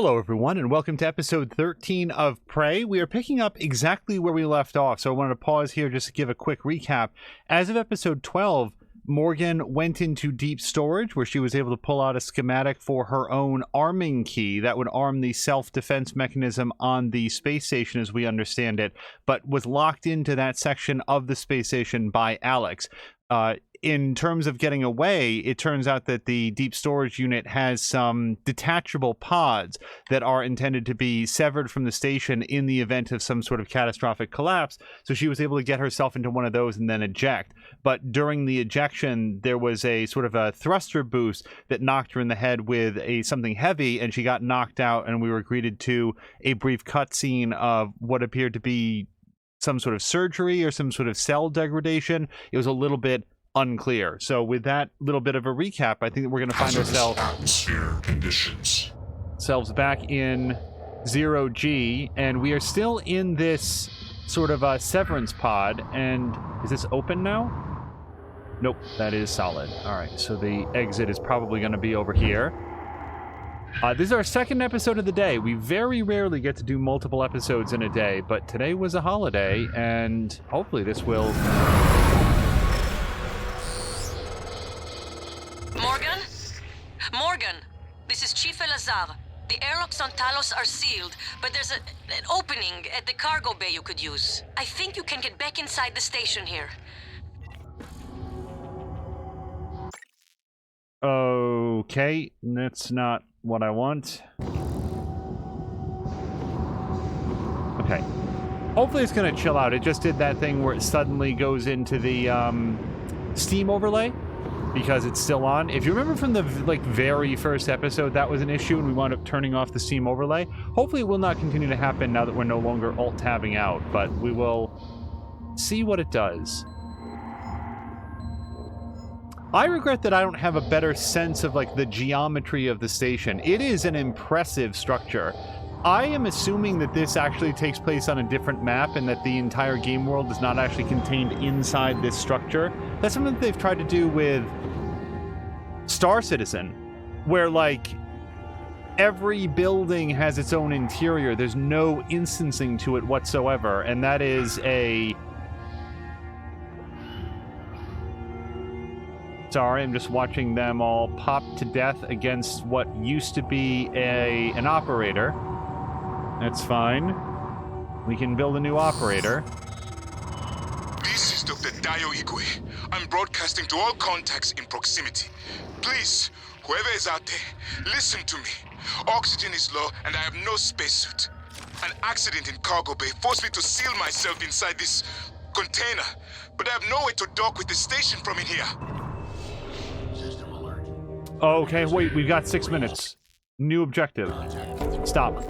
Hello everyone, and welcome to episode 13 of Prey. We are picking up exactly where we left off, so I wanted to pause here just to give a quick recap. As of episode 12, Morgan went into deep storage where she was able to pull out a schematic for her own arming key that would arm the self-defense mechanism on the space station as we understand it, but was locked into that section of the space station by Alex. In terms of getting away, it turns out that the deep storage unit has some detachable pods that are intended to be severed from the station in the event of some sort of catastrophic collapse. So she was able to get herself into one of those and then eject. But during the ejection, there was a sort of a thruster boost that knocked her in the head with something heavy, and she got knocked out, and we were greeted to a brief cutscene of what appeared to be some sort of surgery or some sort of cell degradation. It was a little bit unclear. So with that little bit of a recap, I think that we're going to find ourselves atmosphere conditions. Back in 0G, and we are still in this sort of a severance pod. And is this open now? Nope, that is solid. All right, so the exit is probably going to be over here. This is our second episode of the day. We very rarely get to do multiple episodes in a day, but today was a holiday, and hopefully this will... Morgan, this is Chief Elazar. The airlocks on Talos are sealed, but there's an opening at the cargo bay you could use. I think you can get back inside the station here. Okay, that's not what I want. Okay. Hopefully it's going to chill out. It just did that thing where it suddenly goes into the Steam overlay because it's still on. If you remember from the very first episode, that was an issue and we wound up turning off the Steam overlay. Hopefully it will not continue to happen now that we're no longer alt-tabbing out, but we will see what it does. I regret that I don't have a better sense of the geometry of the station. It is an impressive structure. I am assuming that this actually takes place on a different map and that the entire game world is not actually contained inside this structure. That's something that they've tried to do with Star Citizen, where every building has its own interior. There's no instancing to it whatsoever, and that is a... Sorry, I'm just watching them all pop to death against what used to be an operator. That's fine. We can build a new operator. This is Dr. Dayo Igwe. I'm broadcasting to all contacts in proximity. Please, whoever is out there, listen to me. Oxygen is low and I have no spacesuit. An accident in cargo bay forced me to seal myself inside this container, but I have no way to dock with the station from in here. Okay, wait, we've got 6 minutes. New objective. Stop.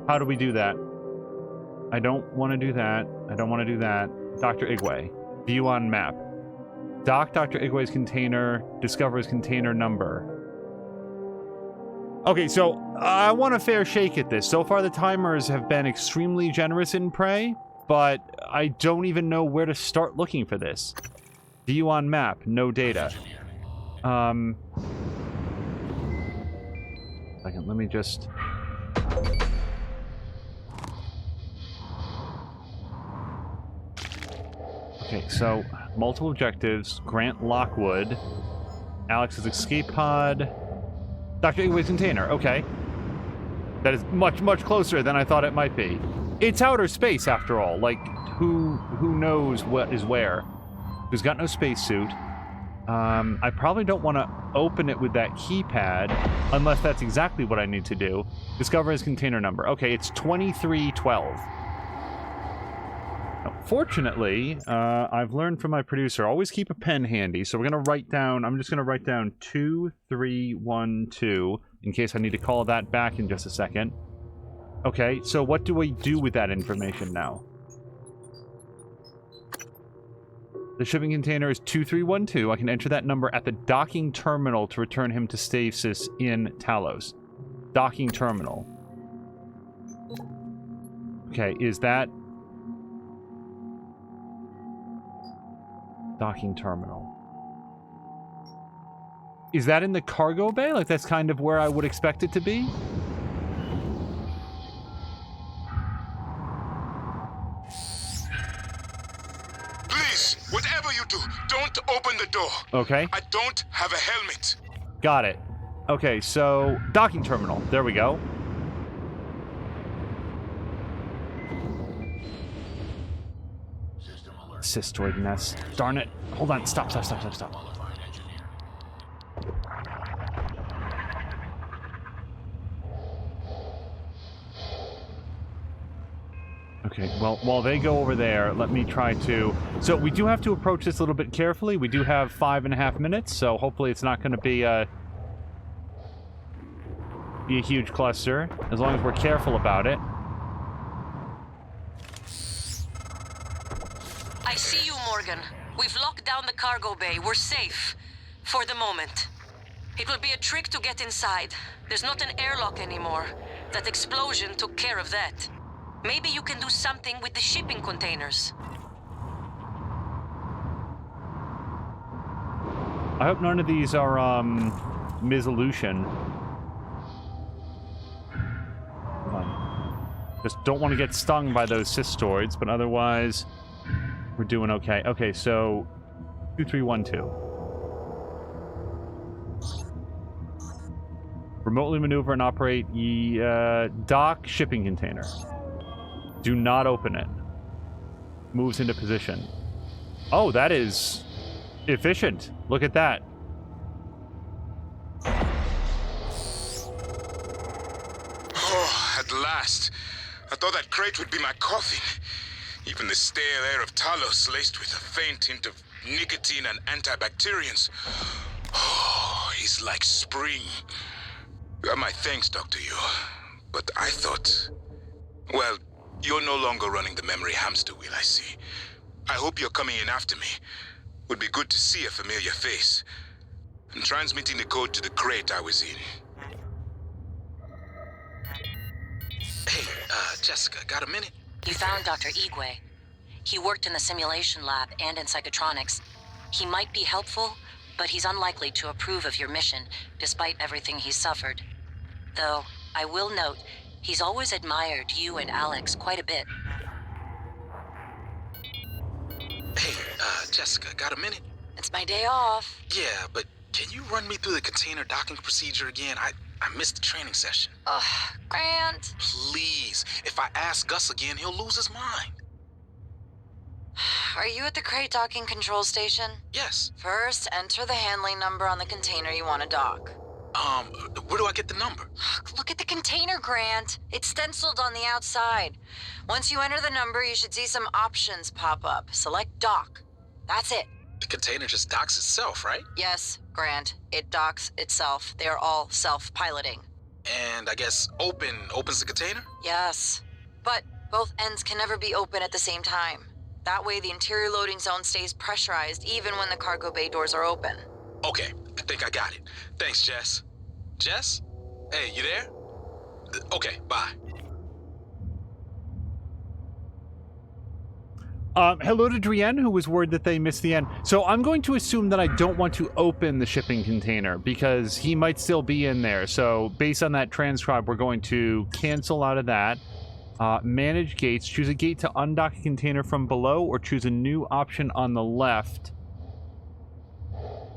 How do we do that? I don't want to do that. I don't want to do that. Dr. Igwe. View on map. Dock Dr. Igwe's container. Discovers container number. Okay, so I want a fair shake at this. So far the timers have been extremely generous in Prey, but I don't even know where to start looking for this. View on map. No data. Second, let me just... Okay, so multiple objectives. Grant Lockwood. Alex's escape pod. Dr. Igwe's container. Okay. That is much, much closer than I thought it might be. It's outer space, after all. Who knows what is where? Who's got no spacesuit? I probably don't want to open it with that keypad, unless that's exactly what I need to do. Discover his container number. Okay, it's 2312. Now, fortunately, I've learned from my producer, always keep a pen handy, so we're going to write down, I'm just going to write down 2312, in case I need to call that back in just a second. Okay, so what do we do with that information now? The shipping container is 2312. I can enter that number at the docking terminal to return him to stasis in Talos. Docking terminal. Okay, is that... Docking terminal. Is that in the cargo bay? That's kind of where I would expect it to be? cannot open the door. Okay. I don't have a helmet. Got it. Okay, so docking terminal. There we go. Cystoid nest. Darn it. Hold on. Stop. Okay, well, while they go over there, let me try to... So we do have to approach this a little bit carefully. We do have 5.5 minutes, so hopefully it's not going to be a huge cluster, as long as we're careful about it. I see you, Morgan. We've locked down the cargo bay. We're safe. For the moment. It will be a trick to get inside. There's not an airlock anymore. That explosion took care of that. Maybe you can do something with the shipping containers. I hope none of these are, Missolution. Come on. Just don't want to get stung by those cystoids, but otherwise, we're doing okay. Okay, so 2312. Remotely maneuver and operate dock shipping container. Do not open it. Moves into position. Oh, that is efficient. Look at that. Oh, at last. I thought that crate would be my coffin. Even the stale air of Talos laced with a faint hint of nicotine and antibacterians. Oh, it's like spring. You have my thanks, Dr. Yu. But I thought... Well, you're no longer running the memory hamster wheel, I see. I hope you're coming in after me. Would be good to see a familiar face. And transmitting the code to the crate I was in. Hey, Jessica, got a minute? You found Dr. Igwe. He worked in the simulation lab and in psychotronics. He might be helpful, but he's unlikely to approve of your mission, despite everything he's suffered. Though, I will note, he's always admired you and Alex quite a bit. Hey, Jessica, got a minute? It's my day off. Yeah, but can you run me through the container docking procedure again? I missed the training session. Ugh, Grant. Please, if I ask Gus again, he'll lose his mind. Are you at the crate docking control station? Yes. First, enter the handling number on the container you want to dock. Where do I get the number? Look at the container, Grant. It's stenciled on the outside. Once you enter the number, you should see some options pop up. Select dock. That's it. The container just docks itself, right? Yes, Grant. It docks itself. They're all self-piloting. And I guess opens the container? Yes. But both ends can never be open at the same time. That way the interior loading zone stays pressurized even when the cargo bay doors are open. Okay, I think I got it. Thanks, Jess. Jess? Hey, you there? Okay, bye. Hello to Drienne, who was worried that they missed the end. So I'm going to assume that I don't want to open the shipping container because he might still be in there. So based on that transcribe, we're going to cancel out of that. Manage gates. Choose a gate to undock a container from below or choose a new option on the left.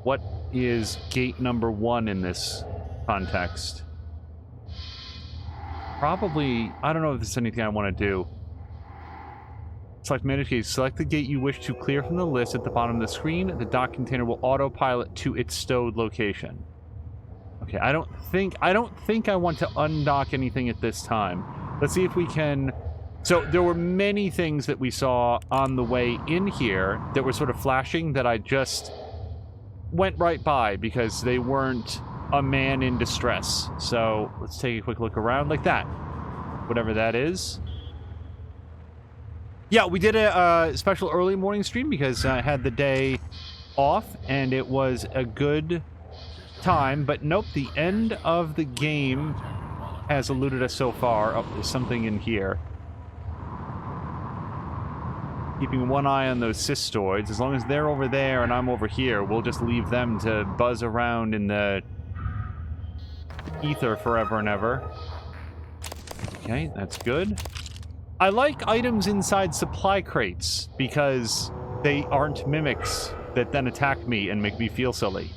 What is gate number 1 in this context? Probably, I don't know if there's anything I want to do. Select manage gate. Select the gate you wish to clear from the list at the bottom of the screen. The dock container will autopilot to its stowed location. Okay, I don't think I want to undock anything at this time. Let's see if we can... So there were many things that we saw on the way in here that were sort of flashing that I just went right by because they weren't a man in distress. So let's take a quick look around like that. Whatever that is. Yeah, we did a special early morning stream because I had the day off and it was a good time. But nope, the end of the game has eluded us so far. Oh, there's something in here. Keeping one eye on those cystoids. As long as they're over there and I'm over here, we'll just leave them to buzz around in the ether forever and ever. Okay, that's good. I like items inside supply crates because they aren't mimics that then attack me and make me feel silly.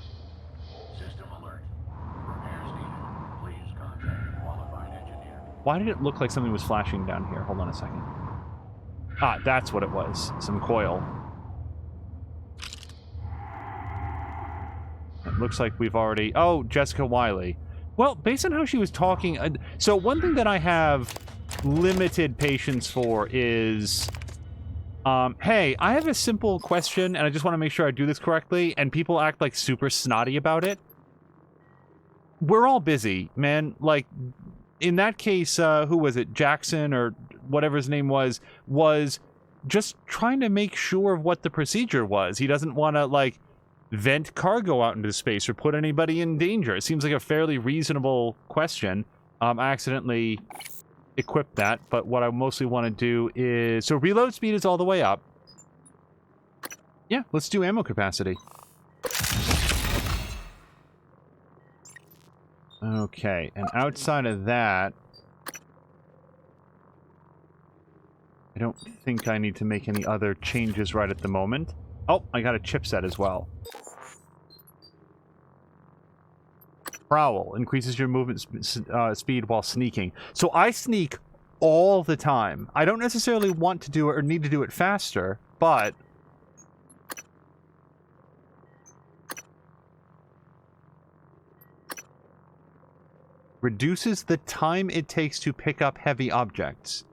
System alert. Repairs needed. Please contact a qualified engineer. Why did it look like something was flashing down here? Hold on a second. Ah, that's what it was. Some coil. It looks like we've already... Oh, Jessica Wiley. Well, based on how she was talking... So one thing that I have limited patience for is... hey, I have a simple question, and I just want to make sure I do this correctly, and people act like super snotty about it. We're all busy, man. Like, in that case, who was it? Jackson, or whatever his name was just trying to make sure of what the procedure was. He doesn't want to, like, vent cargo out into space or put anybody in danger. It seems like a fairly reasonable question. I accidentally equipped that, but what I mostly want to do is... So reload speed is all the way up. Yeah, let's do ammo capacity. Okay, and outside of that... I don't think I need to make any other changes right at the moment. Oh, I got a chipset as well. Prowl increases your movement speed while sneaking. So I sneak all the time. I don't necessarily want to do it or need to do it faster, but... Reduces the time it takes to pick up heavy objects.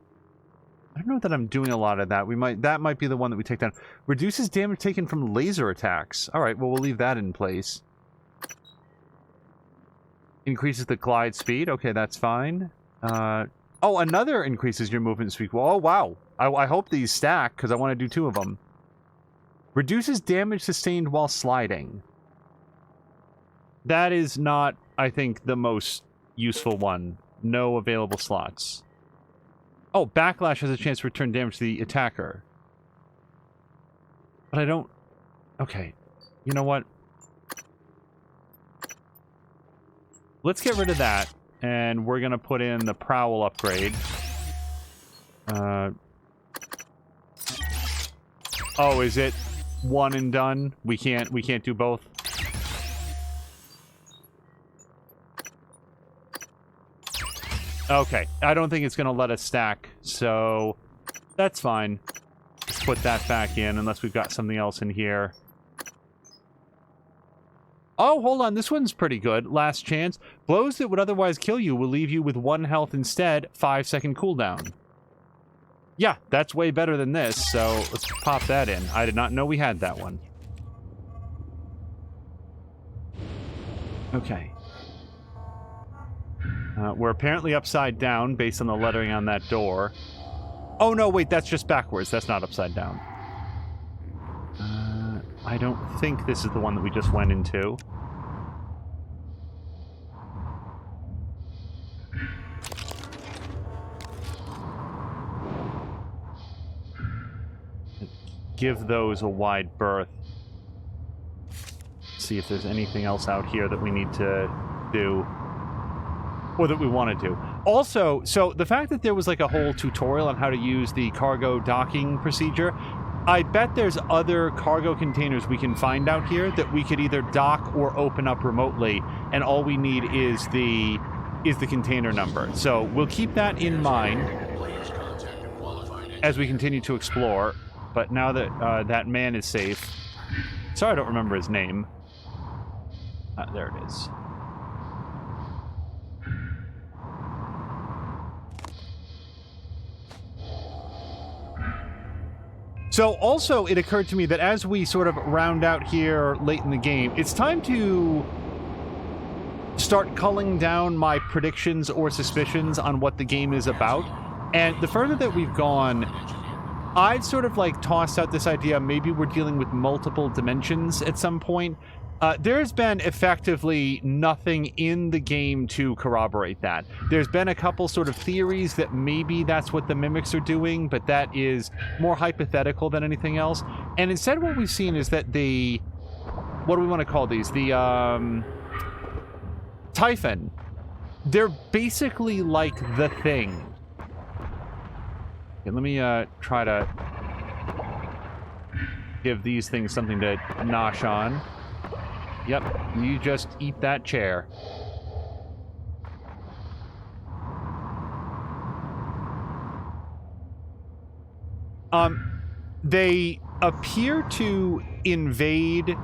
I don't know that I'm doing a lot of that. That might be the one that we take down. Reduces damage taken from laser attacks. Alright, well, we'll leave that in place. Increases the glide speed. Okay, that's fine. Oh, another increases your movement speed. Well, oh, wow. I hope these stack, because I want to do 2 of them. Reduces damage sustained while sliding. That is not, I think, the most useful one. No available slots. Oh, Backlash has a chance to return damage to the attacker. But I don't... Okay. You know what? Let's get rid of that. And we're going to put in the Prowl upgrade. Oh, is it one and done? We can't do both? Okay, I don't think it's going to let us stack, so that's fine. Let's put that back in, unless we've got something else in here. Oh, hold on, this one's pretty good. Last chance. Blows that would otherwise kill you will leave you with 1 health instead, 5-second cooldown. Yeah, that's way better than this, so let's pop that in. I did not know we had that one. Okay. We're apparently upside down based on the lettering on that door. Oh, no, wait, that's just backwards. That's not upside down. I don't think this is the one that we just went into. Give those a wide berth. See if there's anything else out here that we need to do. Or that we want to do. Also, so the fact that there was like a whole tutorial on how to use the cargo docking procedure, I bet there's other cargo containers we can find out here that we could either dock or open up remotely, and all we need is the container number. So we'll keep that in mind as we continue to explore. But now that that man is safe, sorry I don't remember his name. There it is. So also it occurred to me that as we sort of round out here late in the game, it's time to start culling down my predictions or suspicions on what the game is about. And the further that we've gone, I've sort of like tossed out this idea maybe we're dealing with multiple dimensions at some point. There's been effectively nothing in the game to corroborate that. There's been a couple sort of theories that maybe that's what the mimics are doing, but that is more hypothetical than anything else. And instead what we've seen is that the... What do we want to call these? The, Typhon. They're basically like the Thing. Okay, let me, try to... give these things something to nosh on. Yep, you just eat that chair. They appear to invade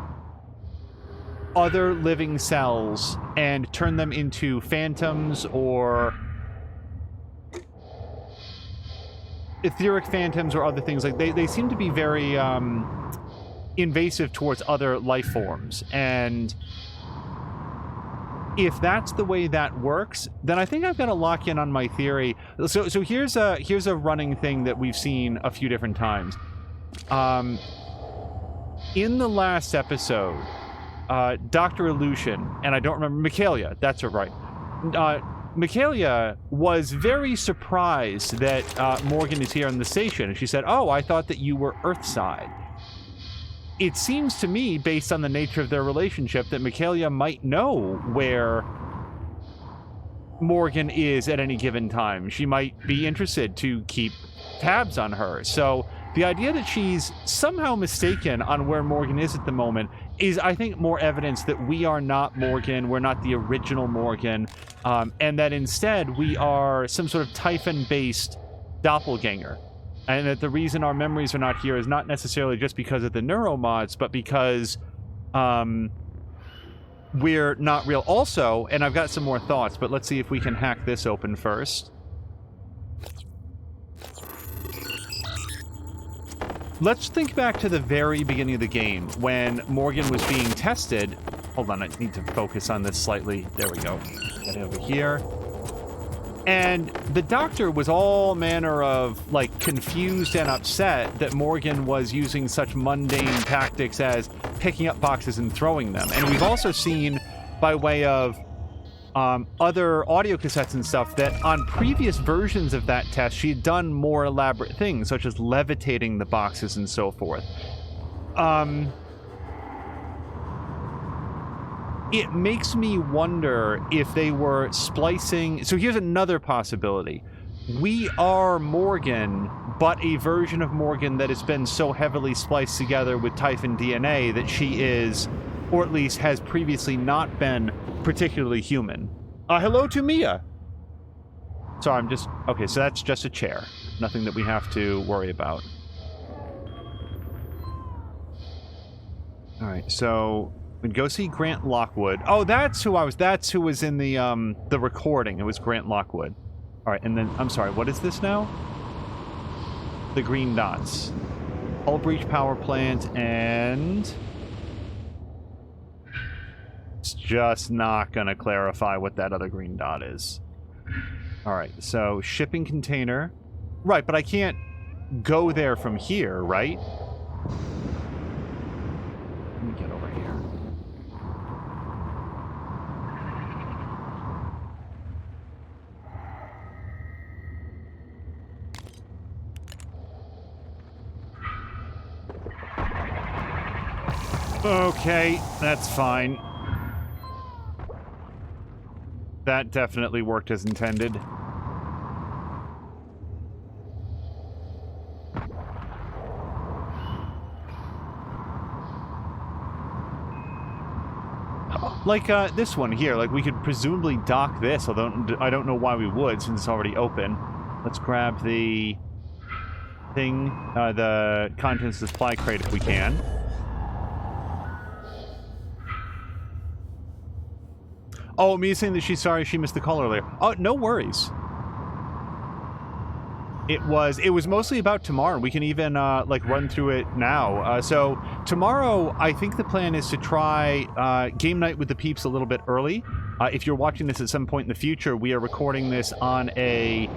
other living cells and turn them into phantoms or etheric phantoms or other things. Like they seem to be very invasive towards other life forms, and if that's the way that works, then I think I've got to lock in on my theory. So here's a running thing that we've seen a few different times. In the last episode, Dr. Illusion, and I don't remember, Michaelia, that's her, right. Michaelia was very surprised that Morgan is here on the station, and she said, "Oh, I thought that you were Earthside." It seems to me, based on the nature of their relationship, that Michaelia might know where Morgan is at any given time. She might be interested to keep tabs on her. So the idea that she's somehow mistaken on where Morgan is at the moment is, I think, more evidence that we are not Morgan, we're not the original Morgan, and that instead we are some sort of Typhon-based doppelganger. And that the reason our memories are not here is not necessarily just because of the neuromods, but because we're not real. Also, and I've got some more thoughts, but let's see if we can hack this open first. Let's think back to the very beginning of the game when Morgan was being tested. Hold on, I need to focus on this slightly. There we go. Get it over here. And the doctor was all manner of, like, confused and upset that Morgan was using such mundane tactics as picking up boxes and throwing them. And we've also seen, by way of other audio cassettes and stuff, that on previous versions of that test, she had done more elaborate things, such as levitating the boxes and so forth. It makes me wonder if they were splicing... So here's another possibility. We are Morgan, but a version of Morgan that has been so heavily spliced together with Typhon DNA that she is, or at least has previously not been, particularly human. Hello to Mia! Sorry, I'm just... Okay, so that's just a chair. Nothing that we have to worry about. Alright, so... we'd go see Grant Lockwood. Oh, that's who was in the recording. It was Grant Lockwood. All right, and then, I'm sorry, what is this now? The green dots. Hull breach power plant, and... it's just not gonna clarify what that other green dot is. All right, so shipping container. Right, but I can't go there from here, right? Let me get over here. Okay, that's fine. That definitely worked as intended. Like, this one here, like, we could presumably dock this, although I don't know why we would, since it's already open. Let's grab the thing, the contents supply crate if we can. Oh, Mia's saying that she's sorry she missed the call earlier. Oh, no worries. It was mostly about tomorrow. We can even, like, run through it now. So, tomorrow, I think the plan is to try game night with the peeps a little bit early. If you're watching this at some point in the future, we are recording this on a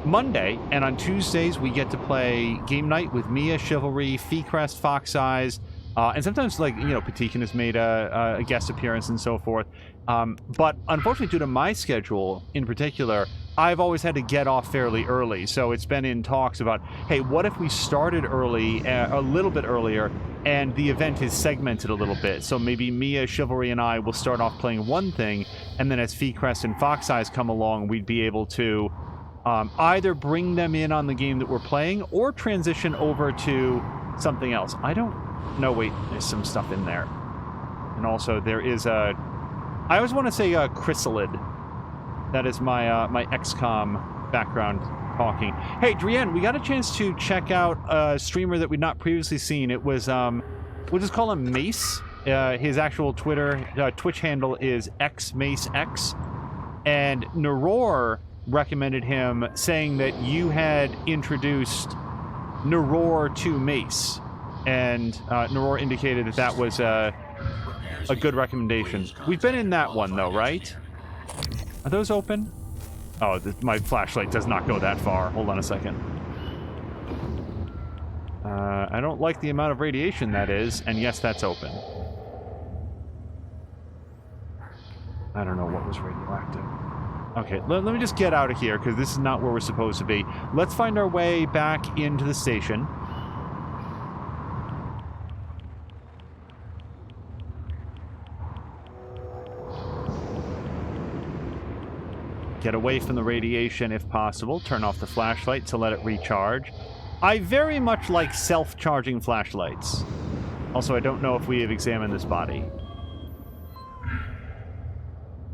Monday, and on Tuesdays, we get to play game night with Mia, Chivalry, Feecrest, Fox Eyes, and sometimes, like, you know, Patikin has made a guest appearance and so forth. But unfortunately, due to my schedule in particular, I've always had to get off fairly early. So it's been in talks about, hey, what if we started early, a little bit earlier, and the event is segmented a little bit? So maybe Mia, Chivalry, and I will start off playing one thing, and then as Feecrest and Fox Eyes come along, we'd be able to either bring them in on the game that we're playing or transition over to something else. I don't No, wait, there's some stuff in there. And also, there is a... I always want to say a chrysalid. That is my my XCOM background talking. Hey, Drienne, we got a chance to check out a streamer that we'd not previously seen. It was, we'll just call him Mace. His actual Twitch handle is xmacex. And Naror recommended him, saying that you had introduced Naror to Mace. And Naror indicated that that was a good recommendation. We've been in that one, though, right? Are those open? Oh, my flashlight does not go that far. Hold on a second. I don't like the amount of radiation that is, and yes, that's open. I don't know what was radioactive. Okay, let me just get out of here, because this is not where we're supposed to be. Let's find our way back into the station. Get away from the radiation if possible. Turn off the flashlight to let it recharge. I very much like self-charging flashlights. Also, I don't know if we have examined this body.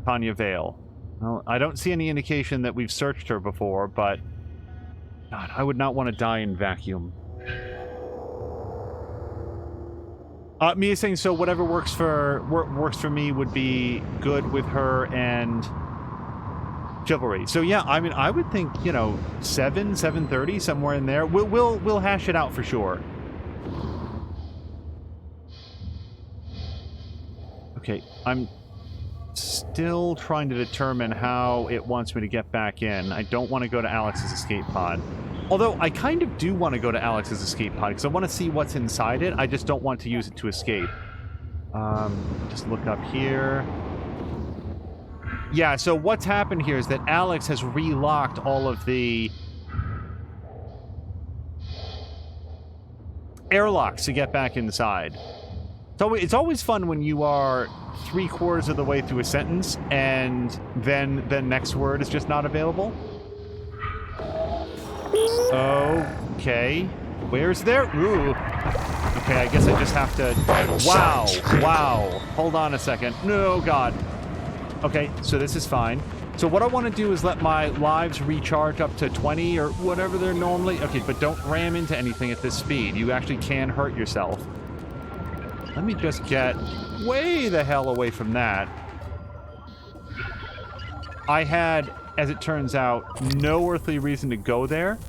Tanya Vale. Well, I don't see any indication that we've searched her before, but... God, I would not want to die in vacuum. Mia saying, so whatever works for me would be good with her and... Chivalry. So yeah, I mean, I would think, you know, 7:30, somewhere in there. We'll hash it out for sure. Okay, I'm still trying to determine how it wants me to get back in. I don't want to go to Alex's escape pod. Although, I kind of do want to go to Alex's escape pod, because I want to see what's inside it. I just don't want to use it to escape. Just look up here. Yeah, so what's happened here is that Alex has relocked all of the airlocks to get back inside. So it's always fun when you are 3/4 of the way through a sentence and then the next word is just not available. Okay. Where's there? Ooh. Okay, I guess I just have to... Wow. Hold on a second. No, God. Okay, so this is fine. So what I want to do is let my lives recharge up to 20 or whatever they're normally... Okay, but don't ram into anything at this speed. You actually can hurt yourself. Let me just get way the hell away from that. I had, as it turns out, no earthly reason to go there.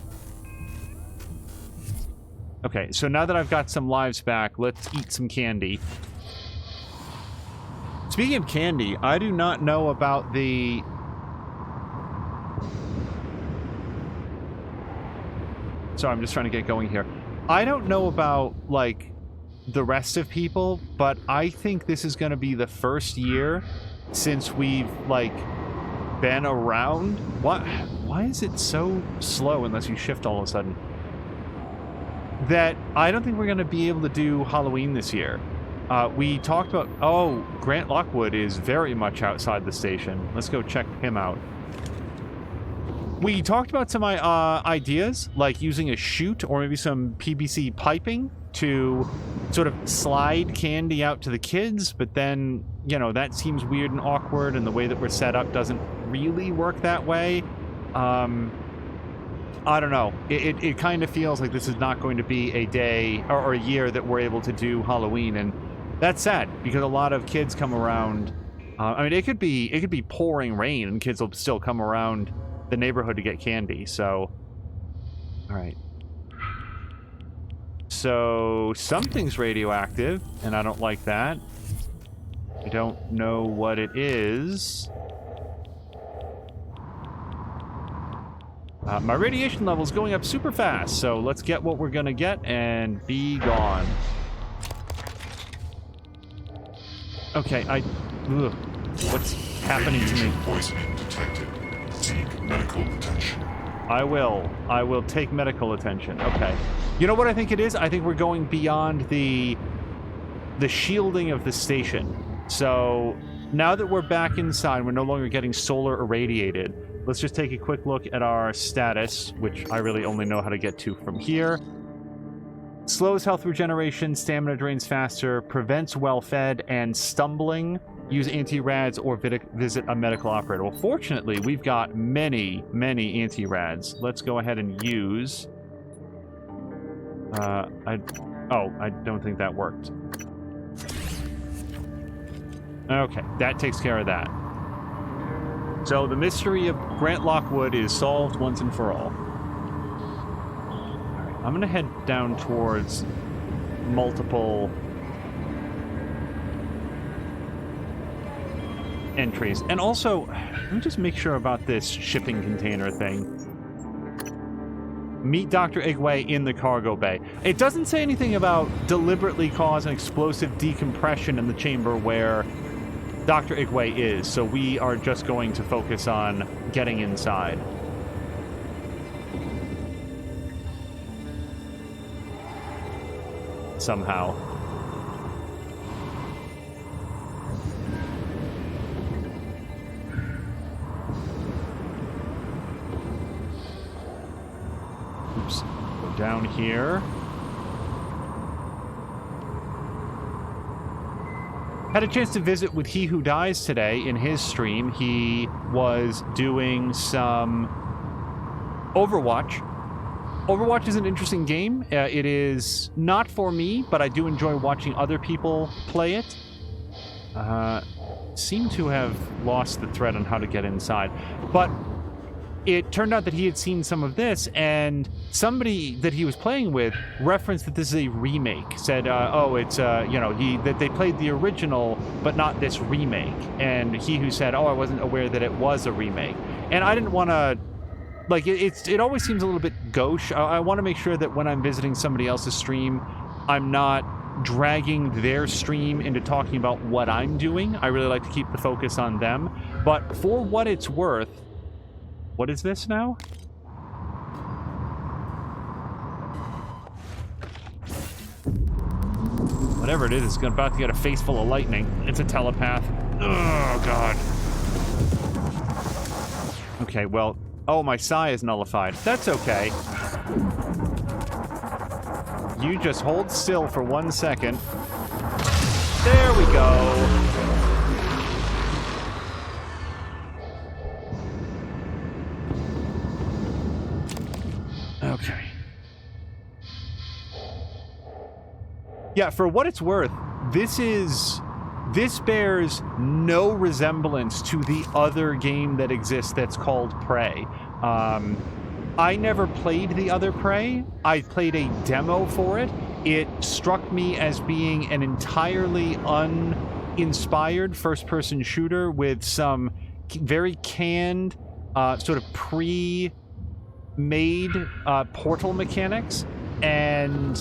Okay, so now that I've got some lives back, let's eat some candy. Speaking of candy, I do not know about the... Sorry, I'm just trying to get going here. I don't know about, like, the rest of people, but I think this is going to be the first year since we've, like, been around. What? Why is it so slow unless you shift all of a sudden? That I don't think we're going to be able to do Halloween this year. We talked about... Oh, Grant Lockwood is very much outside the station. Let's go check him out. We talked about some ideas, like using a chute or maybe some PVC piping to sort of slide candy out to the kids, but then, you know, that seems weird and awkward, and the way that we're set up doesn't really work that way. I don't know. It kind of feels like this is not going to be a day or a year that we're able to do Halloween, and that's sad because a lot of kids come around. I mean, it could be pouring rain and kids will still come around the neighborhood to get candy. So, all right. So something's radioactive, and I don't like that. I don't know what it is. My radiation level is going up super fast, so let's get what we're gonna get and be gone. Okay, ugh. What's happening to me? Poisoning detected. Seek medical attention. I will take medical attention. Okay. You know what I think it is? I think we're going beyond the shielding of the station. So now that we're back inside, we're no longer getting solar irradiated. Let's just take a quick look at our status, which I really only know how to get to from here. Slows health regeneration, stamina drains faster, prevents well-fed, and stumbling. Use anti-rads or visit a medical operator. Well, fortunately, we've got many, many anti-rads. Let's go ahead and use... I don't think that worked. Okay, that takes care of that. So the mystery of Grant Lockwood is solved once and for all. Alright, I'm gonna head down towards multiple entries. And also, let me just make sure about this shipping container thing. Meet Dr. Igwe in the cargo bay. It doesn't say anything about deliberately cause an explosive decompression in the chamber where Dr. Igwe is, so we are just going to focus on getting inside. Somehow. Oops. Go down here. Had a chance to visit with He Who Dies today in his stream. He was doing some Overwatch. Overwatch is an interesting game. It is not for me, but I do enjoy watching other people play it. Seem to have lost the thread on how to get inside. But it turned out that he had seen some of this, and somebody that he was playing with referenced that this is a remake. Said, it's, that they played the original, but not this remake. And he who said, I wasn't aware that it was a remake. And I didn't want to, it always seems a little bit gauche. I want to make sure that when I'm visiting somebody else's stream, I'm not dragging their stream into talking about what I'm doing. I really like to keep the focus on them. But for what it's worth, what is this now? Whatever it is, it's about to get a face full of lightning. It's a telepath. Oh, God. Okay, well... Oh, my psi is nullified. That's okay. You just hold still for 1 second. There we go. Okay. Yeah, for what it's worth, this bears no resemblance to the other game that exists that's called Prey. I never played the other Prey. I played a demo for it. It struck me as being an entirely uninspired first-person shooter with some very canned, sort of pre-made portal mechanics, and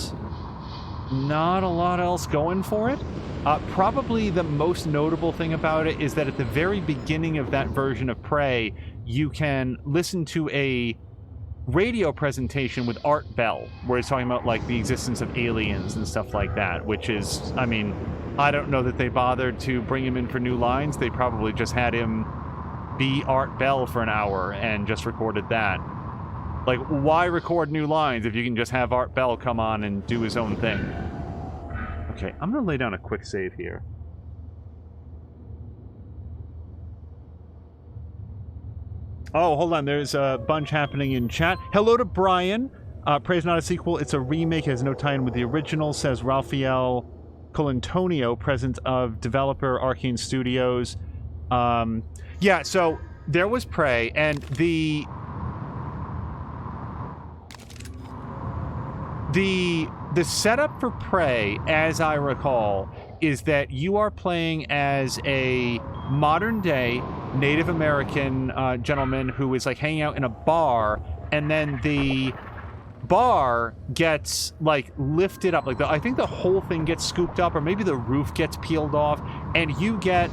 not a lot else going for it. Probably the most notable thing about it is that at the very beginning of that version of Prey, you can listen to a radio presentation with Art Bell, where he's talking about, like, the existence of aliens and stuff like that, which is, I mean, I don't know that they bothered to bring him in for new lines. They probably just had him be Art Bell for an hour and just recorded that. Like, why record new lines if you can just have Art Bell come on and do his own thing? Okay, I'm gonna lay down a quick save here. Oh, hold on, there's a bunch happening in chat. Hello to Brian. Prey's not a sequel, it's a remake, it has no tie-in with the original, says Raphael Colantonio, president of developer Arcane Studios. Yeah, so there was Prey, and the setup for Prey, as I recall, is that you are playing as a modern-day Native American gentleman who is, like, hanging out in a bar, and then the bar gets, like, lifted up. Like, I think the whole thing gets scooped up, or maybe the roof gets peeled off, and you get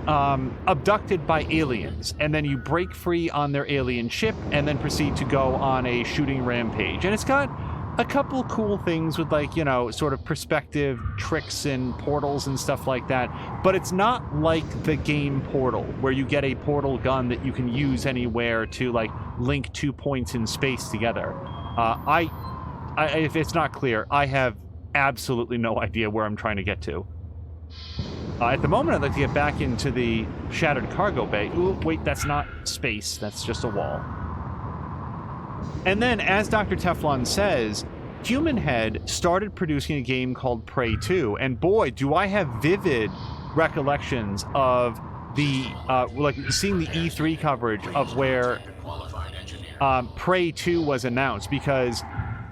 abducted by aliens, and then you break free on their alien ship, and then proceed to go on a shooting rampage. And it's got a couple cool things with, like, you know, sort of perspective tricks and portals and stuff like that, but it's not like the game Portal, where you get a portal gun that you can use anywhere to, like, link 2 points in space together. I if it's not clear, I have absolutely no idea where I'm trying to get to. At the moment, I'd like to get back into the shattered cargo bay. Ooh, wait, that's not space. That's just a wall. And then, as Dr. Teflon says, Human Head started producing a game called Prey 2, and boy, do I have vivid recollections of the, like, seeing the E3 coverage of where Prey 2 was announced, because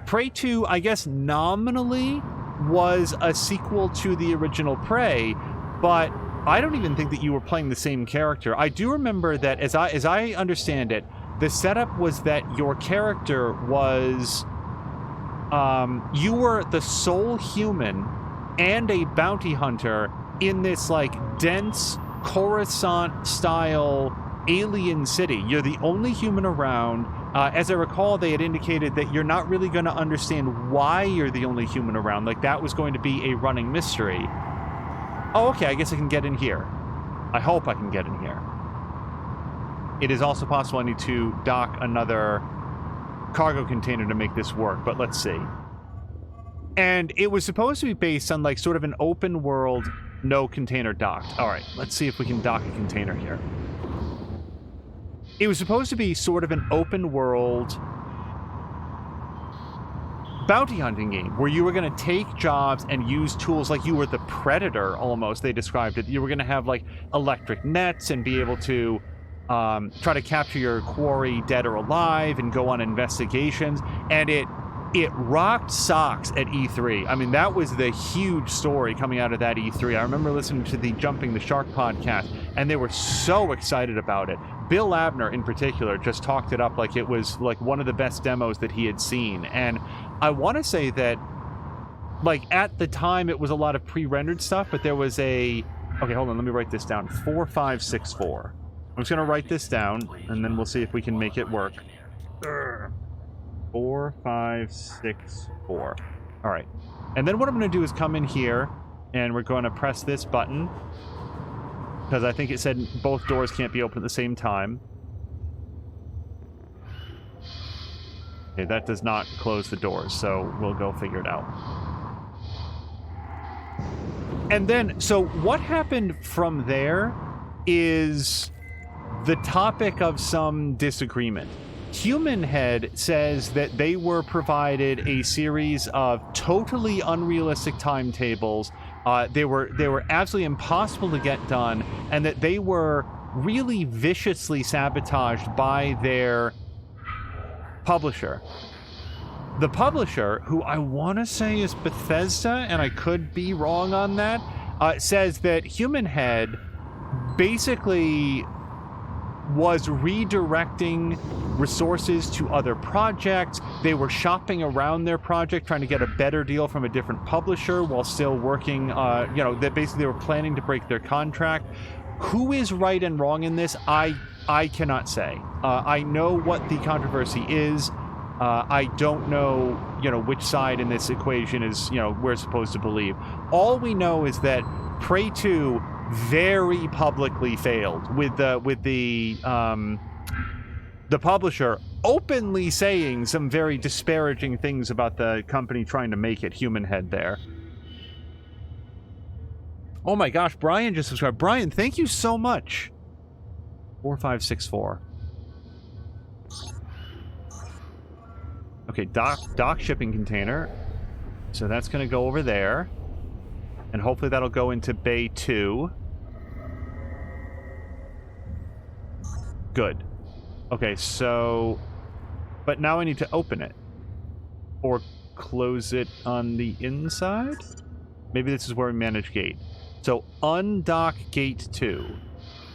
Prey 2, I guess, nominally was a sequel to the original Prey, but I don't even think that you were playing the same character. I do remember that, as I understand it, the setup was that your character was, you were the sole human and a bounty hunter in this, like, dense Coruscant-style alien city. You're the only human around. As I recall, they had indicated that you're not really going to understand why you're the only human around. Like, that was going to be a running mystery. Oh, okay, I guess I can get in here. I hope I can get in here. It is also possible I need to dock another cargo container to make this work, but let's see. And it was supposed to be based on, like, sort of an open world, no container docked. All right, let's see if we can dock a container here. It was supposed to be sort of an open world bounty hunting game where you were going to take jobs and use tools like you were the Predator, almost, they described it. You were going to have, like, electric nets and be able to try to capture your quarry dead or alive and go on investigations. And it rocked socks at E3. I mean, that was the huge story coming out of that E3. I remember listening to the Jumping the Shark podcast, and they were so excited about it. Bill Abner, in particular, just talked it up like it was, like, one of the best demos that he had seen. And I want to say that, like, at the time, it was a lot of pre-rendered stuff, but there was a... Okay, hold on, let me write this down. 4564. I'm just going to write this down, and then we'll see if we can make it work. 4564. All right. And then what I'm going to do is come in here, and we're going to press this button, because I think it said both doors can't be open at the same time. Okay, that does not close the doors, so we'll go figure it out. And then, so what happened from there is the topic of some disagreement. Human Head says that they were provided a series of totally unrealistic timetables. They were absolutely impossible to get done, and that they were really viciously sabotaged by their publisher. The publisher, who I want to say is Bethesda, and I could be wrong on that, says that Human Head basically was redirecting resources to other projects. They were shopping around their project, trying to get a better deal from a different publisher while still working, that basically they were planning to break their contract. Who is right and wrong in this? I cannot say. I know what the controversy is. I don't know, which side in this equation is, we're supposed to believe. All we know is that Prey 2 very publicly failed, with the publisher openly saying some very disparaging things about the company trying to make it. Human Head there. Oh my gosh, Brian just subscribed. Brian, thank you so much. 4564. Okay, dock shipping container. So that's going to go over there. And hopefully that'll go into Bay 2. Good. Okay, so... But now I need to open it. Or close it on the inside? Maybe this is where we manage gate. So, undock gate 2.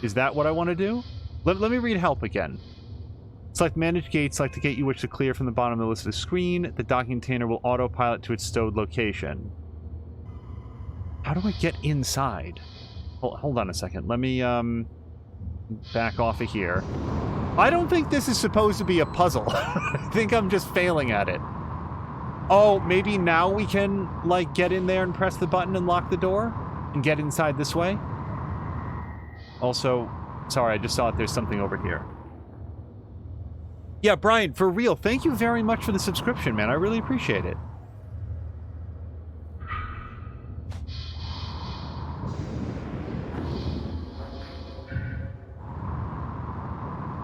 Is that what I want to do? Let me read help again. Select manage gate, select the gate you wish to clear from the bottom of the listed screen. The docking container will autopilot to its stowed location. How do I get inside? Hold on a second. Let me, back off of here. I don't think this is supposed to be a puzzle. I think I'm just failing at it. Oh, maybe now we can, like, get in there and press the button and lock the door? And get inside this way? Also, sorry, I just saw that there's something over here. Yeah, Brian, for real, thank you very much for the subscription, man. I really appreciate it.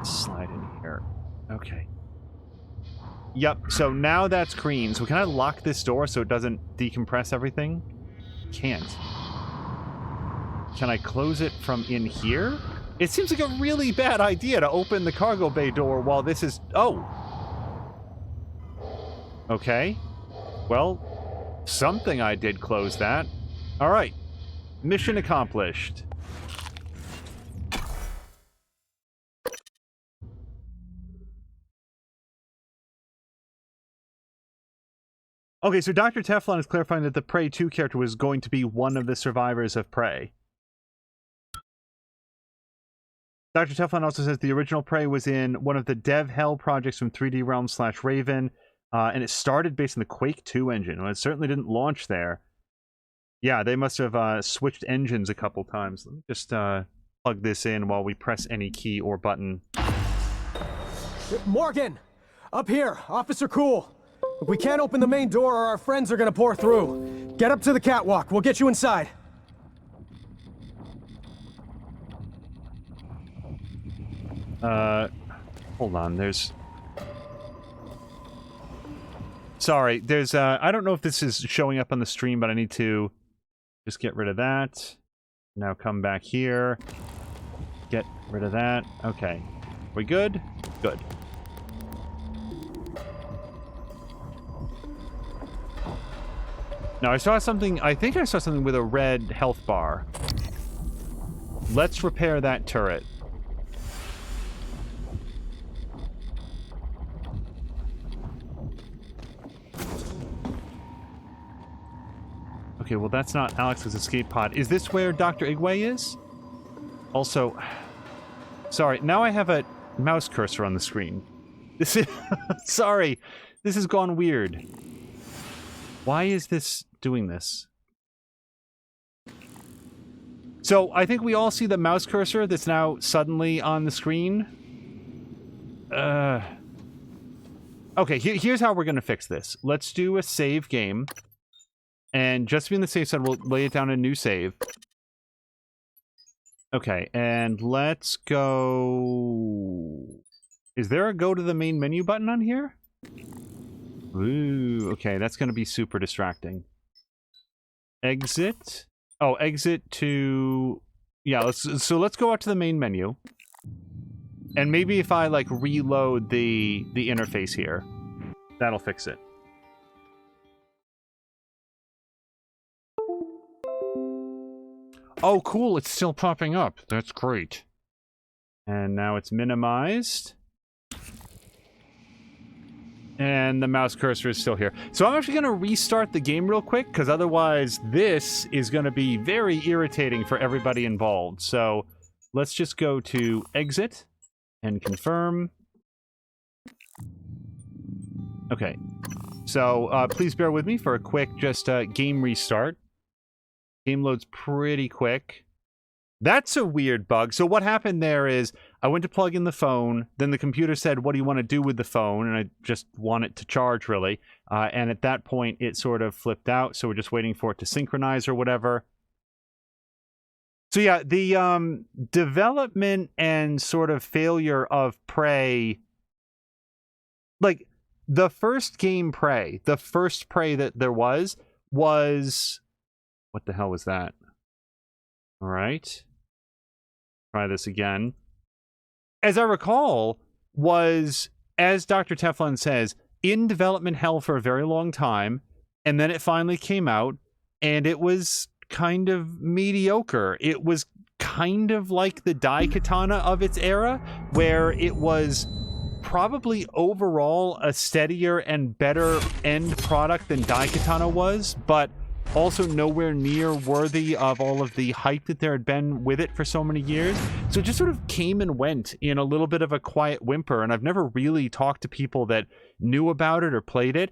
Slide in here. Okay. Yep, so now that's green. So can I lock this door so it doesn't decompress everything? Can't. Can I close it from in here? It seems like a really bad idea to open the cargo bay door while this is... Oh! Okay. Well, something I did close that. Alright. Mission accomplished. Okay, so Dr. Teflon is clarifying that the Prey 2 character was going to be one of the survivors of Prey. Dr. Teflon also says the original Prey was in one of the Dev Hell projects from 3D Realm / Raven, and it started based on the Quake 2 engine. Well, it certainly didn't launch there. Yeah, they must have switched engines a couple times. Let me just plug this in while we press any key or button. Morgan! Up here! Officer Cool! We can't open the main door or our friends are gonna pour through. Get up to the catwalk. We'll get you inside. Hold on, there's... Sorry, there's, I don't know if this is showing up on the stream, but I need to just get rid of that. Now come back here. Get rid of that. Okay. We good? Good. Now, I saw something... I think I saw something with a red health bar. Let's repair that turret. Okay, well, that's not Alex's escape pod. Is this where Dr. Igwe is? Also... Sorry, now I have a mouse cursor on the screen. This is... Sorry, this has gone weird. Why is this doing this? So, I think we all see the mouse cursor that's now suddenly on the screen. Okay, here's how we're going to fix this. Let's do a save game. And just to be on the safe side, we'll lay it down a new save. Okay, and let's go... Is there a go to the main menu button on here? Ooh, okay, that's going to be super distracting. Exit. Oh, exit to... Yeah, let's go out to the main menu. And maybe if I, like, reload the interface here, that'll fix it. Oh, cool, it's still popping up. That's great. And now it's minimized. And the mouse cursor is still here. So I'm actually going to restart the game real quick, because otherwise this is going to be very irritating for everybody involved. So let's just go to exit and confirm. Okay. So please bear with me for a quick just game restart. Game loads pretty quick. That's a weird bug. So what happened there is I went to plug in the phone, then the computer said, what do you want to do with the phone? And I just want it to charge, really. And at that point, it sort of flipped out, so we're just waiting for it to synchronize or whatever. So yeah, the development and sort of failure of Prey... Like, the first game Prey, the first Prey that there was... What the hell was that? All right. Try this again. As I recall, was, as Dr. Teflon says, in development hell for a very long time, and then it finally came out, and it was kind of mediocre. It was kind of like the Daikatana of its era, where it was probably overall a steadier and better end product than Daikatana was, but also nowhere near worthy of all of the hype that there had been with it for so many years. So it just sort of came and went in a little bit of a quiet whimper, and I've never really talked to people that knew about it or played it.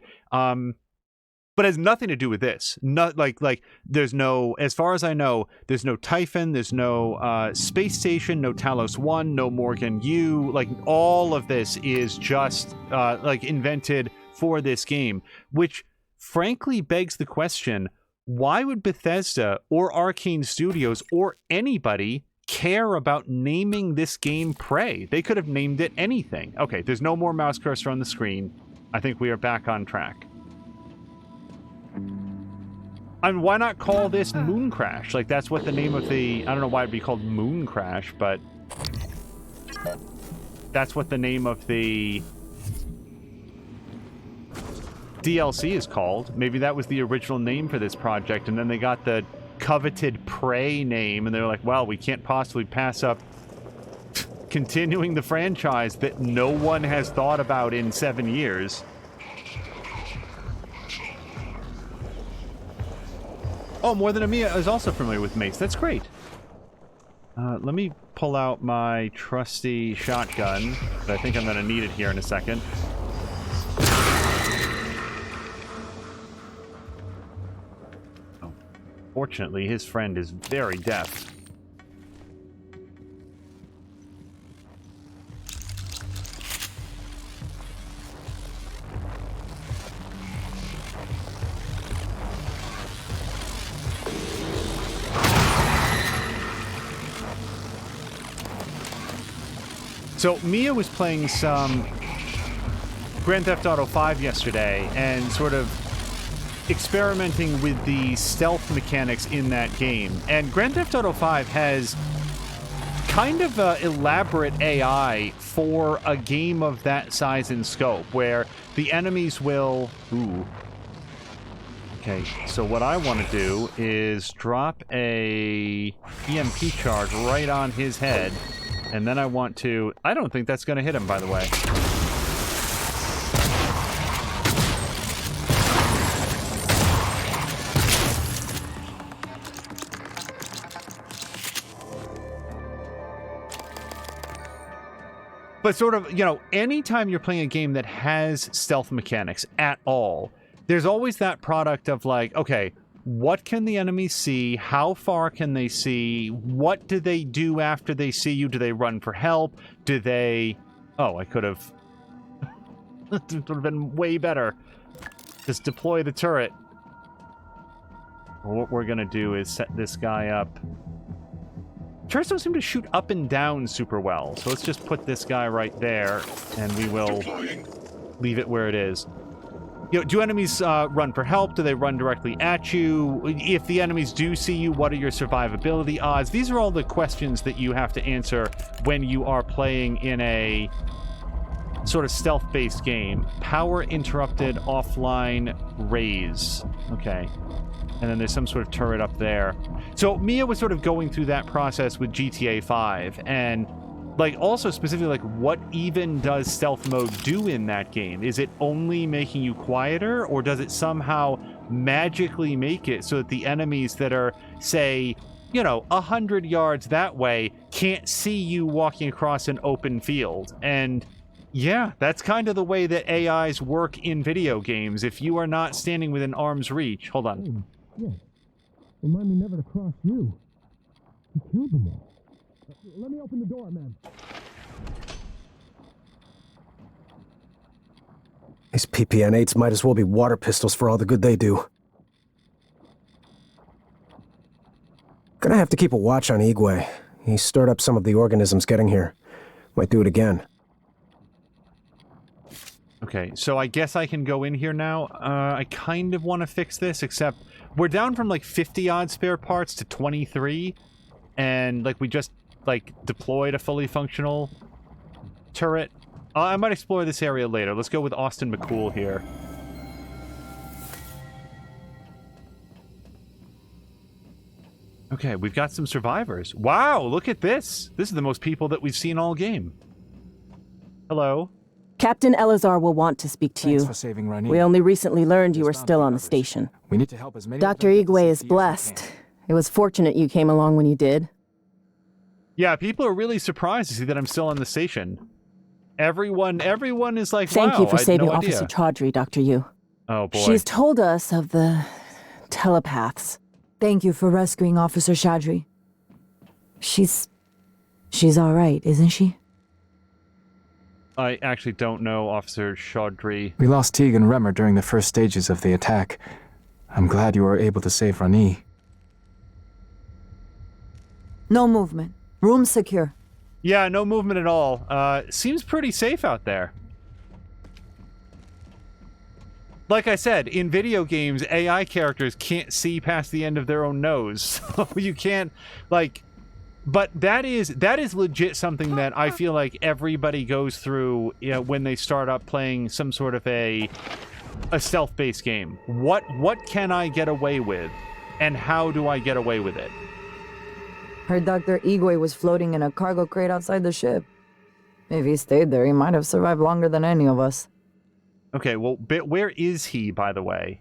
but has nothing to do with this. Not like there's no, as far as I know, there's no Typhon, there's no space station, no Talos 1, no Morgan U. Like all of this is just like invented for this game, which frankly begs the question, why would Bethesda or Arcane Studios or anybody care about naming this game Prey? They could have named it anything. Okay, there's no more mouse cursor on the screen. I think we are back on track. And why not call this Moon Crash? Like, that's what the name of the... I don't know why it'd be called Moon Crash, but... that's what the name of the... DLC is called. Maybe that was the original name for this project, and then they got the coveted Prey name, and they're like, well, we can't possibly pass up continuing the franchise that no one has thought about in 7 years. Oh, More Than a Mia is also familiar with Mace. That's great. Let me pull out my trusty shotgun. I think I'm going to need it here in a second. Oh, fortunately, his friend is very deaf. So Mia was playing some Grand Theft Auto 5 yesterday and sort of experimenting with the stealth mechanics in that game. And Grand Theft Auto 5 has kind of elaborate AI for a game of that size and scope, where the enemies will... Ooh. Okay, so what I want to do is drop a EMP charge right on his head. And then I want to... I don't think that's going to hit him, by the way. But sort of, you know, anytime you're playing a game that has stealth mechanics at all, there's always that product of like, okay, what can the enemies see? How far can they see? What do they do after they see you? Do they run for help? Do they... Oh, I could have... it would have been way better. Just deploy the turret. Well, what we're going to do is set this guy up. Turrets don't seem to shoot up and down super well. So let's just put this guy right there, and we will leave it where it is. You know, do enemies run for help? Do they run directly at you? If the enemies do see you, what are your survivability odds? These are all the questions that you have to answer when you are playing in a sort of stealth-based game. Power interrupted, offline, raise. Okay. And then there's some sort of turret up there. So Mia was sort of going through that process with GTA 5, and like also specifically like what even does stealth mode do in that game? Is it only making you quieter, or does it somehow magically make it so that the enemies that are, say, you know, 100 yards that way can't see you walking across an open field? And yeah, that's kind of the way that AIs work in video games. If you are not standing within arm's reach... Hold on. Yeah. Remind me never to cross you. You killed them all. Let me open the door, man. These PPN-8s might as well be water pistols for all the good they do. Gonna have to keep a watch on Igwe. He stirred up some of the organisms getting here. Might do it again. Okay, so I guess I can go in here now. I kind of want to fix this, except we're down from like 50-odd spare parts to 23, and like we just like deployed a fully functional turret. I might explore this area later. Let's go with Austin McCool here. Okay, we've got some survivors. Wow, look at this. This is the most people that we've seen all game. Hello. Captain Elazar will want to speak to you. Thanks for saving Rani. We only recently learned you were still on the station. We need to help as many Dr. Igwe is blessed. It was fortunate you came along when you did. Yeah, people are really surprised to see that I'm still on the station. Everyone is like, Thank wow, you for I had saving no Officer idea. Chaudhry, Dr. Yu. Oh, boy. She's told us of the telepaths. Thank you for rescuing Officer Shadri. She's all right, isn't she? I actually don't know Officer Chaudhry. We lost Teague and Remmer during the first stages of the attack. I'm glad you were able to save Rani. No movement. Room secure. Yeah, no movement at all. Seems pretty safe out there. Like I said, in video games, AI characters can't see past the end of their own nose. So you can't, like... But that is legit something that I feel like everybody goes through, you know, when they start up playing some sort of a stealth-based game. What can I get away with, and how do I get away with it? Heard Dr. Igwe was floating in a cargo crate outside the ship. If he stayed there, he might have survived longer than any of us. Okay, well, where is he, by the way?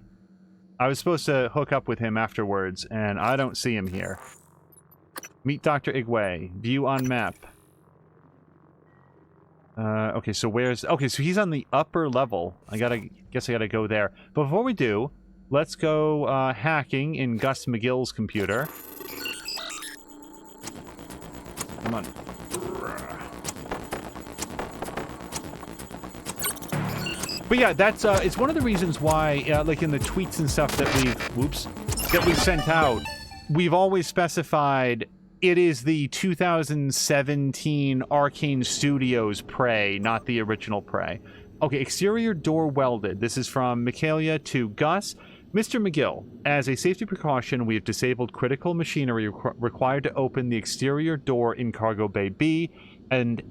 I was supposed to hook up with him afterwards, and I don't see him here. Meet Dr. Igwe. View on map. Okay, so where's... Okay, so he's on the upper level. Guess I gotta go there. But before we do, let's go hacking in Gus McGill's computer. Come on. But yeah, that's it's one of the reasons why, like in the tweets and stuff that we've sent out, we've always specified it is the 2017 Arcane Studios Prey, not the original Prey. Okay, exterior door welded. This is from Michaelia to Gus. Mr. McGill, as a safety precaution, we have disabled critical machinery required to open the exterior door in Cargo Bay B, and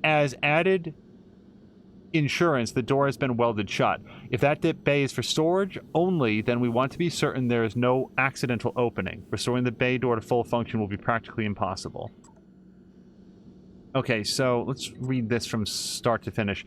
as added insurance, the door has been welded shut. If that bay is for storage only, then we want to be certain there is no accidental opening. Restoring the bay door to full function will be practically impossible. Okay, so let's read this from start to finish.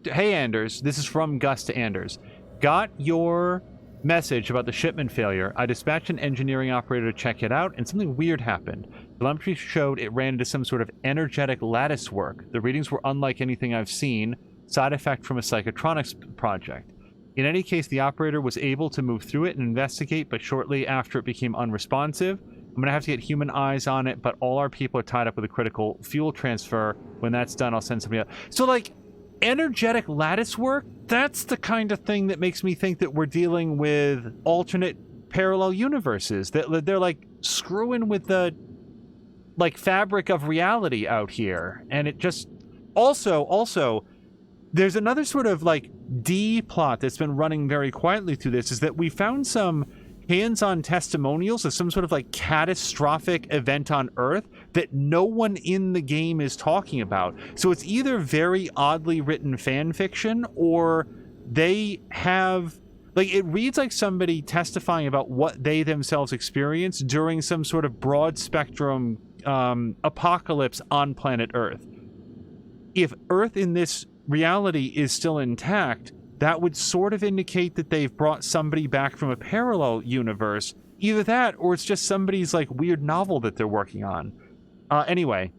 Hey Anders, this is from Gus to Anders. Got your message about the shipment failure. I dispatched an engineering operator to check it out, and something weird happened. Telemetry showed it ran into some sort of energetic lattice work. The readings were unlike anything I've seen. Side effect from a psychotronics project. In any case, the operator was able to move through it and investigate, but shortly after it became unresponsive. I'm going to have to get human eyes on it, but all our people are tied up with a critical fuel transfer. When that's done, I'll send somebody out. So, like, energetic lattice work, that's the kind of thing that makes me think that we're dealing with alternate parallel universes. That they're, like, screwing with the, like, fabric of reality out here. And it just... Also... There's another sort of, like, D plot that's been running very quietly through this, is that we found some hands-on testimonials of some sort of, like, catastrophic event on Earth that no one in the game is talking about. So it's either very oddly written fan fiction, or they have... Like, it reads like somebody testifying about what they themselves experienced during some sort of broad-spectrum apocalypse on planet Earth. If Earth in this reality is still intact, that would sort of indicate that they've brought somebody back from a parallel universe. Either that, or it's just somebody's, like, weird novel that they're working on. Anyway,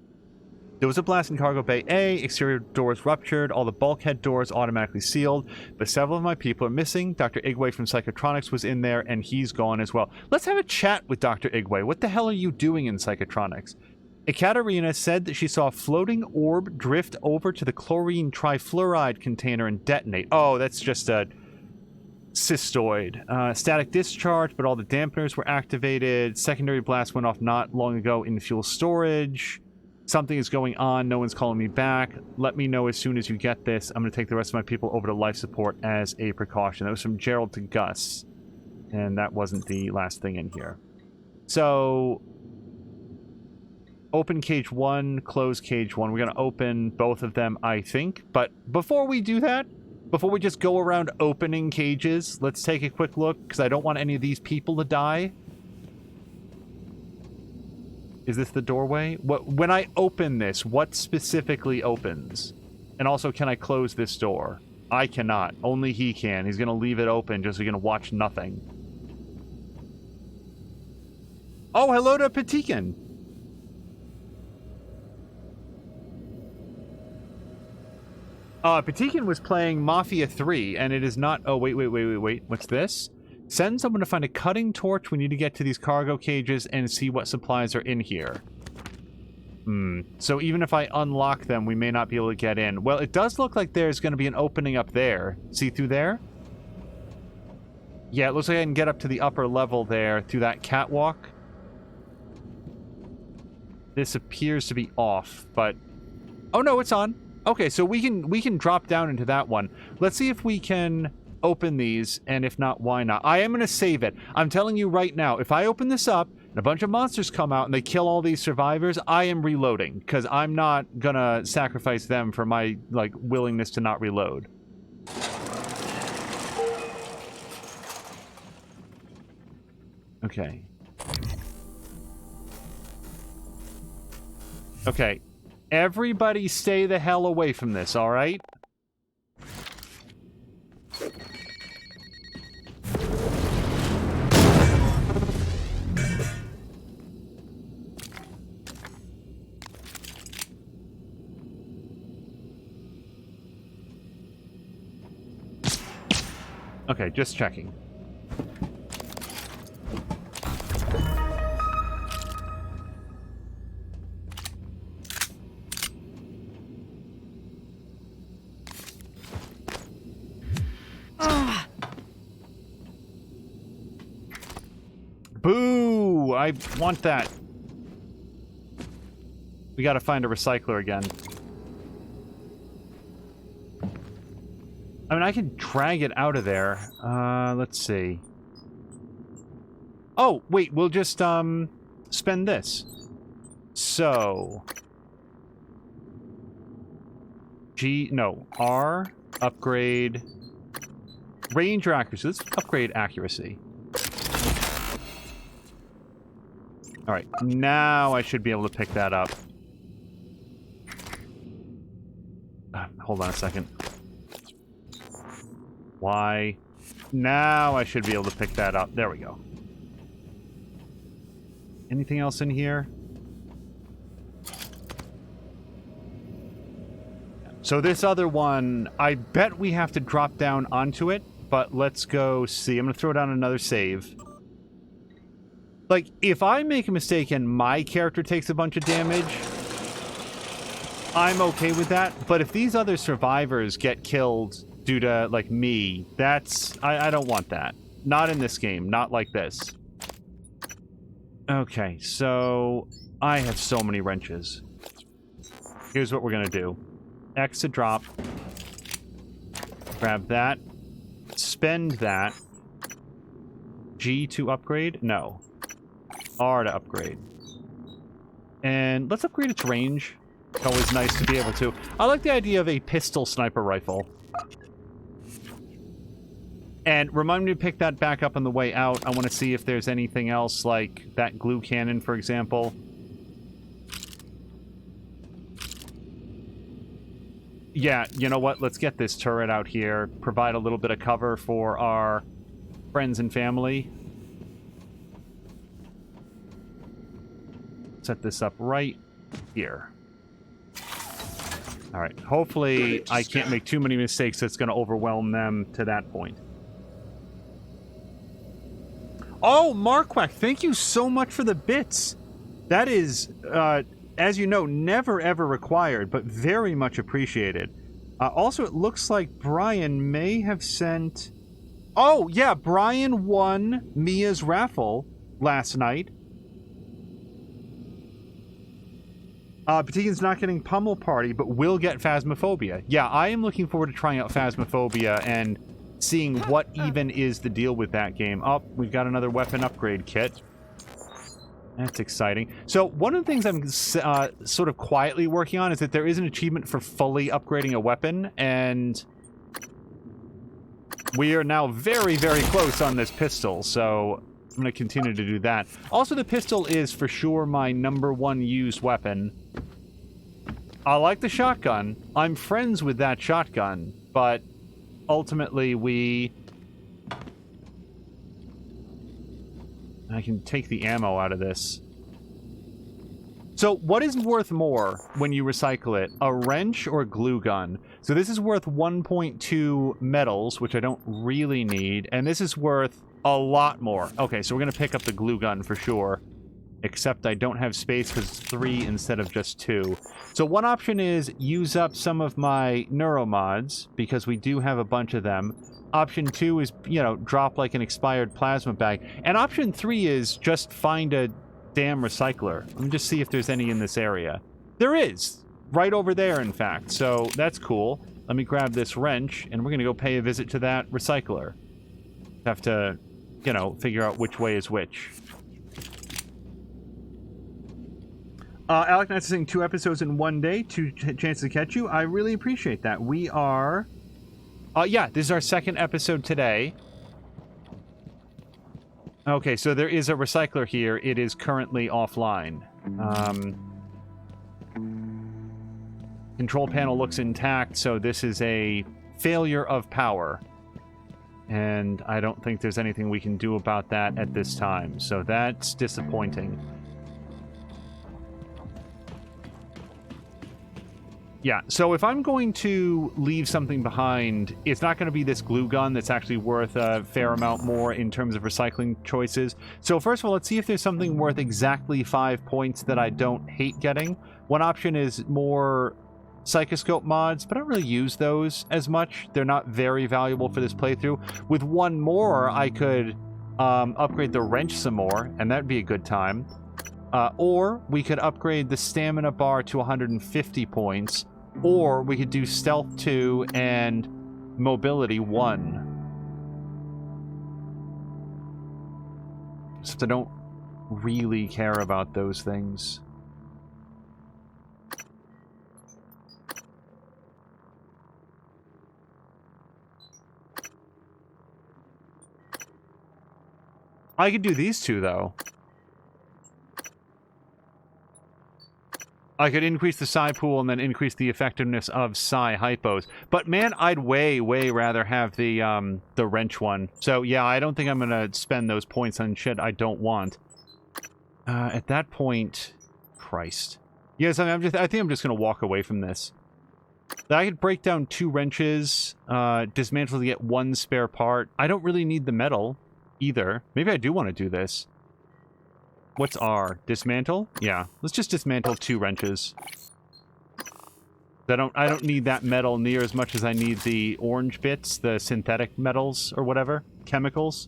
there was a blast in Cargo Bay A, exterior doors ruptured, all the bulkhead doors automatically sealed, but several of my people are missing. Dr. Igwe from Psychotronics was in there, and he's gone as well. Let's have a chat with Dr. Igwe. What the hell are you doing in Psychotronics? Ekaterina said that she saw a floating orb drift over to the chlorine trifluoride container and detonate. Oh, that's just a cystoid. Static discharge, but all the dampeners were activated. Secondary blast went off not long ago in fuel storage. Something is going on. No one's calling me back. Let me know as soon as you get this. I'm going to take the rest of my people over to life support as a precaution. That was from Gerald to Gus. And that wasn't the last thing in here. So... Open cage 1, close cage 1. We're going to open both of them, I think. But before we do that, before we just go around opening cages, let's take a quick look, because I don't want any of these people to die. Is this the doorway? When I open this, what specifically opens? And also, can I close this door? I cannot. Only he can. He's going to leave it open just so he's going to watch nothing. Oh, hello to Patikin. Patikin was playing Mafia 3, and it is not... Oh, wait. What's this? Send someone to find a cutting torch. We need to get to these cargo cages and see what supplies are in here. So even if I unlock them, we may not be able to get in. Well, it does look like there's going to be an opening up there. See through there? Yeah, it looks like I can get up to the upper level there through that catwalk. This appears to be off, but... Oh, no, it's on. Okay, so we can drop down into that one. Let's see if we can open these, and if not, why not? I am going to save it. I'm telling you right now, if I open this up, and a bunch of monsters come out and they kill all these survivors, I am reloading, because I'm not going to sacrifice them for my, like, willingness to not reload. Okay. Okay. Everybody stay the hell away from this, alright? Okay, just checking. Boo! I want that. We gotta find a recycler again. I mean, I can drag it out of there. Let's see. Oh, wait, we'll just, spend this. So... R, upgrade... Range or accuracy? Let's upgrade accuracy. Alright, now I should be able to pick that up. Hold on a second. Why? Now I should be able to pick that up. There we go. Anything else in here? So this other one, I bet we have to drop down onto it, but let's go see. I'm going to throw down another save. Like, if I make a mistake and my character takes a bunch of damage, I'm okay with that. But if these other survivors get killed due to, like, me, that's... I don't want that. Not in this game. Not like this. Okay, so... I have so many wrenches. Here's what we're gonna do. X to drop. Grab that. Spend that. G to upgrade? No. R to upgrade. And let's upgrade its range. It's always nice to be able to. I like the idea of a pistol sniper rifle. And remind me to pick that back up on the way out. I want to see if there's anything else, like that glue cannon, for example. Yeah, you know what? Let's get this turret out here. Provide a little bit of cover for our friends and family. Set this up right here. All right. Hopefully, I can't make too many mistakes that's going to overwhelm them to that point. Oh, Marquack, thank you so much for the bits. That is, as you know, never ever required, but very much appreciated. Also, it looks like Brian may have sent... Oh, yeah, Brian won Mia's raffle last night. Patikin's not getting Pummel Party, but will get Phasmophobia. Yeah, I am looking forward to trying out Phasmophobia and seeing what even is the deal with that game. Oh, we've got another weapon upgrade kit. That's exciting. So one of the things I'm sort of quietly working on is that there is an achievement for fully upgrading a weapon, and we are now very, very close on this pistol, so I'm going to continue to do that. Also, the pistol is for sure my #1 used weapon. I like the shotgun. I'm friends with that shotgun, but ultimately I can take the ammo out of this. So what is worth more when you recycle it? A wrench or a glue gun? So this is worth 1.2 metals, which I don't really need. And this is worth a lot more. Okay, so we're going to pick up the glue gun for sure. Except I don't have space because it's 3 instead of just 2. So one option is use up some of my neuromods, because we do have a bunch of them. Option 2 is, you know, drop like an expired plasma bag. And option 3 is just find a damn recycler. Let me just see if there's any in this area. There is! Right over there, in fact. So that's cool. Let me grab this wrench, and we're going to go pay a visit to that recycler. Have to, you know, figure out which way is which. Alec Knights is saying 2 episodes in 1 day, 2 chances to catch you. I really appreciate that. We are... yeah, this is our 2nd episode today. Okay, so there is a recycler here. It is currently offline. Control panel looks intact, so this is a failure of power. And I don't think there's anything we can do about that at this time. So that's disappointing. Yeah, so if I'm going to leave something behind, it's not going to be this glue gun that's actually worth a fair amount more in terms of recycling choices. So first of all, let's see if there's something worth exactly 5 points that I don't hate getting. One option is more psychoscope mods, but I don't really use those as much. They're not very valuable for this playthrough. With one more, I could upgrade the wrench some more, and that'd be a good time. Or we could upgrade the stamina bar to 150 points. Or we could do Stealth 2 and Mobility 1. Except I don't really care about those things. I could do these 2, though. I could increase the psi pool and then increase the effectiveness of psi hypos. But man, I'd way rather have the wrench one. So yeah, I don't think I'm gonna spend those points on shit I don't want. At that point, Christ. Yes, I think I'm just gonna walk away from this. I could break down 2 wrenches, dismantle to get 1 spare part. I don't really need the metal either. Maybe I do want to do this. What's R? Dismantle? Yeah. Let's just dismantle 2 wrenches. I don't need that metal near as much as I need the orange bits, the synthetic metals or whatever. Chemicals.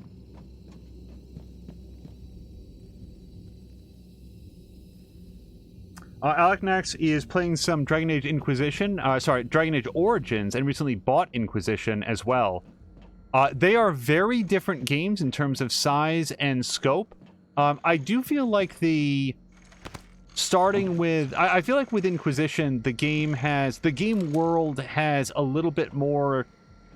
Alec Nax is playing some Dragon Age Inquisition, Dragon Age Origins, and recently bought Inquisition as well. They are very different games in terms of size and scope. I do feel like starting with, I feel like with Inquisition, the game world has a little bit more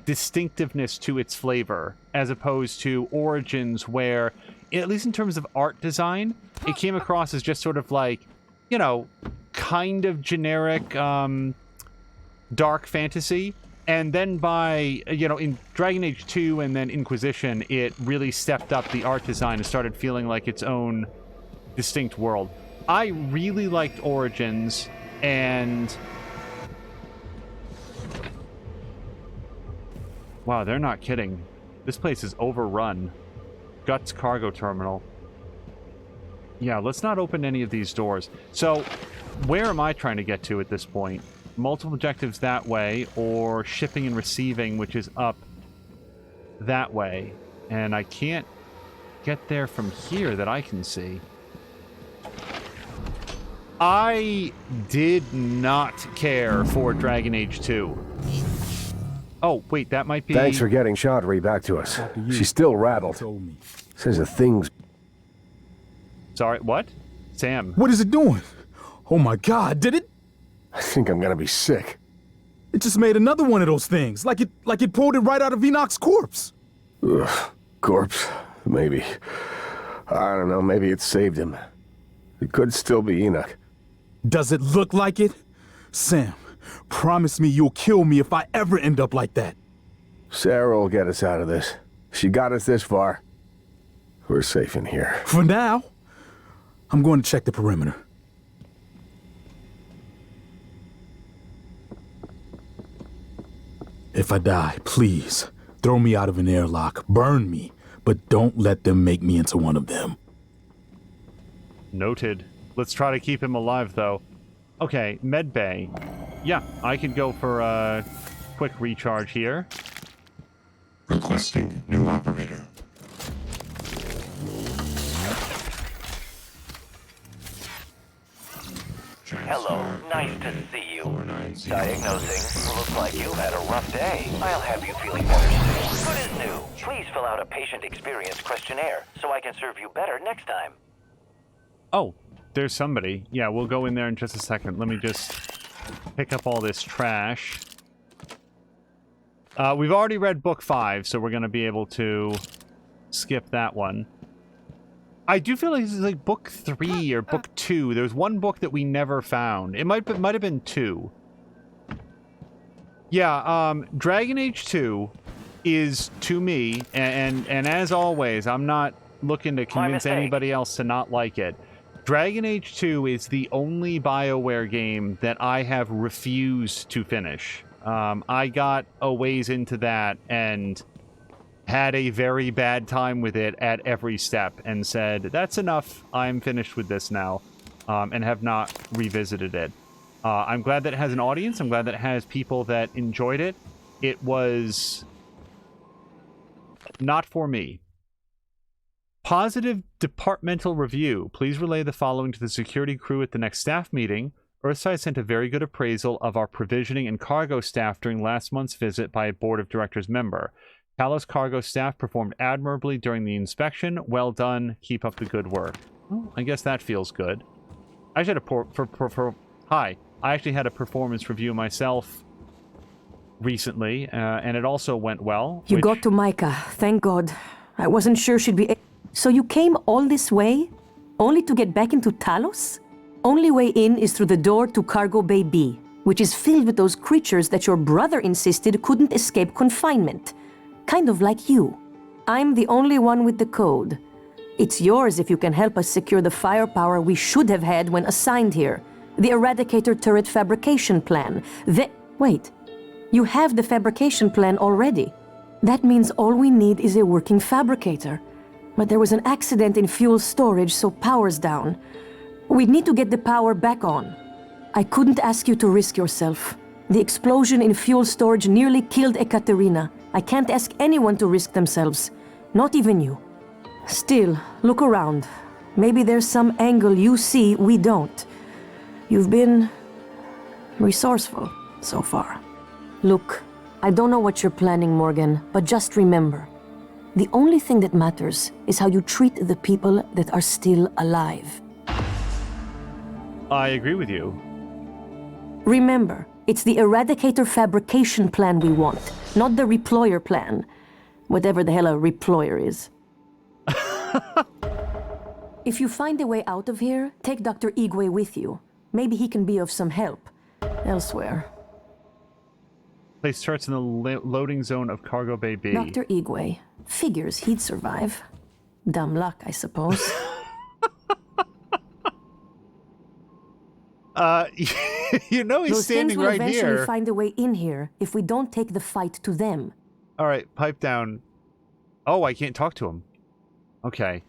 distinctiveness to its flavor, as opposed to Origins, where, at least in terms of art design, it came across as just sort of like, you know, kind of generic, dark fantasy. And then by, you know, in Dragon Age 2 and then Inquisition, it really stepped up the art design and started feeling like its own distinct world. I really liked Origins, and... Wow, they're not kidding. This place is overrun. Guts Cargo Terminal. Yeah, let's not open any of these doors. So, where am I trying to get to at this point? Multiple objectives that way, or shipping and receiving, which is up that way. And I can't get there from here that I can see. I did not care for Dragon Age 2. Oh, wait, that might be... Thanks for getting Chaudhry back to us. She's still rattled. Says the thing's... Sorry, what? Sam. What is it doing? Oh my god, did it? I think I'm gonna be sick. It just made another one of those things, like it pulled it right out of Enoch's corpse. Ugh, corpse, maybe. I don't know, maybe it saved him. It could still be Enoch. Does it look like it? Sam, promise me you'll kill me if I ever end up like that. Sarah will get us out of this. She got us this far. We're safe in here. For now, I'm going to check the perimeter. If I die, please, throw me out of an airlock, burn me, but don't let them make me into one of them. Noted. Let's try to keep him alive, though. Okay, med bay. Yeah, I could go for a quick recharge here. Requesting new operator. Hello, nice to see you. Diagnosing. Looks like you've had a rough day. I'll have you feeling better soon. Good as new. Please fill out a patient experience questionnaire so I can serve you better next time. Oh, there's somebody. Yeah, we'll go in there in just a second. Let me just pick up all this trash. We've already read book 5, so we're going to be able to skip that one. I do feel like this is like book 3 or book 2. There's one book that we never found. It might have been 2. Yeah, Dragon Age 2 is, to me, and as always, I'm not looking to convince anybody else to not like it. Dragon Age 2 is the only BioWare game that I have refused to finish. I got a ways into that and had a very bad time with it at every step and said, that's enough, I'm finished with this now, and have not revisited it. I'm glad that it has an audience. I'm glad that it has people that enjoyed it. It was not for me. Positive departmental review. Please relay the following to the security crew at the next staff meeting. Earthside sent a very good appraisal of our provisioning and cargo staff during last month's visit by a board of directors member. Talos cargo staff performed admirably during the inspection. Well done. Keep up the good work. Well, I guess that feels good. I actually had I actually had a performance review myself recently, and it also went well. You got to Micah, thank God. I wasn't sure she'd be... So you came all this way, only to get back into Talos? Only way in is through the door to Cargo Bay B, which is filled with those creatures that your brother insisted couldn't escape confinement. Kind of like you. I'm the only one with the code. It's yours if you can help us secure the firepower we should have had when assigned here. The Eradicator turret fabrication plan. Wait. You have the fabrication plan already. That means all we need is a working fabricator. But there was an accident in fuel storage, so power's down. We'd need to get the power back on. I couldn't ask you to risk yourself. The explosion in fuel storage nearly killed Ekaterina. I can't ask anyone to risk themselves. Not even you. Still, look around. Maybe there's some angle you see we don't. You've been resourceful so far. Look, I don't know what you're planning, Morgan, but just remember, the only thing that matters is how you treat the people that are still alive. I agree with you. Remember, it's the Eradicator fabrication plan we want, not the reployer plan. Whatever the hell a reployer is. If you find a way out of here, take Dr. Igwe with you. Maybe he can be of some help elsewhere. Place turrets in the loading zone of Cargo Bay B. Dr. Igwe. Figures he'd survive. Dumb luck, I suppose. You know he's standing right here. Those things will eventually find a way in here if we don't take the fight to them. All right, pipe down. Oh, I can't talk to him. Okay.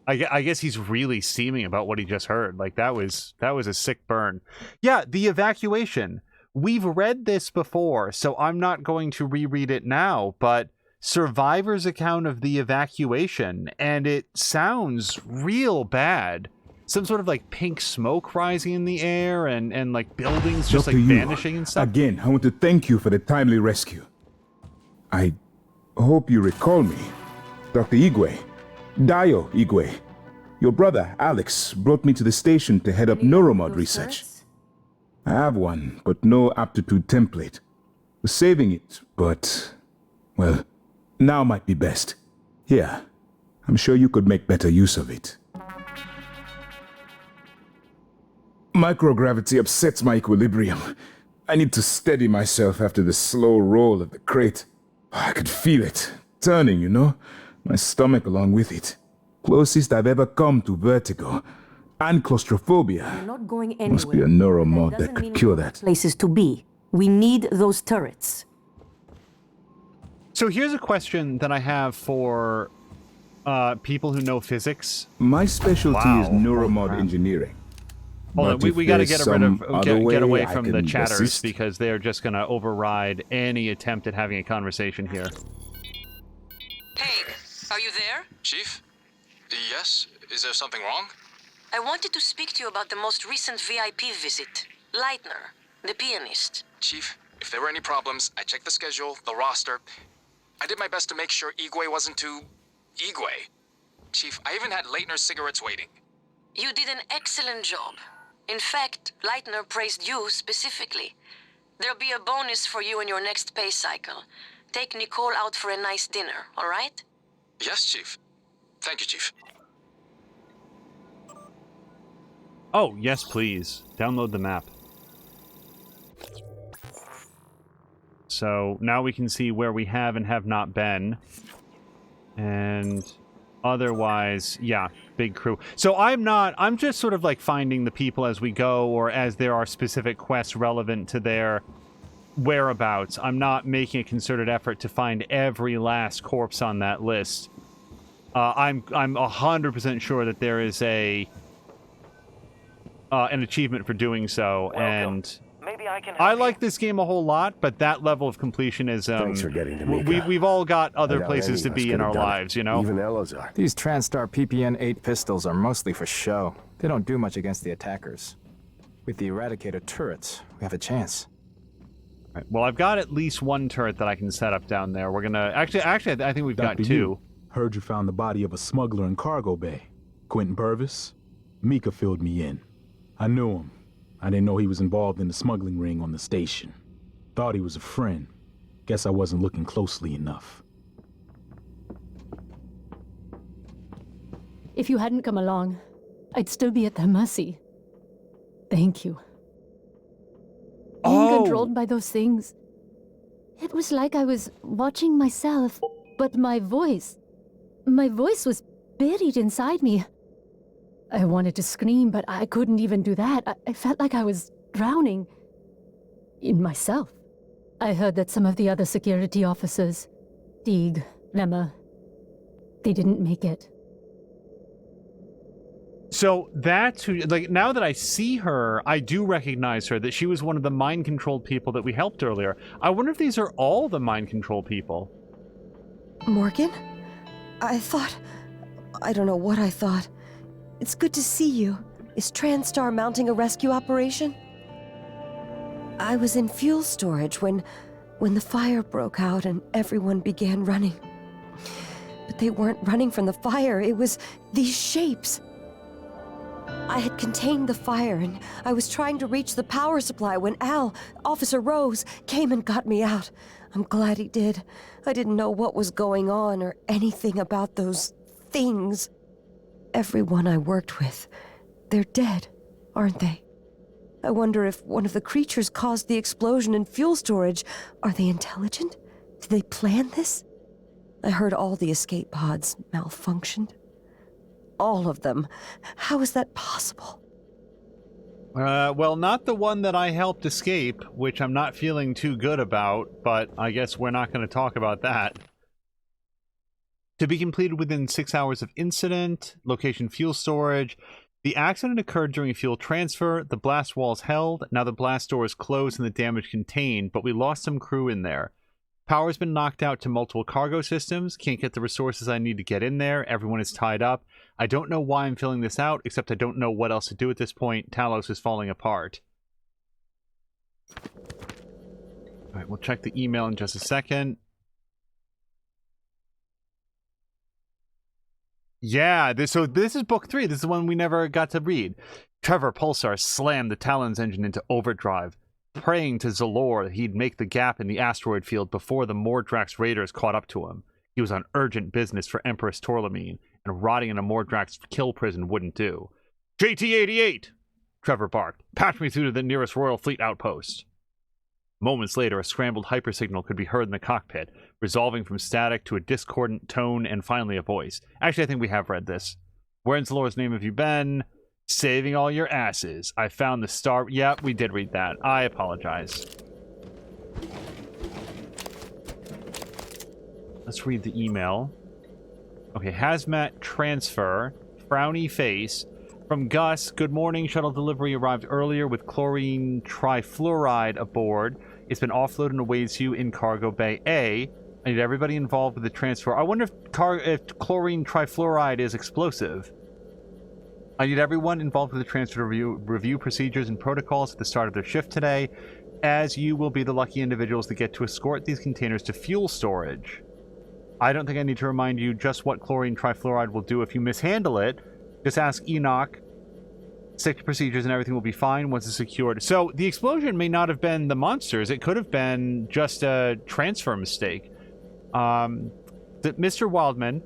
I guess he's really steaming about what he just heard. Like, that was a sick burn. Yeah, the evacuation. We've read this before, so I'm not going to reread it now, but Survivor's account of the evacuation, and it sounds real bad. Some sort of like pink smoke rising in the air and like buildings just like vanishing and stuff. Again, I want to thank you for the timely rescue. I hope you recall me. Dr. Igwe. Dio Igwe. Your brother, Alex, brought me to the station to head up neuromod research. I have one, but no aptitude template. Was saving it, but... well, now might be best. Here, I'm sure you could make better use of it. Microgravity upsets my equilibrium. I need to steady myself after the slow roll of the crate. I could feel it, turning, you know? My stomach along with it. Closest I've ever come to vertigo. And claustrophobia. You're not going anywhere. Must be a neuromod that could cure that. Places to be. We need those turrets. So here's a question that I have for people who know physics. My specialty is neuromod engineering. Hold on, But we got to there's get rid of some other get away way I from the can chatters assist. because they're just going to override any attempt at having a conversation here. Hey, are you there? Chief? Yes? Is there something wrong? I wanted to speak to you about the most recent VIP visit. Leitner, the pianist. Chief, if there were any problems, I checked the schedule, the roster. I did my best to make sure Igwe wasn't too... Igwe. Chief, I even had Leitner's cigarettes waiting. You did an excellent job. In fact, Leitner praised you specifically. There'll be a bonus for you in your next pay cycle. Take Nicole out for a nice dinner, all right? Yes, Chief. Thank you, Chief. Oh, yes, please. Download the map. So now we can see where we have and have not been. And otherwise, yeah, big crew. So I'm just sort of like finding the people as we go, or as there are specific quests relevant to their whereabouts. I'm not making a concerted effort to find every last corpse on that list. I'm 100% sure that there is an achievement for doing so, and Maybe I can I like this game a whole lot, but that level of completion is Thanks for getting to me. we've all got other places to be in our lives, you know. Even Elazar. These TranStar PPN-8 pistols are mostly for show. They don't do much against the attackers. With the Eradicator turrets, we have a chance. Right. Well, I've got at least one turret that I can set up down there. We're gonna actually, I think we've got Dr. two. Yu, heard you found the body of a smuggler in cargo bay. Quentin Purvis? Mika filled me in. I knew him. I didn't know he was involved in the smuggling ring on the station. Thought he was a friend. Guess I wasn't looking closely enough. If you hadn't come along, I'd still be at their mercy. Thank you. Being controlled by those things, it was like I was watching myself, but my voice was buried inside me. I wanted to scream, but I couldn't even do that. I felt like I was drowning in myself. I heard that some of the other security officers, Teague, Lemma, they didn't make it. So that's who, like, now that I see her, I do recognize her, that she was one of the mind-controlled people that we helped earlier. I wonder if these are all the mind-control people. Morgan? I don't know what I thought. It's good to see you. Is TranStar mounting a rescue operation? I was in fuel storage when the fire broke out and everyone began running. But they weren't running from the fire, it was these shapes. I had contained the fire and I was trying to reach the power supply when Officer Rose, came and got me out. I'm glad he did. I didn't know what was going on or anything about those things. Everyone I worked with, they're dead, aren't they? I wonder if one of the creatures caused the explosion in fuel storage. Are they intelligent? Did they plan this? I heard all the escape pods malfunctioned. All of them. How is that possible? Well, not the one that I helped escape, which I'm not feeling too good about, but I guess we're not going to talk about that. To be completed within 6 hours of incident, location fuel storage. The accident occurred during fuel transfer, the blast walls held, now the blast door is closed and the damage contained, but we lost some crew in there. Power's been knocked out to multiple cargo systems, can't get the resources I need to get in there, everyone is tied up. I don't know why I'm filling this out, except I don't know what else to do at this point. Talos is falling apart. Alright, we'll check the email in just a second. Yeah, so this is book 3. This is the one we never got to read. Trevor Pulsar slammed the Talon's engine into overdrive, praying to Zalor that he'd make the gap in the asteroid field before the Mordrax raiders caught up to him. He was on urgent business for Empress Torlamine, and rotting in a Mordrax kill prison wouldn't do. JT-88! Trevor barked. Patch me through to the nearest Royal Fleet outpost. Moments later, a scrambled hypersignal could be heard in the cockpit, resolving from static to a discordant tone and finally a voice. Actually, I think we have read this. Where in Zalor's name have you been? Saving all your asses. I found the star... Yep, we did read that. I apologize. Let's read the email. Okay, hazmat transfer. Frowny face. From Gus, good morning. Shuttle delivery arrived earlier with chlorine trifluoride aboard. It's been offloaded and awaits you in cargo bay A. I need everybody involved with the transfer. I wonder if chlorine trifluoride is explosive. I need everyone involved with the transfer to review procedures and protocols at the start of their shift today, as you will be the lucky individuals that get to escort these containers to fuel storage. I don't think I need to remind you just what chlorine trifluoride will do if you mishandle it. Just ask Enoch. Stick to procedures and everything will be fine once it's secured. So the explosion may not have been the monsters. It could have been just a transfer mistake. Mr. Wildman,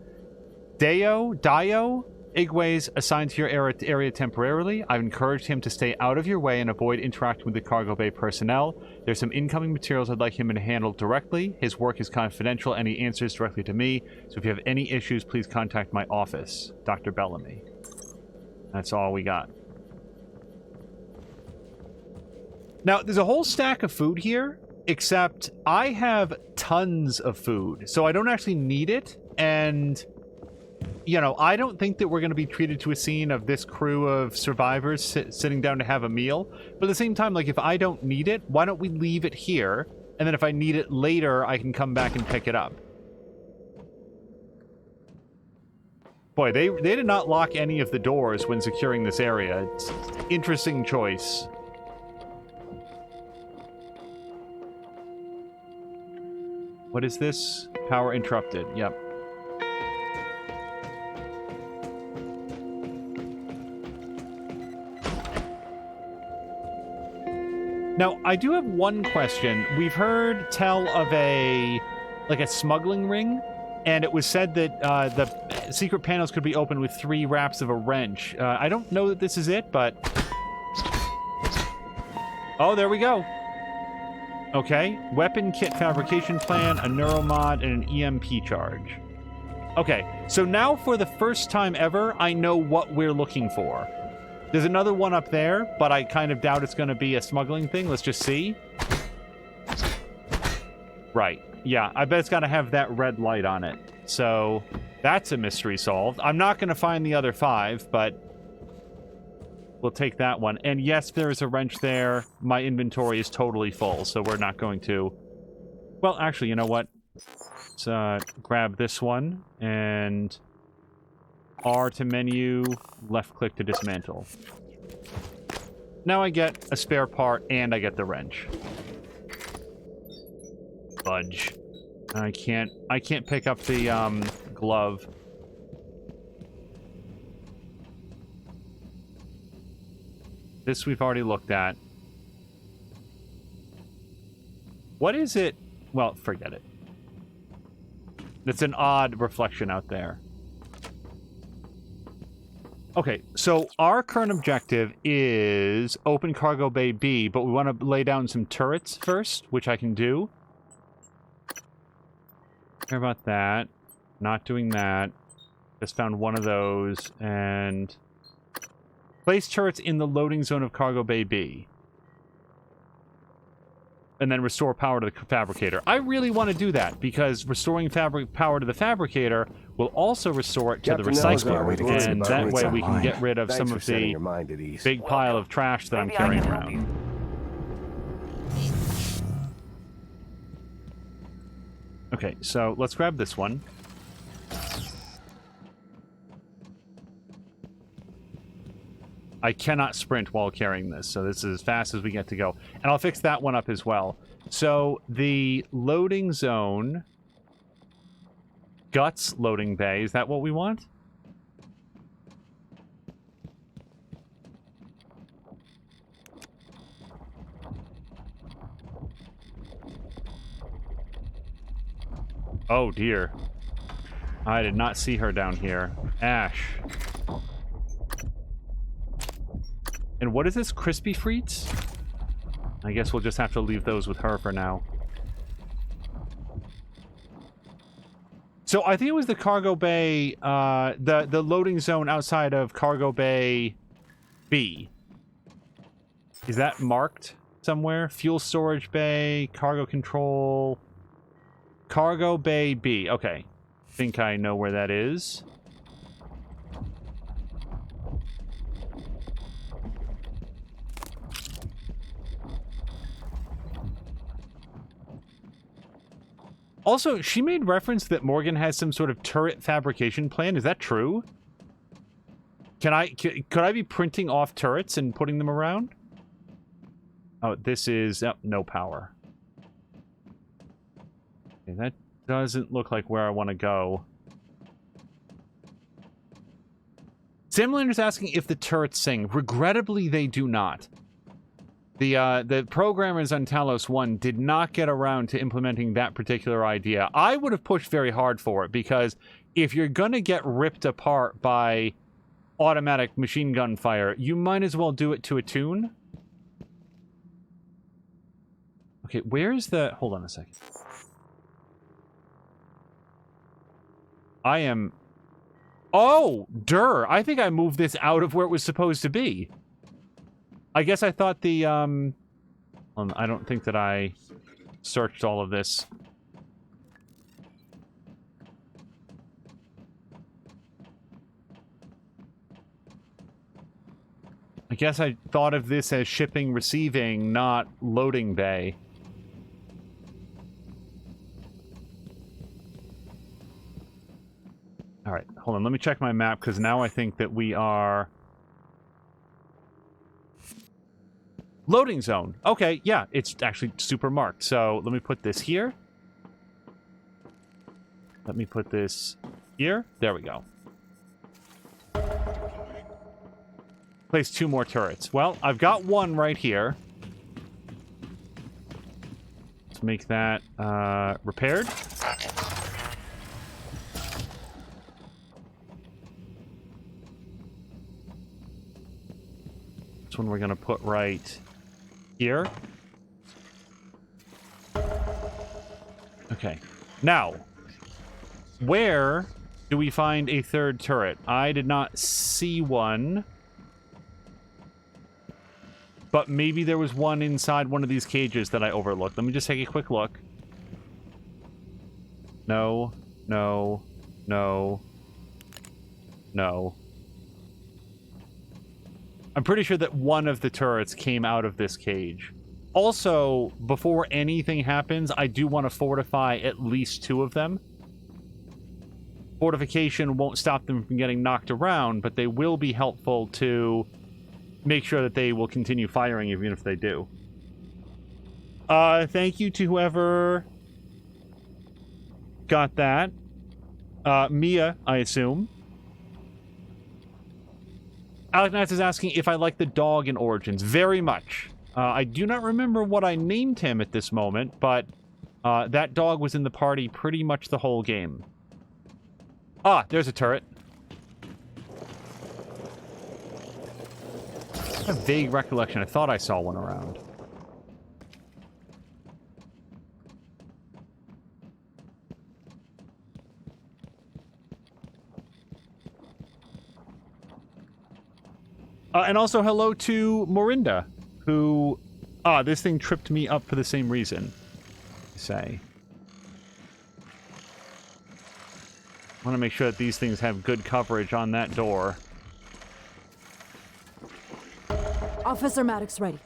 Dio, Igwe's assigned to your area temporarily. I've encouraged him to stay out of your way and avoid interacting with the cargo bay personnel. There's some incoming materials I'd like him to handle directly. His work is confidential and he answers directly to me. So if you have any issues, please contact my office. Dr. Bellamy. That's all we got. Now, there's a whole stack of food here, except I have tons of food, so I don't actually need it, and, you know, I don't think that we're going to be treated to a scene of this crew of survivors sitting down to have a meal, but at the same time, like, if I don't need it, why don't we leave it here, and then if I need it later, I can come back and pick it up. Boy, they did not lock any of the doors when securing this area. It's interesting choice. What is this? Power interrupted. Yep. Now, I do have one question. We've heard tell of a smuggling ring, and it was said that the secret panels could be opened with 3 wraps of a wrench. I don't know that this is it, but... Oh, there we go. Okay, weapon kit fabrication plan, a neuromod, and an EMP charge. Okay, so now for the first time ever, I know what we're looking for. There's another one up there, but I kind of doubt it's going to be a smuggling thing. Let's just see. Right, yeah, I bet it's got to have that red light on it. So, that's a mystery solved. I'm not going to find the other 5, but... we'll take that one. And yes, there is a wrench there. My inventory is totally full, so we're not going to... Well, actually, you know what? Let's grab this one, and... R to menu, left-click to dismantle. Now I get a spare part, and I get the wrench. Fudge. I can't pick up the, glove. This we've already looked at. What is it? Well, forget it. It's an odd reflection out there. Okay, so our current objective is open cargo bay B, but we want to lay down some turrets first, which I can do. Care about that. Not doing that. Just found one of those, and... place turrets in the loading zone of cargo bay B. And then restore power to the fabricator. I really want to do that, because restoring power to the fabricator will also restore it to the recycler. And that way we can get rid of some of the big pile of trash that I'm carrying around. Okay, so let's grab this one. I cannot sprint while carrying this, so this is as fast as we get to go. And I'll fix that one up as well. So, the loading zone... Guts loading bay, is that what we want? Oh dear. I did not see her down here. Ash. And what is this? Crispy Frites? I guess we'll just have to leave those with her for now. So I think it was the cargo bay, the loading zone outside of cargo bay B. Is that marked somewhere? Fuel storage bay, cargo control, Cargo Bay B. Okay. Think I know where that is. Also, she made reference that Morgan has some sort of turret fabrication plan. Is that true? Could I be printing off turrets and putting them around? Oh, this is... Oh, no power. Okay, that doesn't look like where I want to go. Simlander's asking if the turrets sing. Regrettably, they do not. The programmers on Talos 1 did not get around to implementing that particular idea. I would have pushed very hard for it, because if you're gonna get ripped apart by automatic machine gun fire, you might as well do it to a tune. Okay, where's the... Hold on a second. I am... Oh! Durr! I think I moved this out of where it was supposed to be. I guess I thought the, I don't think that I searched all of this. I guess I thought of this as shipping, receiving, not loading bay. Alright, hold on, let me check my map, because now I think that we are... Loading zone. Okay, yeah, it's actually super marked. So let me put this here. Let me put this here. There we go. Place 2 more turrets. Well, I've got one right here. Let's make that repaired. This one we're going to put right here. Okay. Now, where do we find a third turret? I did not see one. But maybe there was one inside one of these cages that I overlooked. Let me just take a quick look. No. No. No. No. I'm pretty sure that one of the turrets came out of this cage. Also, before anything happens, I do want to fortify at least 2 of them. Fortification won't stop them from getting knocked around, but they will be helpful to make sure that they will continue firing even if they do. Thank you to whoever got that. Mia, I assume. Alec Knights is asking if I like the dog in Origins. Very much. I do not remember what I named him at this moment, but that dog was in the party pretty much the whole game. Ah, there's a turret. I have a vague recollection. I thought I saw one around. And also hello to Morinda, who... this thing tripped me up for the same reason. Say. I want to make sure that these things have good coverage on that door. Officer Maddox ready.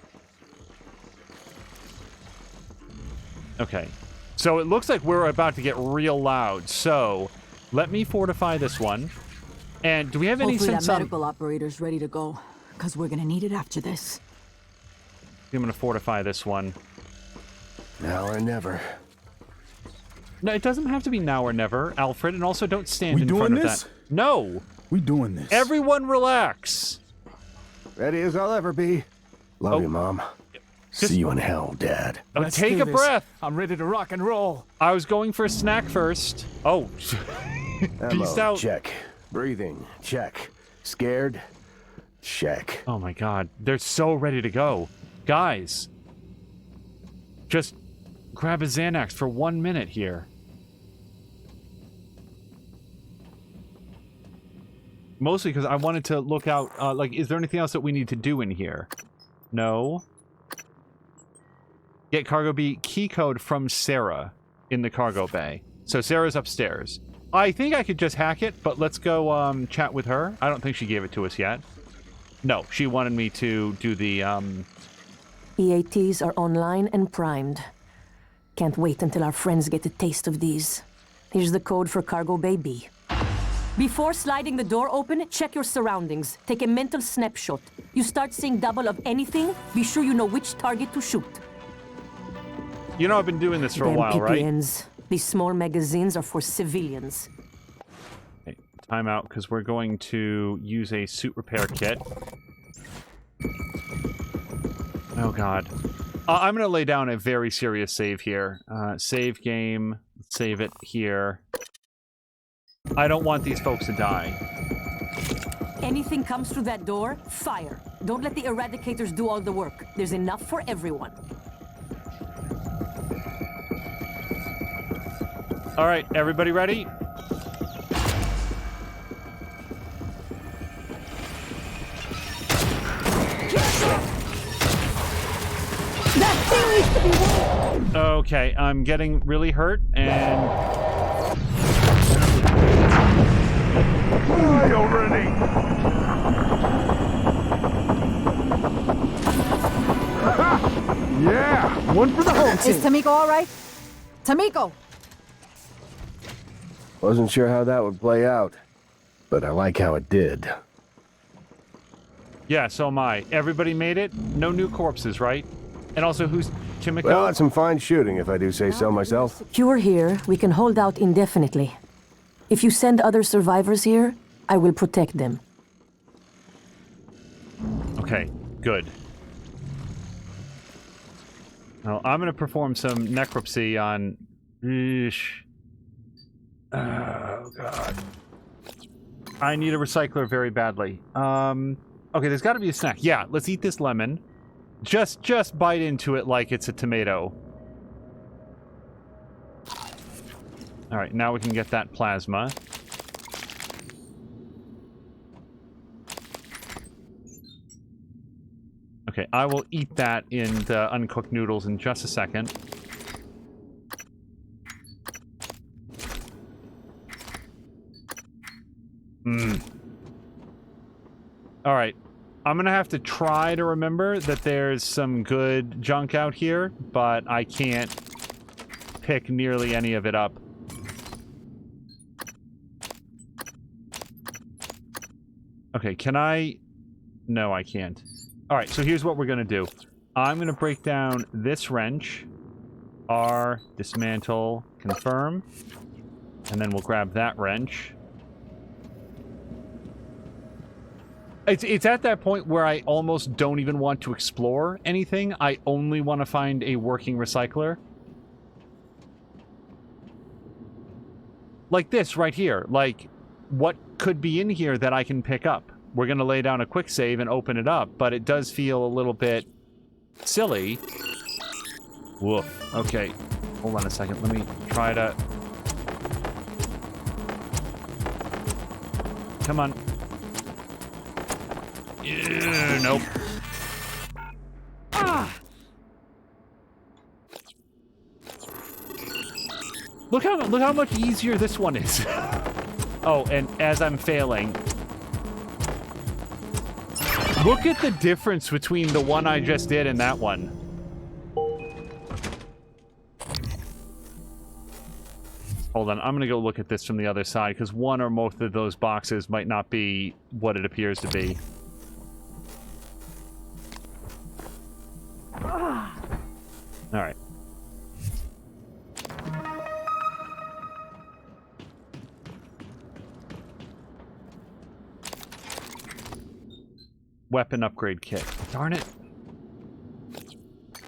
Okay. So it looks like we're about to get real loud. So, let me fortify this one. And do we have any Hopefully sense that on... medical operator's ready to go, because we're gonna need it after this. I'm going to fortify this one. Now or never. No, it doesn't have to be now or never, Alfred, and also don't stand in front of that. No! We doing this. Everyone relax! Ready as I'll ever be. Love you, Mom. See you in hell, Dad. Oh, take a breath! I'm ready to rock and roll. I was going for a snack first. Oh. Peaced out. Check. Breathing. Check. Scared? Check. Oh my god. They're so ready to go. Guys. Just grab a Xanax for 1 minute here. Mostly because I wanted to look out, like, is there anything else that we need to do in here? No. Get cargo B key code from Sarah. in the cargo bay. So Sarah's upstairs. I think I could just hack it, but let's go chat with her. I don't think she gave it to us yet. No, she wanted me to do the EATs are online and primed. Can't wait until our friends get a taste of these. Here's the code for Cargo Bay B. Before sliding the door open, check your surroundings. Take a mental snapshot. You start seeing double of anything, be sure you know which target to shoot. You know I've been doing this for a while, PPNs. right? These small magazines are for civilians. Okay, time out, because we're going to use a suit repair kit. Oh, God. I'm going to lay down a very serious save here. Save game. Save it here. I don't want these folks to die. Anything comes through that door, fire. Don't let the eradicators do all the work. There's enough for everyone. All right, everybody ready? Okay, I'm getting really hurt, and... Die already! Yeah! One for the home team! Is Tamiko all right? Tamiko! Wasn't sure how that would play out, but I like how it did. Yeah, so am I. Everybody made it? No new corpses, right? And also, who's Kimiko? Well, that's some fine shooting, if I do say so myself. Secure here, we can hold out indefinitely. If you send other survivors here, I will protect them. Okay, good. Well, I'm going to perform some necropsy on... Oh, God. I need a recycler very badly. Okay, there's got to be a snack. Yeah, let's eat this lemon. Just bite into it like it's a tomato. Alright, now we can get that plasma. Okay, I will eat that in the uncooked noodles in just a second. Alright. I'm gonna have to try to remember that there's some good junk out here, but I can't pick nearly any of it up. Okay, can I... No, I can't. Alright, so here's what we're gonna do. I'm gonna break down this wrench. R, dismantle, confirm. And then we'll grab that wrench. It's at that point where I almost don't even want to explore anything. I only want to find a working recycler. Like this right here. Like, what could be in here that I can pick up? We're going to lay down a quick save and open it up, but it does feel a little bit silly. Woof. Okay. Hold on a second. Let me try to... Come on. Nope. Look how much easier this one is. Oh, and as I'm failing, look at the difference between the one I just did and that one. Hold on, I'm gonna go look at this from the other side because one or most of those boxes might not be what it appears to be. All right. Weapon upgrade kit. Darn it.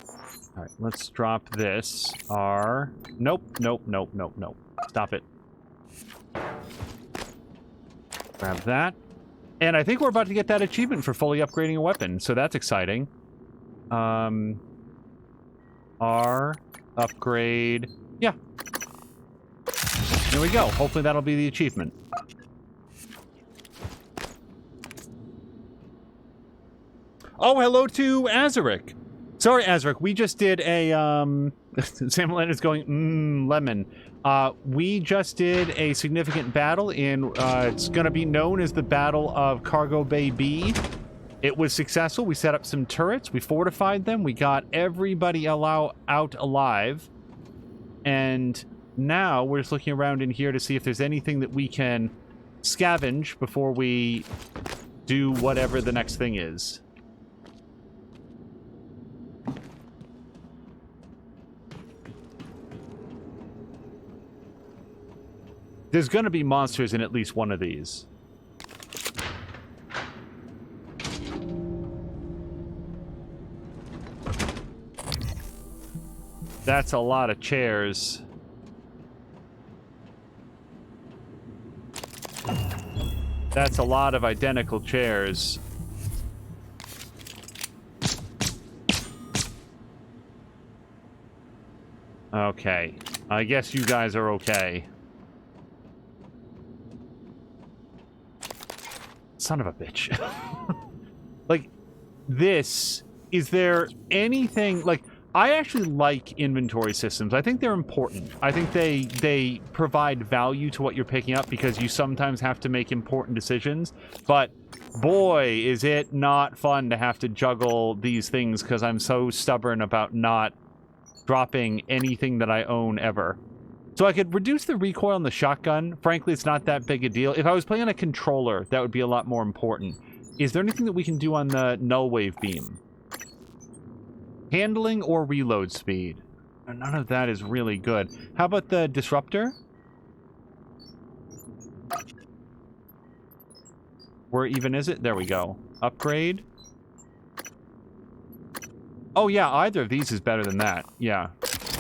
All right, let's drop this. R. Nope, nope, nope, nope, nope. Stop it. Grab that. And I think we're about to get that achievement for fully upgrading a weapon, so that's exciting. R, upgrade, yeah. There we go. Hopefully that'll be the achievement. Oh, hello to Azaric. Sorry, Azric. We just did a, Sam Leonard's going, lemon. We just did a significant battle in, it's gonna be known as the Battle of Cargo Bay B. It was successful. We set up some turrets. We fortified them. We got everybody out alive. And now we're just looking around in here to see if there's anything that we can scavenge before we do whatever the next thing is. There's going to be monsters in at least one of these. That's a lot of chairs. That's a lot of identical chairs. Okay. I guess you guys are okay. Son of a bitch. Like, this... Is there anything... Like, I actually like inventory systems. I think they're important. I think they provide value to what you're picking up because you sometimes have to make important decisions. But, boy, is it not fun to have to juggle these things because I'm so stubborn about not dropping anything that I own ever. So I could reduce the recoil on the shotgun. Frankly, it's not that big a deal. If I was playing on a controller, that would be a lot more important. Is there anything that we can do on the null wave beam? Handling or reload speed? None of that is really good. How about the disruptor? Where even is it? There we go. Upgrade. Oh yeah, either of these is better than that. Yeah.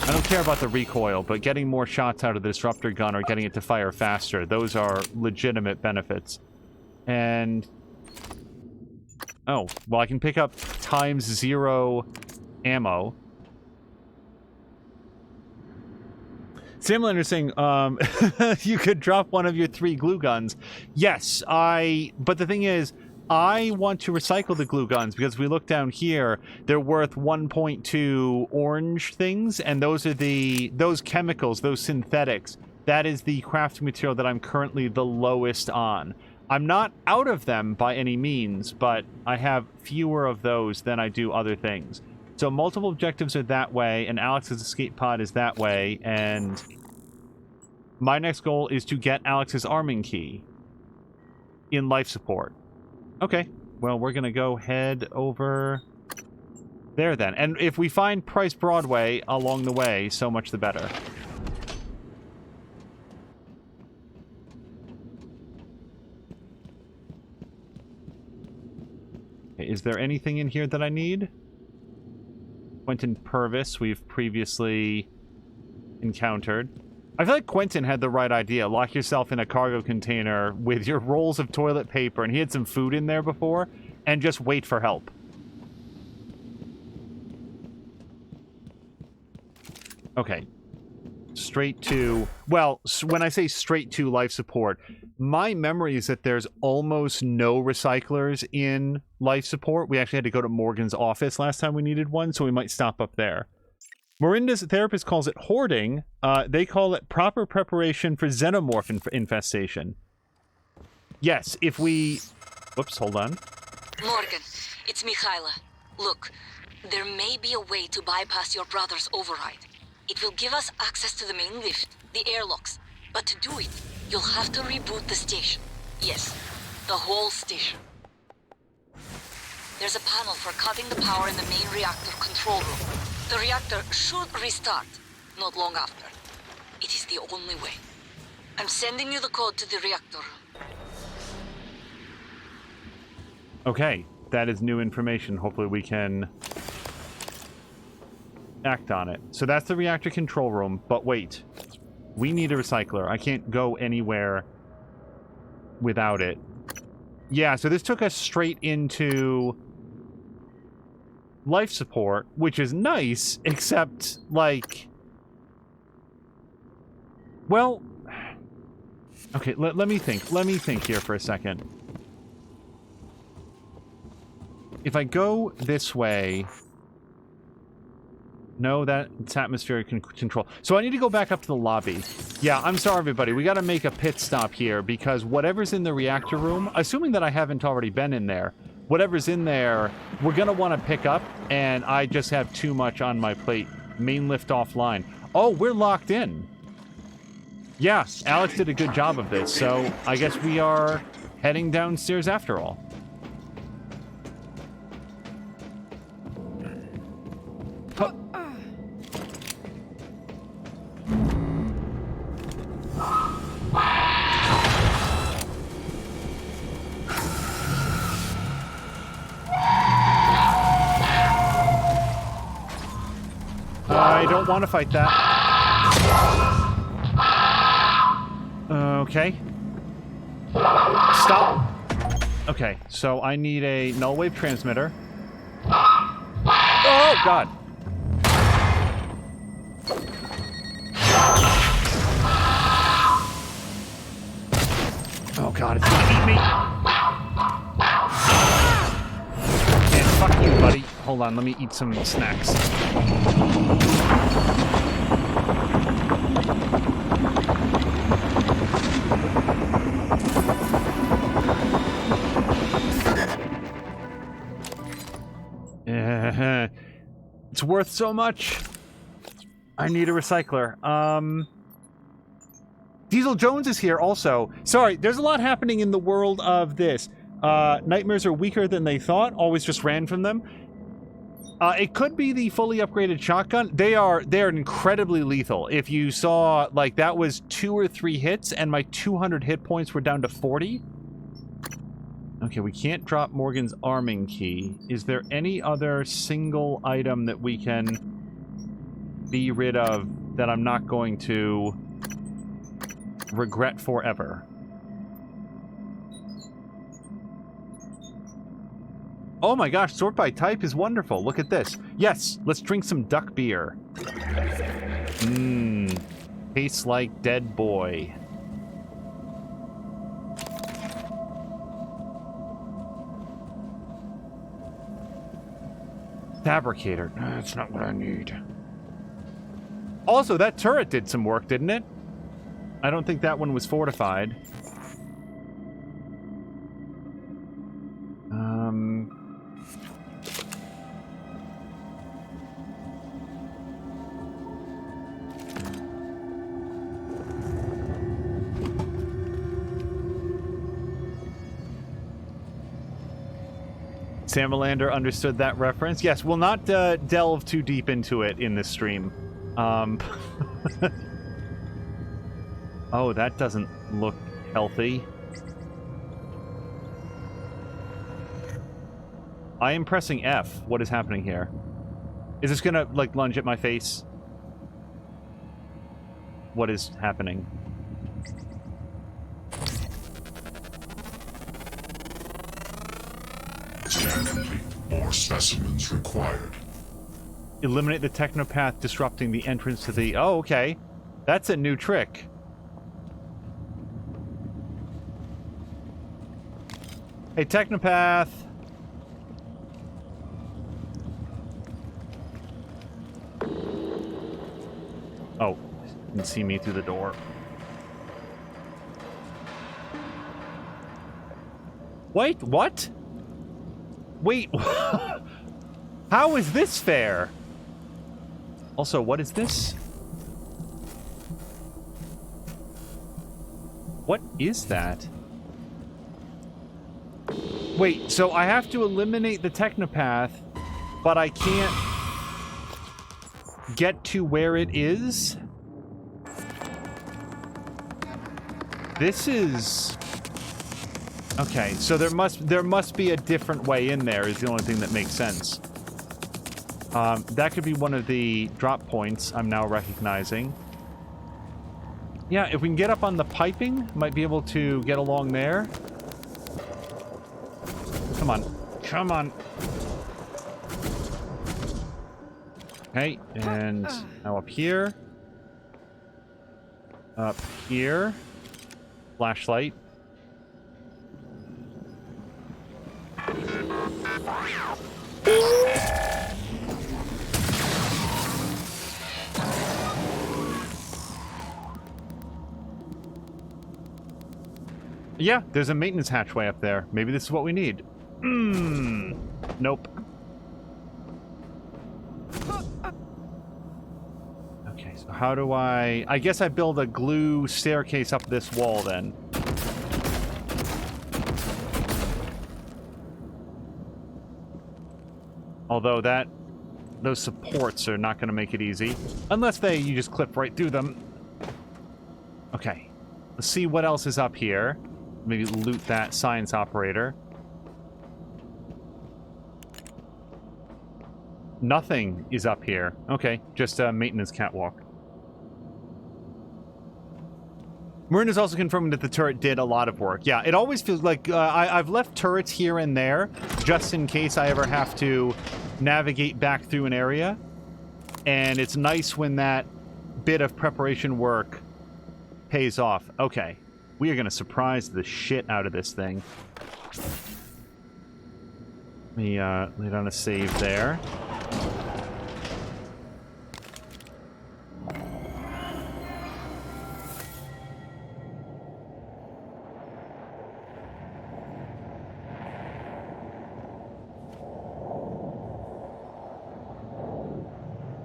I don't care about the recoil, but getting more shots out of the disruptor gun or getting it to fire faster, those are legitimate benefits. And... oh, well I can pick up ×0 ammo. Simlander saying, you could drop one of your 3 glue guns. Yes, but the thing is, I want to recycle the glue guns because if we look down here, they're worth 1.2 orange things, and those are those chemicals, those synthetics. That is the crafting material that I'm currently the lowest on. I'm not out of them by any means, but I have fewer of those than I do other things. So multiple objectives are that way, and Alex's escape pod is that way, and my next goal is to get Alex's arming key in life support. Okay, well, we're gonna go head over there then. And if we find Price Broadway along the way, so much the better. Okay, is there anything in here that I need? Quentin Purvis, we've previously encountered. I feel like Quentin had the right idea. Lock yourself in a cargo container with your rolls of toilet paper, and he had some food in there before, and just wait for help. Okay. Straight to... well, when I say straight to life support, my memory is that there's almost no recyclers in life support. We actually had to go to Morgan's office last time we needed one, so we might stop up there. Morinda's therapist calls it hoarding. They call it proper preparation for xenomorph infestation. Yes, if we... whoops, hold on. Morgan, it's Mikhaila. Look, there may be a way to bypass your brother's override. It will give us access to the main lift, the airlocks. But to do it, you'll have to reboot the station. Yes, the whole station. There's a panel for cutting the power in the main reactor control room. The reactor should restart, not long after. It is the only way. I'm sending you the code to the reactor. Okay, that is new information. Hopefully we can act on it. So that's the reactor control room, but wait. We need a recycler. I can't go anywhere without it. Yeah, so this took us straight into life support, which is nice, except, like... well... okay, let me think. Let me think here for a second. If I go this way... No, that's atmospheric control. So I need to go back up to the lobby. Yeah, I'm sorry, everybody. We got to make a pit stop here because whatever's in the reactor room, assuming that I haven't already been in there, whatever's in there, we're going to want to pick up, and I just have too much on my plate. Main lift offline. Oh, we're locked in. Yeah, Alex did a good job of this, so I guess we are heading downstairs after all. Huh. I don't want to fight that. Okay. Stop. Okay, so I need a null wave transmitter. Oh, God. Oh, God, it's gonna eat me. Man, fuck you, buddy. Hold on, let me eat some snacks. It's worth so much. I need a recycler. Diesel Jones is here also. Sorry, there's a lot happening in the world of this. Nightmares are weaker than they thought. Always just ran from them. It could be the fully upgraded shotgun. They are incredibly lethal. If you saw, like, that was 2 or 3 hits, and my 200 hit points were down to 40. Okay, we can't drop Morgan's arming key. Is there any other single item that we can be rid of that I'm not going to regret forever? Oh my gosh, sort by type is wonderful. Look at this. Yes, let's drink some duck beer. Mmm. Tastes like dead boy. Fabricator. That's not what I need. Also, that turret did some work, didn't it? I don't think that one was fortified. Samalander understood that reference. Yes, we'll not delve too deep into it in this stream. Oh, that doesn't look healthy. I am pressing F. What is happening here? Is this gonna, like, lunge at my face? What is happening? Scan complete. More specimens required. Eliminate the technopath disrupting the entrance to the... Oh, okay. That's a new trick. Hey, technopath. Oh, you can see me through the door. Wait, what? Wait, how is this fair? Also, what is this? What is that? Wait, so I have to eliminate the technopath, but I can't get to where it is? This is... Okay, so there must be a different way in there is the only thing that makes sense. That could be one of the drop points I'm now recognizing. Yeah, if we can get up on the piping, might be able to get along there. Come on. Come on. Okay, and now up here. Up here. Flashlight. Yeah, there's a maintenance hatchway up there. Maybe this is what we need. Nope. Okay, so how do I guess I build a glue staircase up this wall then. Although those supports are not going to make it easy. Unless you just clip right through them. Okay. Let's see what else is up here. Maybe loot that science operator. Nothing is up here. Okay, just a maintenance catwalk. Marina's also confirming that the turret did a lot of work. Yeah, it always feels like I've left turrets here and there just in case I ever have to navigate back through an area. And it's nice when that bit of preparation work pays off. Okay, we are going to surprise the shit out of this thing. Let me lay down a save there.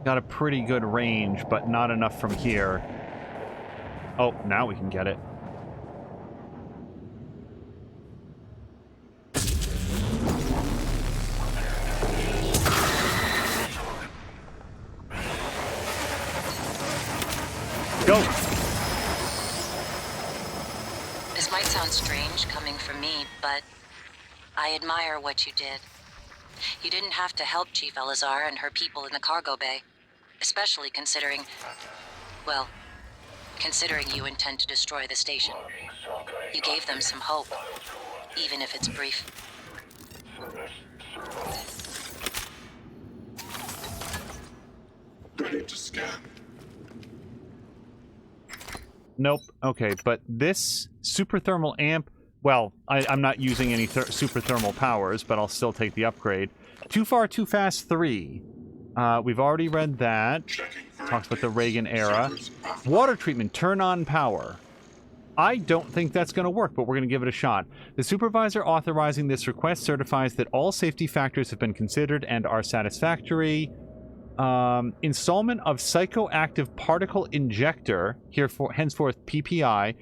Got a pretty good range, but not enough from here. Oh, now we can get it. Go! This might sound strange coming from me, but I admire what you did. You didn't have to help Chief Elazar and her people in the cargo bay. Especially considering you intend to destroy the station. You gave them some hope, even if it's brief. Ready to scan. Nope. Okay, but this super thermal amp... Well, I'm not using any super thermal powers, but I'll still take the upgrade. Too Far, Too Fast 3. We've already read that. Talks about the Reagan era. Water treatment, turn on power. I don't think that's going to work, but we're going to give it a shot. The supervisor authorizing this request certifies that all safety factors have been considered and are satisfactory. Installment of psychoactive particle injector, henceforth PPI,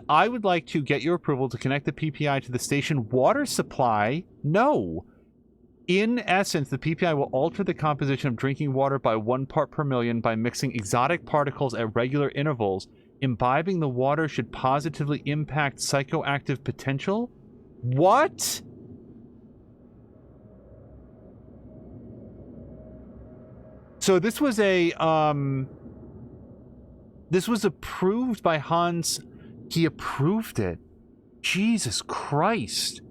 I would like to get your approval to connect the PPI to the station water supply. No. In essence, the PPI will alter the composition of drinking water by 1 part per million by mixing exotic particles at regular intervals. Imbibing the water should positively impact psychoactive potential? What? So this was this was approved by Hans. He approved it. Jesus Christ.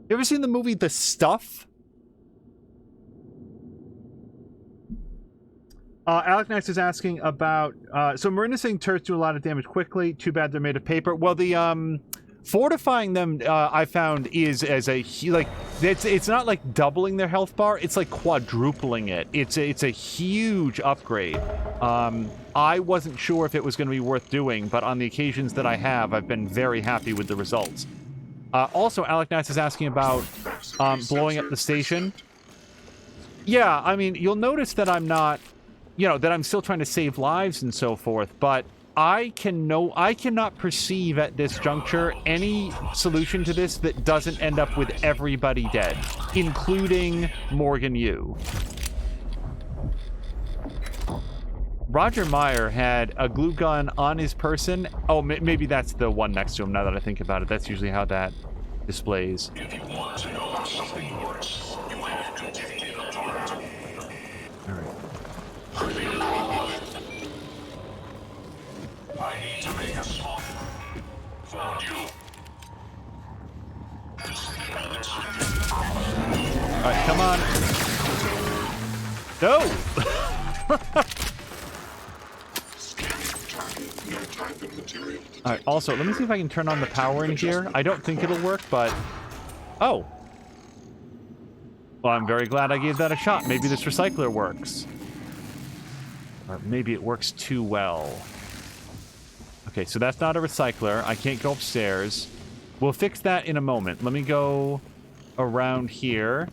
You ever seen the movie The Stuff? Alec Next is asking about... so Marina's saying turrets do a lot of damage quickly. Too bad they're made of paper. Well, the fortifying them, I found, is as a... like it's not like doubling their health bar. It's like quadrupling it. It's a huge upgrade. I wasn't sure if it was going to be worth doing, but on the occasions that I have, I've been very happy with the results. Also, Alec Nats is asking about blowing up the station. Yeah, I mean, you'll notice that I'm not... that I'm still trying to save lives and so forth, but I cannot perceive at this juncture any solution to this that doesn't end up with everybody dead, including Morgan Yu. Roger Meyer had a glue gun on his person. Oh, maybe that's the one next to him, now that I think about it. That's usually how that displays. If you want to know how something works, you have to take it apart. I need to make a swap. Found you. Alright, come on. No! Alright, also, let me see if I can turn on the power in here. I don't think it'll work, but... Oh! Well, I'm very glad I gave that a shot. Maybe this recycler works. Or maybe it works too well. Okay, so that's not a recycler. I can't go upstairs. We'll fix that in a moment. Let me go around here.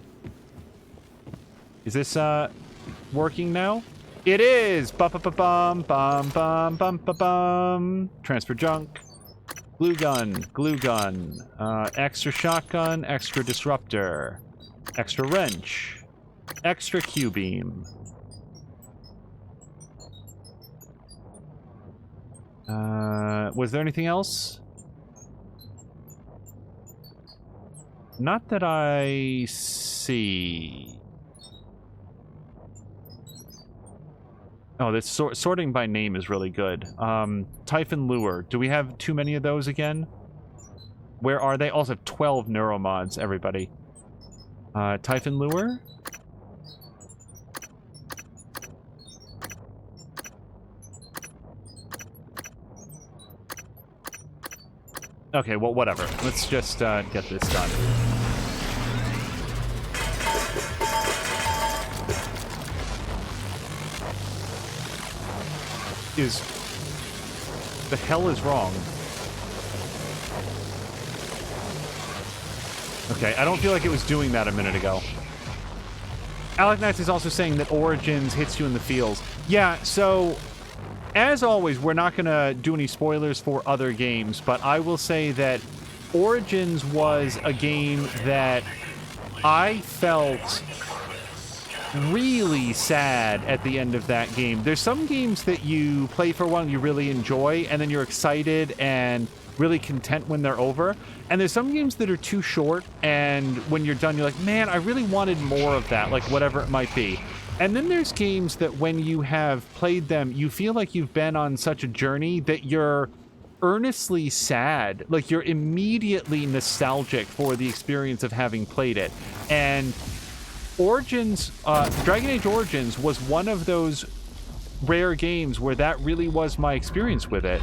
Is this working now? It is! Bum, bum, bum, bum, bum, bum. Transfer junk. Glue gun, extra shotgun, extra disruptor, extra wrench, extra Q-beam. Was there anything else? Not that I see. Oh, this sorting by name is really good. Typhon Lure. Do we have too many of those again? Where are they? Also 12 neuromods, everybody. Typhon Lure? Okay, well, whatever. Let's just get this done. The hell is wrong? Okay, I don't feel like it was doing that a minute ago. Alec Knights is also saying that Origins hits you in the feels. Yeah, so as always, we're not going to do any spoilers for other games, but I will say that Origins was a game that I felt really sad at the end of that game. There's some games that you play for a while and you really enjoy, and then you're excited and really content when they're over. And there's some games that are too short, and when you're done, you're like, man, I really wanted more of that, like whatever it might be. And then there's games that when you have played them, you feel like you've been on such a journey that you're earnestly sad. Like you're immediately nostalgic for the experience of having played it. And Origins, Dragon Age Origins was one of those rare games where that really was my experience with it.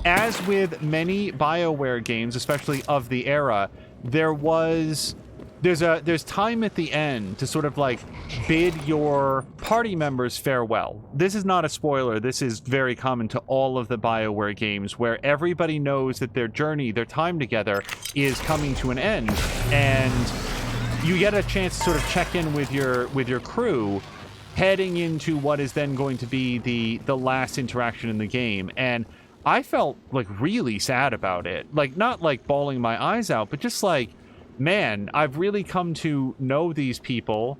As with many BioWare games, especially of the era, there's time at the end to sort of like bid your party members farewell. This is not a spoiler. This is very common to all of the BioWare games where everybody knows that their journey, their time together is coming to an end, and you get a chance to sort of check in with your crew heading into what is then going to be the last interaction in the game. And I felt like really sad about it. Like not like bawling my eyes out, but just like, man, I've really come to know these people.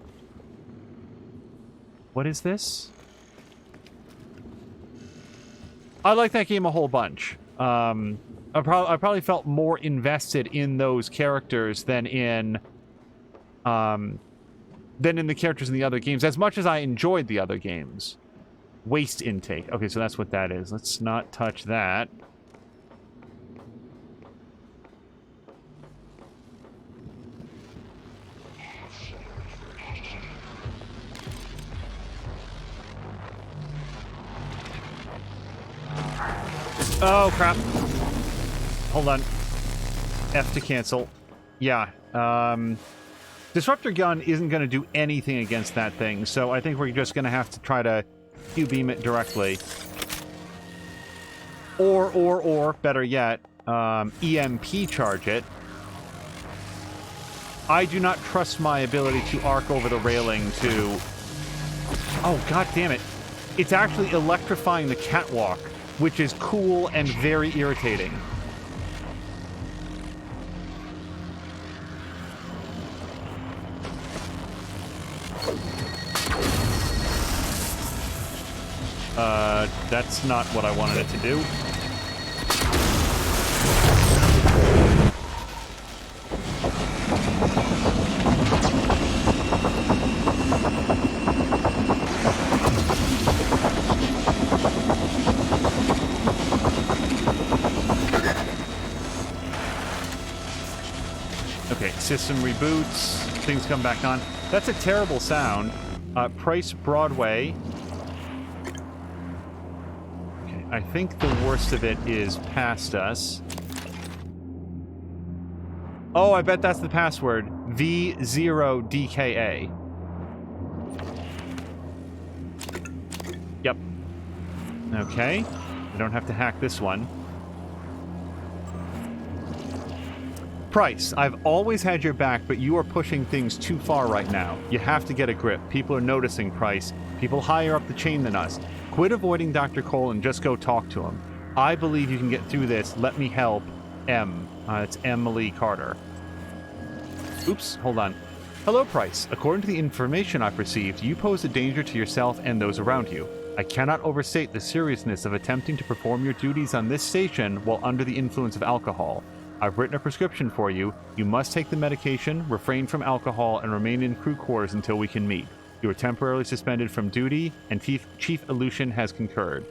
What is this? I like that game a whole bunch. I probably felt more invested in those characters than in the characters in the other games, as much as I enjoyed the other games. Waste intake. Okay, so that's what that is. Let's not touch that. Oh, crap. Hold on. F to cancel. Yeah. Disruptor gun isn't going to do anything against that thing, so I think we're just going to have to try to Q-beam it directly. Or, better yet, EMP charge it. I do not trust my ability to arc over the railing to... Oh, god damn it. It's actually electrifying the catwalk, which is cool and very irritating. That's not what I wanted it to do. Okay, system reboots, things come back on. That's a terrible sound. Price Broadway. I think the worst of it is past us. Oh, I bet that's the password. V0DKA. Yep. Okay. I don't have to hack this one. Price, I've always had your back, but you are pushing things too far right now. You have to get a grip. People are noticing, Price. People higher up the chain than us. Quit avoiding Dr. Cole and just go talk to him. I believe you can get through this. Let me help. M. It's Emily Carter. Oops, hold on. Hello, Price. According to the information I've received, you pose a danger to yourself and those around you. I cannot overstate the seriousness of attempting to perform your duties on this station while under the influence of alcohol. I've written a prescription for you. You must take the medication, refrain from alcohol, and remain in crew quarters until we can meet. You are temporarily suspended from duty, and Chief Aleutian has concurred.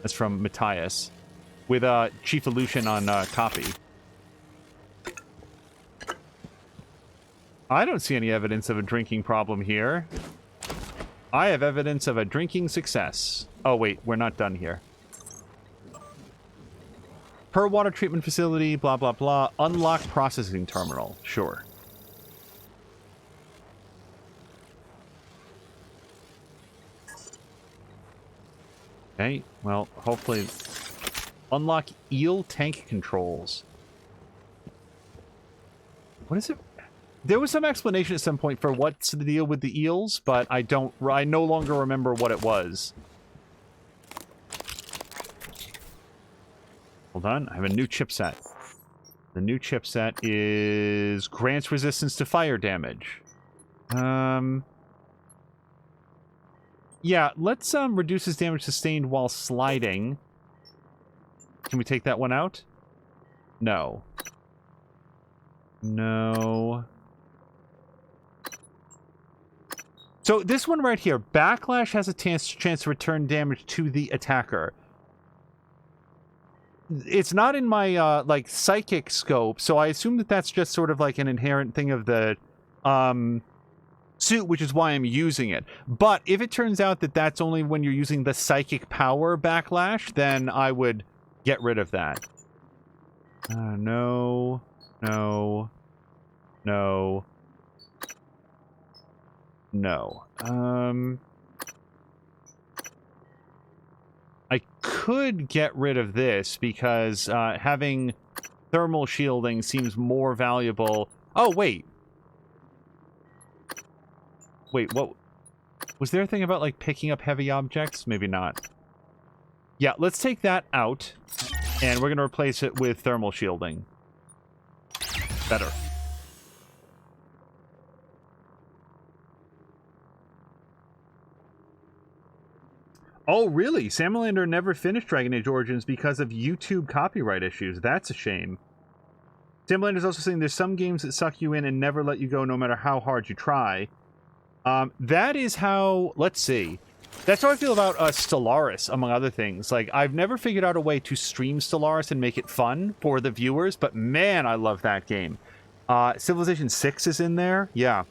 That's from Matthias. With Chief Aleutian on copy. I don't see any evidence of a drinking problem here. I have evidence of a drinking success. Oh, wait, we're not done here. Per water treatment facility, blah, blah, blah. Unlock processing terminal. Sure. Okay, well, hopefully... Unlock eel tank controls. What is it? There was some explanation at some point for what's the deal with the eels, but I no longer remember what it was. Hold on, I have a new chipset. The new chipset is grants resistance to fire damage. Yeah, let's reduces damage sustained while sliding. Can we take that one out? No. No. So this one right here, backlash has a chance to return damage to the attacker. It's not in my like psychic scope, so I assume that that's just sort of like an inherent thing of the suit, which is why I'm using it. But if it turns out that that's only when you're using the psychic power backlash, then I would get rid of that. No. No. No. No. I could get rid of this because having thermal shielding seems more valuable. Oh, wait. Wait, what? Was there a thing about, like, picking up heavy objects? Maybe not. Yeah, let's take that out, and we're going to replace it with thermal shielding. Better. Oh, really? Salamander never finished Dragon Age Origins because of YouTube copyright issues. That's a shame. Salamander's also saying there's some games that suck you in and never let you go no matter how hard you try. That is how... Let's see. That's how I feel about Stellaris, among other things. Like, I've never figured out a way to stream Stellaris and make it fun for the viewers, but man, I love that game. Civilization 6 is in there. Yeah.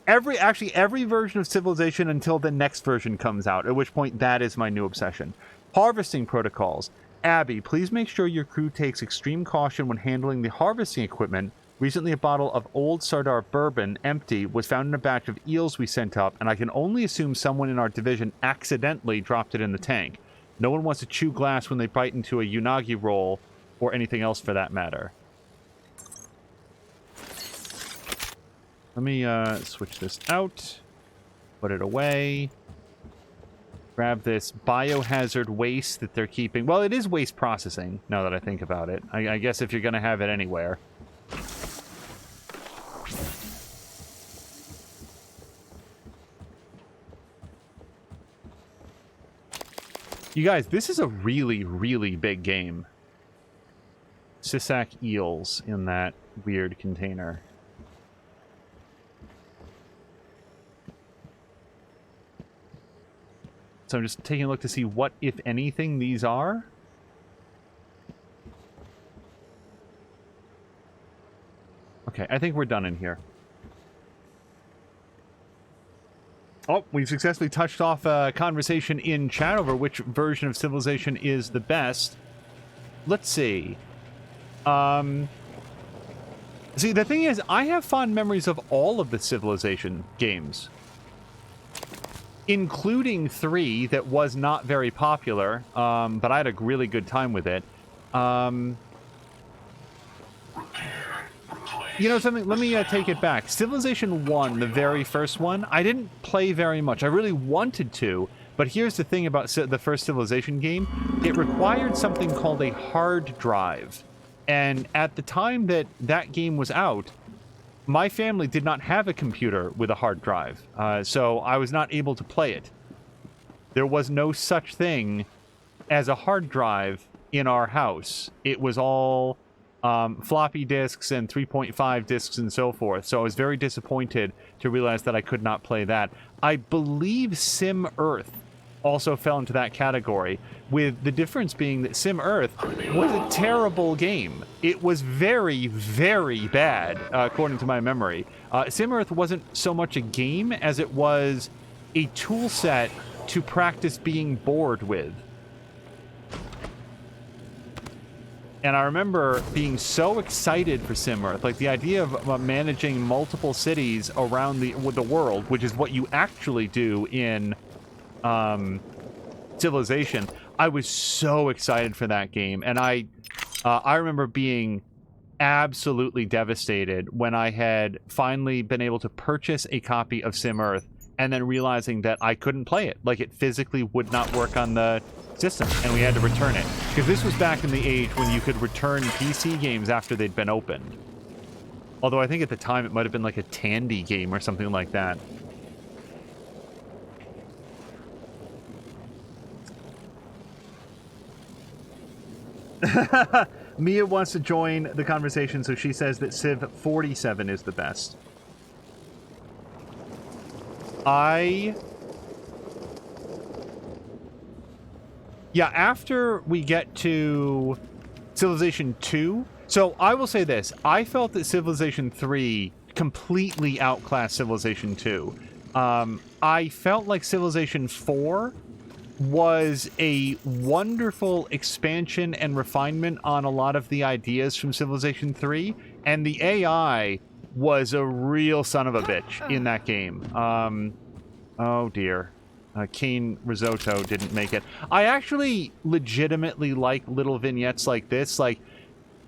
Actually, every version of Civilization until the next version comes out, at which point that is my new obsession. Harvesting protocols. Abby, please make sure your crew takes extreme caution when handling the harvesting equipment. Recently, a bottle of Old Sardar bourbon, empty, was found in a batch of eels we sent up, and I can only assume someone in our division accidentally dropped it in the tank. No one wants to chew glass when they bite into a unagi roll, or anything else for that matter. Let me switch this out, put it away, grab this biohazard waste that they're keeping. Well, it is waste processing, now that I think about it. I guess if you're going to have it anywhere. You guys, this is a really, really big game. Sisak eels in that weird container. So I'm just taking a look to see what, if anything, these are. Okay, I think we're done in here. Oh, we've successfully touched off a conversation in chat over which version of Civilization is the best. Let's see. See, the thing is, I have fond memories of all of the Civilization games. including 3 that was not very popular, but I had a really good time with it. You know something? Let me take it back. Civilization 1, the very first one, I didn't play very much. I really wanted to, but here's the thing about the first Civilization game. It required something called a hard drive. And at the time that that game was out, my family did not have a computer with a hard drive, so I was not able to play it. There was no such thing as a hard drive in our house. It was all floppy disks and 3.5 disks and so forth, so I was very disappointed to realize that I could not play that. I believe Sim Earth also fell into that category, with the difference being that Sim Earth was a terrible game. It was very, very bad, according to my memory. Sim Earth wasn't so much a game as it was a tool set to practice being bored with. And I remember being so excited for Sim Earth, like the idea of managing multiple cities around the world, which is what you actually do in Civilization. I was so excited for that game, and I remember being absolutely devastated when I had finally been able to purchase a copy of Sim Earth, and then realizing that I couldn't play it. Like, it physically would not work on the system, and we had to return it. Because this was back in the age when you could return PC games after they'd been opened. Although I think at the time it might have been like a Tandy game or something like that. Mia wants to join the conversation, so she says that Civ 47 is the best. Yeah, after we get to Civilization 2... So, I will say this. I felt that Civilization 3 completely outclassed Civilization 2. I felt like Civilization 4 was a wonderful expansion and refinement on a lot of the ideas from Civilization 3, and the AI was a real son of a bitch in that game. Oh dear. Kane Risotto didn't make it. I actually legitimately like little vignettes like this. Like,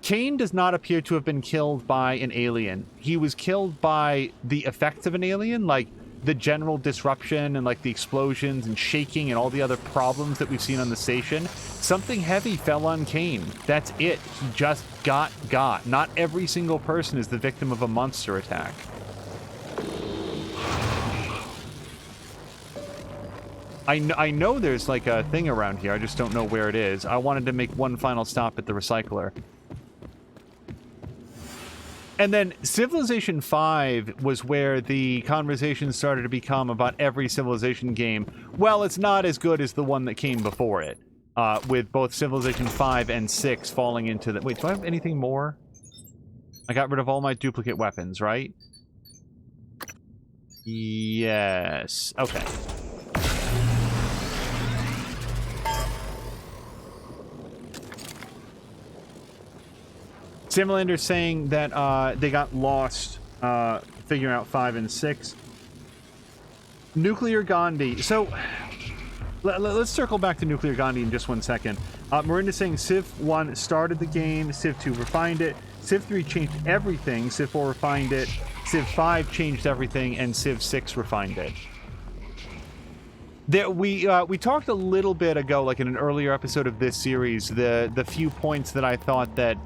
Kane does not appear to have been killed by an alien. He was killed by the effects of an alien, like the general disruption and like the explosions and shaking and all the other problems that we've seen on the station. Something heavy fell on Kane. That's it. He just got. Not every single person is the victim of a monster attack. I know there's like a thing around here. I just don't know where it is. I wanted to make one final stop at the recycler. And then Civilization 5 was where the conversation started to become about every Civilization game. Well, it's not as good as the one that came before it. With both Civilization 5 and 6 falling into the... Wait, do I have anything more? I got rid of all my duplicate weapons, right? Yes. Okay. Simulator saying that they got lost figuring out 5 and 6. Nuclear Gandhi. So, let's circle back to Nuclear Gandhi in just 1 second. Marinda's saying Civ 1 started the game, Civ 2 refined it, Civ 3 changed everything, Civ 4 refined it, Civ 5 changed everything, and Civ 6 refined it. We talked a little bit ago, like in an earlier episode of this series, the few points that I thought that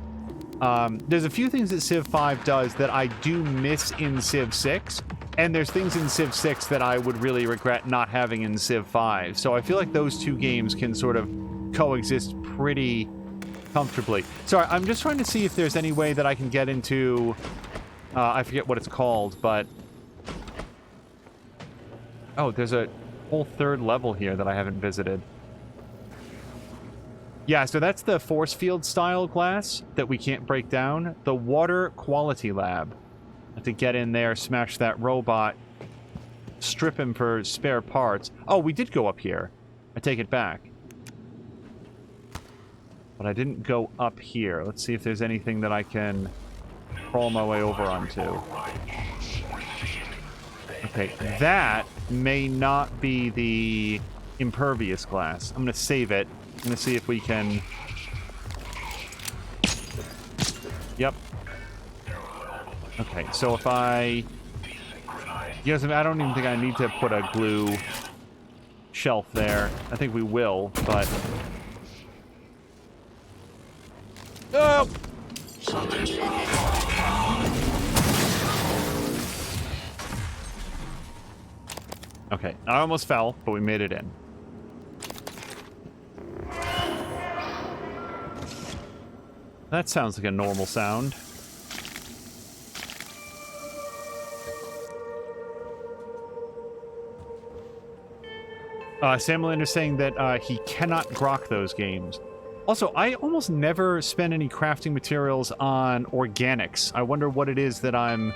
there's a few things that Civ 5 does that I do miss in Civ 6, and there's things in Civ 6 that I would really regret not having in Civ 5. So I feel like those two games can sort of coexist pretty comfortably. Sorry, I'm just trying to see if there's any way that I can get into... I forget what it's called, but... Oh, there's a whole third level here that I haven't visited. Yeah, so that's the force field style glass that we can't break down. The water quality lab. Have to get in there, smash that robot, strip him for spare parts. Oh, we did go up here. I take it back. But I didn't go up here. Let's see if there's anything that I can crawl my way over onto. Okay, that may not be the impervious glass. I'm going to save it. I'm going to see if we can... Yep. Okay, so if I... Yes, I don't even think I need to put a glue shelf there. I think we will, but... Oh! Okay, I almost fell, but we made it in. That sounds like a normal sound. Sam Melander's saying that he cannot grok those games. Also, I almost never spend any crafting materials on organics. I wonder what it is that I'm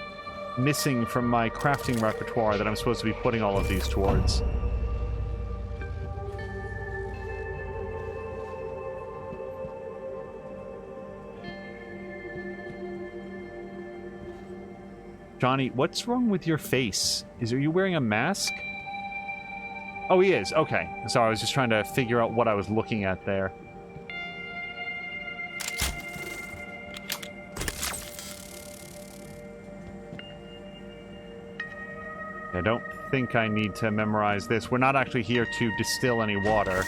missing from my crafting repertoire that I'm supposed to be putting all of these towards. Johnny, what's wrong with your face? Are you wearing a mask? Oh, he is. Okay. So I was just trying to figure out what I was looking at there. I don't think I need to memorize this. We're not actually here to distill any water.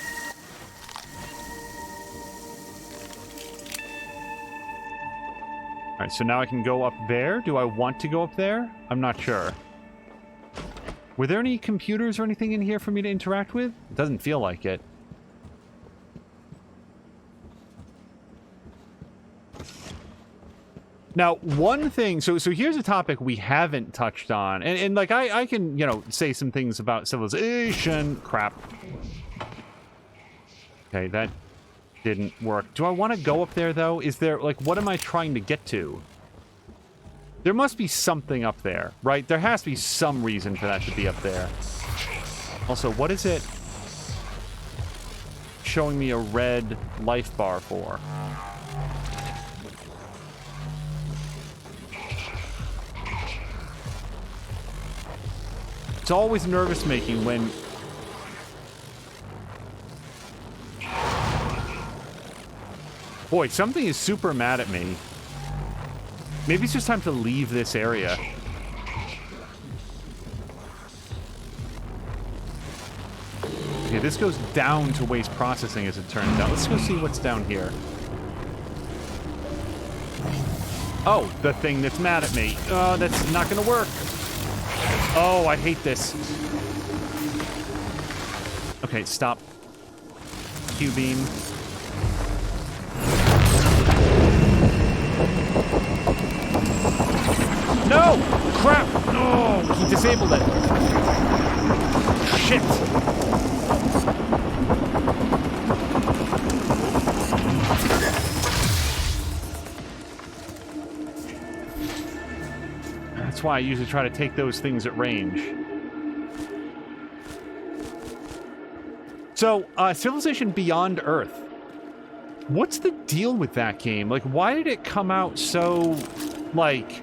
Alright, so now I can go up there. Do I want to go up there? I'm not sure. Were there any computers or anything in here for me to interact with? It doesn't feel like it. Now, one thing, so here's a topic we haven't touched on, and like, I can, you know, say some things about civilization. Crap. Okay, that didn't work. Do I want to go up there, though? Is there, like, what am I trying to get to? There must be something up there, right? There has to be some reason for that to be up there. Also, what is it showing me a red life bar for? It's always nervous-making when... Boy, something is super mad at me. Maybe it's just time to leave this area. Okay, this goes down to waste processing as it turns out. Let's go see what's down here. Oh, the thing that's mad at me. Oh, that's not gonna work. Oh, I hate this. Okay, stop. Q-beam. No! Crap! Oh, he disabled it. Shit! That's why I usually try to take those things at range. So, Civilization Beyond Earth. What's the deal with that game? Like, why did it come out so, like,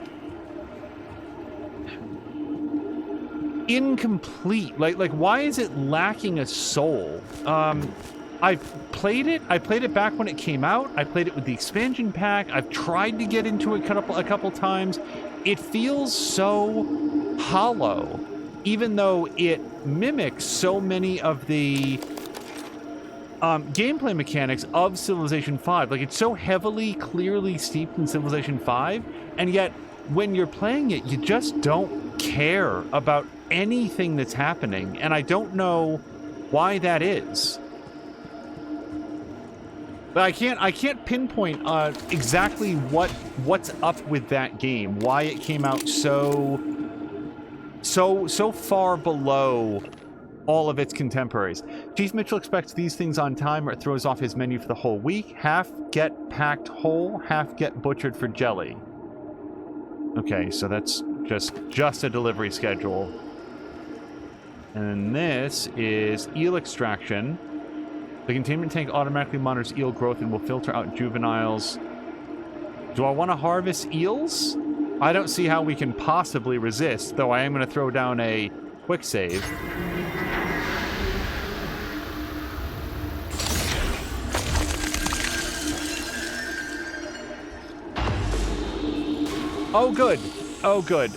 incomplete? Like, why is it lacking a soul? I've played it. I played it back when it came out. I played it with the expansion pack. I've tried to get into it a couple times. It feels so hollow, even though it mimics so many of the gameplay mechanics of Civilization 5. Like, it's so heavily, clearly steeped in Civilization 5, and yet, when you're playing it, you just don't care about anything that's happening, and I don't know why that is. But I can't pinpoint exactly what's up with that game, why it came out so far below all of its contemporaries. Chief Mitchell expects these things on time or it throws off his menu for the whole week. Half get packed whole, half get butchered for jelly. Okay, so that's just a delivery schedule. And this is eel extraction. The containment tank automatically monitors eel growth and will filter out juveniles. Do I want to harvest eels? I don't see how we can possibly resist, though I am going to throw down a quick save. Oh, good. Oh, good.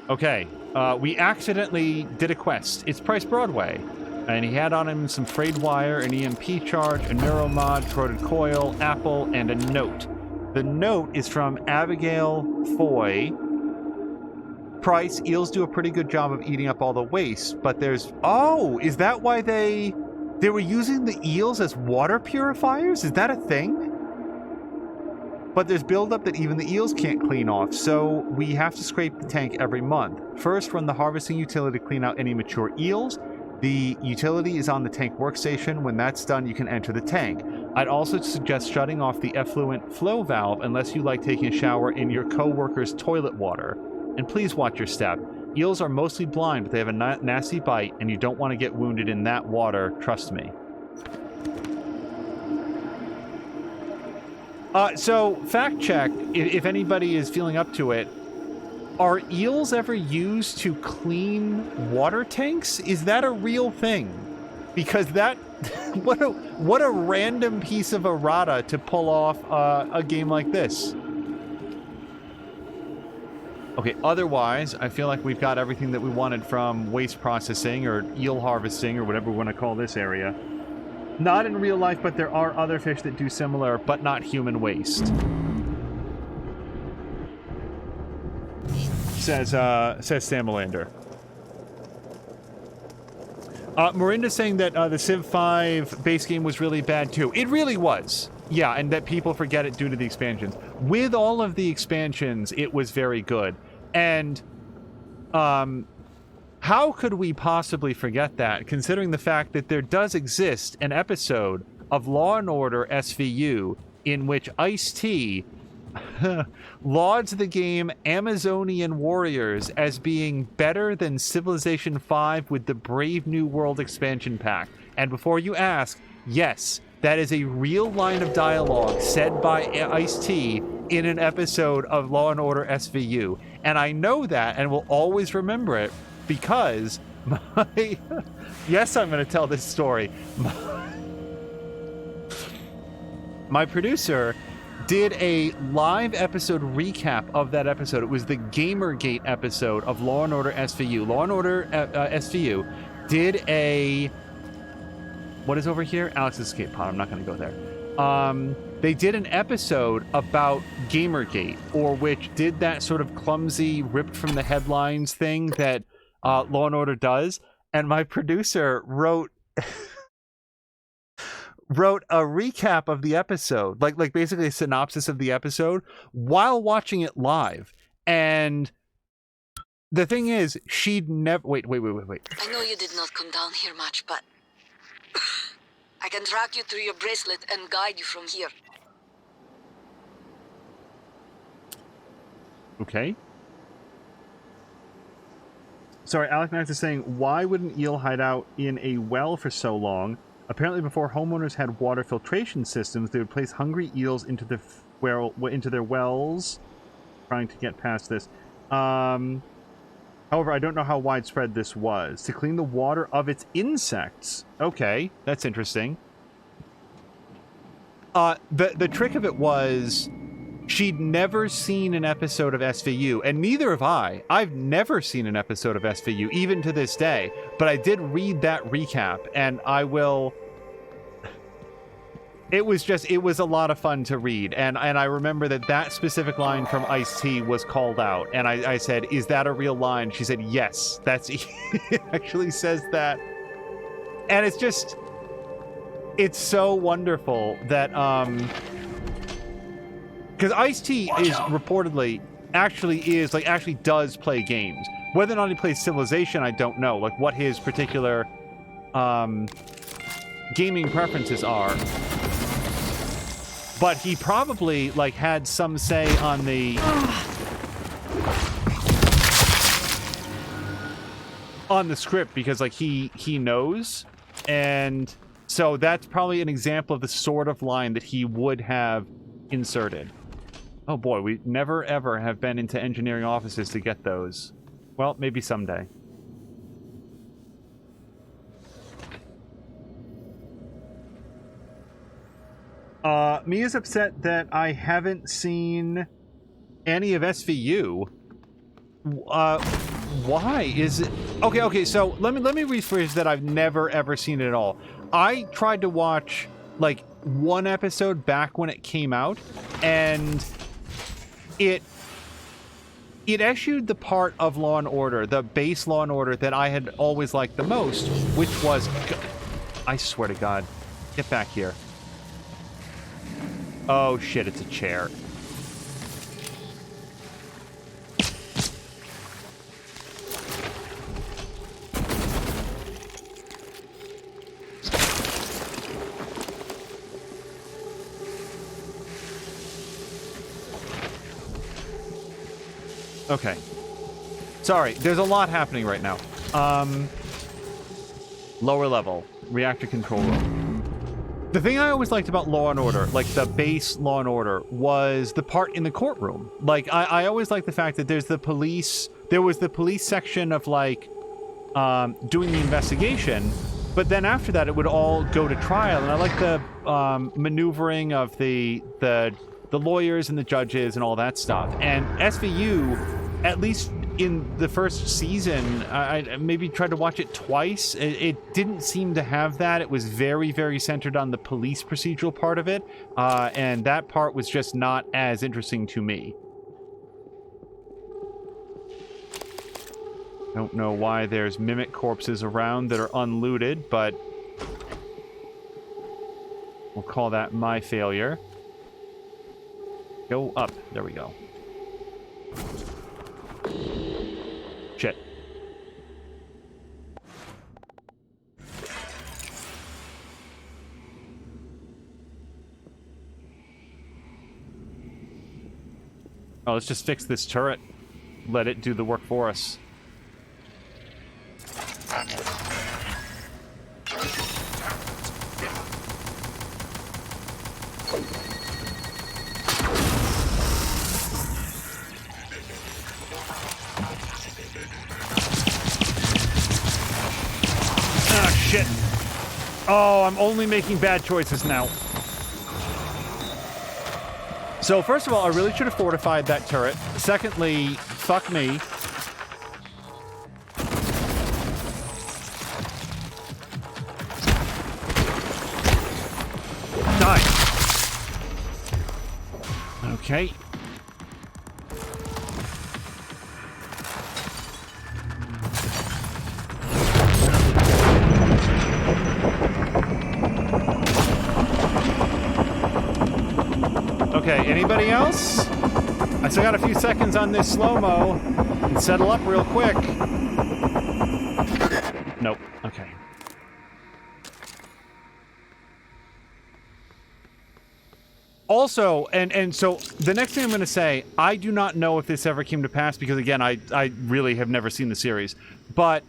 Okay, we accidentally did a quest. It's Price Broadway. And he had on him some frayed wire, an EMP charge, a neuromod, throated coil, apple, and a note. The note is from Abigail Foy. Price, eels do a pretty good job of eating up all the waste, but there's... Oh, is that why they were using the eels as water purifiers? Is that a thing? But there's buildup that even the eels can't clean off, so we have to scrape the tank every month. First, run the harvesting utility to clean out any mature eels. The utility is on the tank workstation. When that's done, you can enter the tank. I'd also suggest shutting off the effluent flow valve unless you like taking a shower in your co-worker's toilet water. And please watch your step. Eels are mostly blind, but they have a nasty bite, and you don't want to get wounded in that water, trust me. So, fact check, if anybody is feeling up to it, are eels ever used to clean water tanks? Is that a real thing? Because that, what a random piece of errata to pull off a game like this. Okay, otherwise, I feel like we've got everything that we wanted from waste processing or eel harvesting or whatever we want to call this area. Not in real life, but there are other fish that do similar, but not human waste. Says Samalander. Miranda's saying that the Civ 5 base game was really bad too. It really was. Yeah, and that people forget it due to the expansions. With all of the expansions, it was very good. And how could we possibly forget that, considering the fact that there does exist an episode of Law & Order SVU in which Ice-T lauds the game Amazonian Warriors as being better than Civilization 5 with the Brave New World expansion pack. And before you ask, yes, that is a real line of dialogue said by Ice-T in an episode of Law & Order SVU. And I know that and will always remember it because my... Yes, I'm going to tell this story. My producer did a live episode recap of that episode. It was the Gamergate episode of Law & Order SVU. Law & Order SVU did a... What is over here? Alex's escape pod. I'm not going to go there. They did an episode about Gamergate, or which did that sort of clumsy, ripped from the headlines thing that Law & Order does. And my producer wrote a recap of the episode, like basically a synopsis of the episode, while watching it live. And the thing is, she'd never... Wait. I know you did not come down here much, but I can track you through your bracelet and guide you from here. Okay. Sorry, Alec Max is saying, why would an eel hide out in a well for so long? Apparently before homeowners had water filtration systems, they would place hungry eels into their wells, trying to get past this. However, I don't know how widespread this was. To clean the water of its insects. Okay, that's interesting. The trick of it was she'd never seen an episode of SVU, and neither have I. I've never seen an episode of SVU, even to this day. But I did read that recap, and I will... It was a lot of fun to read, and I remember that specific line from Ice-T was called out, and I said, is that a real line? She said, yes, it actually says that. And it's so wonderful that, because Ice-T is reportedly, actually does play games. Whether or not he plays Civilization, I don't know, like what his particular, gaming preferences are. But he probably, like, had some say on the... on the script because like he knows, and so that's probably an example of the sort of line that he would have inserted. Oh boy, we never ever have been into engineering offices to get those. Well, maybe someday. Mia's upset that I haven't seen any of SVU. Why is it? Okay, so let me rephrase that. I've never ever seen it at all. I tried to watch like one episode back when it came out, and it eschewed the part of Law and Order, the base Law and Order that I had always liked the most, which was, I swear to God, get back here. Oh shit, it's a chair. Okay. Sorry, there's a lot happening right now. Lower level, reactor control room. The thing I always liked about Law & Order, like the base Law & Order, was the part in the courtroom. Like, I always liked the fact that there was the police section of, like, doing the investigation, but then after that it would all go to trial, and I like the maneuvering of the lawyers and the judges and all that stuff. And SVU, at least in the first season, I maybe tried to watch it twice. It didn't seem to have that. It was very, very centered on the police procedural part of it, and that part was just not as interesting to me. Don't know why there's mimic corpses around that are unlooted, but we'll call that my failure. Go up. There we go. Shit. Oh, let's just fix this turret. Let it do the work for us. Shit. Oh, I'm only making bad choices now. So, first of all, I really should have fortified that turret. Secondly, fuck me. Die. Okay. Okay, anybody else? I still got a few seconds on this slow-mo. And settle up real quick. Nope. Okay. Also, and so the next thing I'm going to say, I do not know if this ever came to pass because, again, I really have never seen the series. But,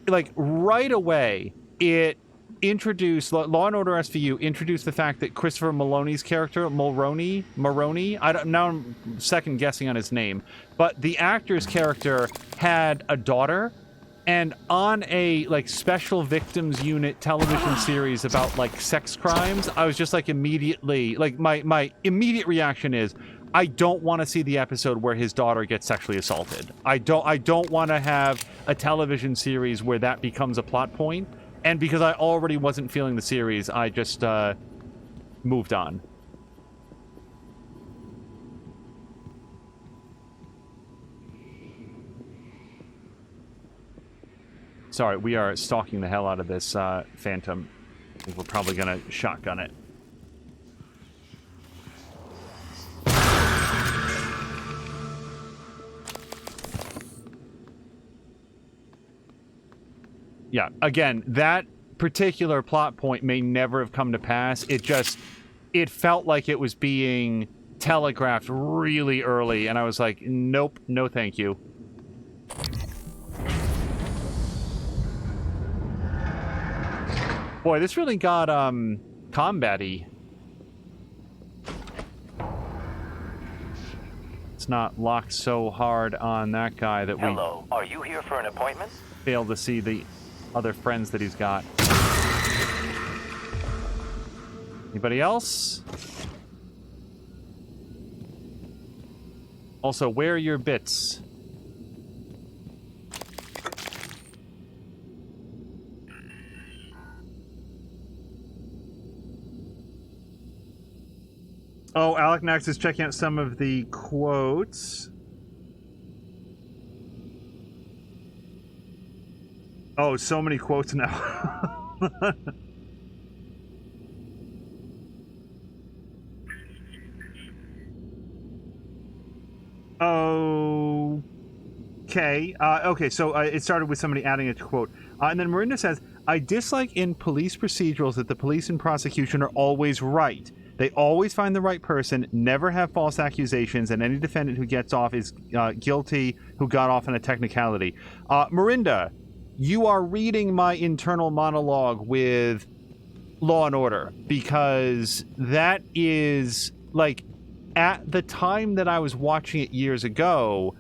like, right away, it introduced, Law & Order SVU introduced the fact that Christopher Maloney's character, Maroney, now I'm second guessing on his name, but the actor's character had a daughter, and on a, like, special victims unit television series about, like, sex crimes, I was just, like, immediately, like, my immediate reaction is, I don't want to see the episode where his daughter gets sexually assaulted. I don't want to have a television series where that becomes a plot point. And because I already wasn't feeling the series, I just moved on. Sorry, we are stalking the hell out of this Phantom. I think we're probably gonna shotgun it. Yeah, again, that particular plot point may never have come to pass. It felt like it was being telegraphed really early, and I was like, nope, no thank you. Boy, this really got combat-y. It's not locked so hard on that guy that Hello, are you here for an appointment? fail to see the other friends that he's got. Anybody else? Also, where are your bits? Oh, Alec Nax is checking out some of the quotes. Oh, so many quotes now. Okay. Okay, so it started with somebody adding a quote. And then Miranda says, I dislike in police procedurals that the police and prosecution are always right. They always find the right person, never have false accusations, and any defendant who gets off is guilty who got off on a technicality. Miranda, you are reading my internal monologue with Law and Order, because that is, like, at the time that I was watching it years ago,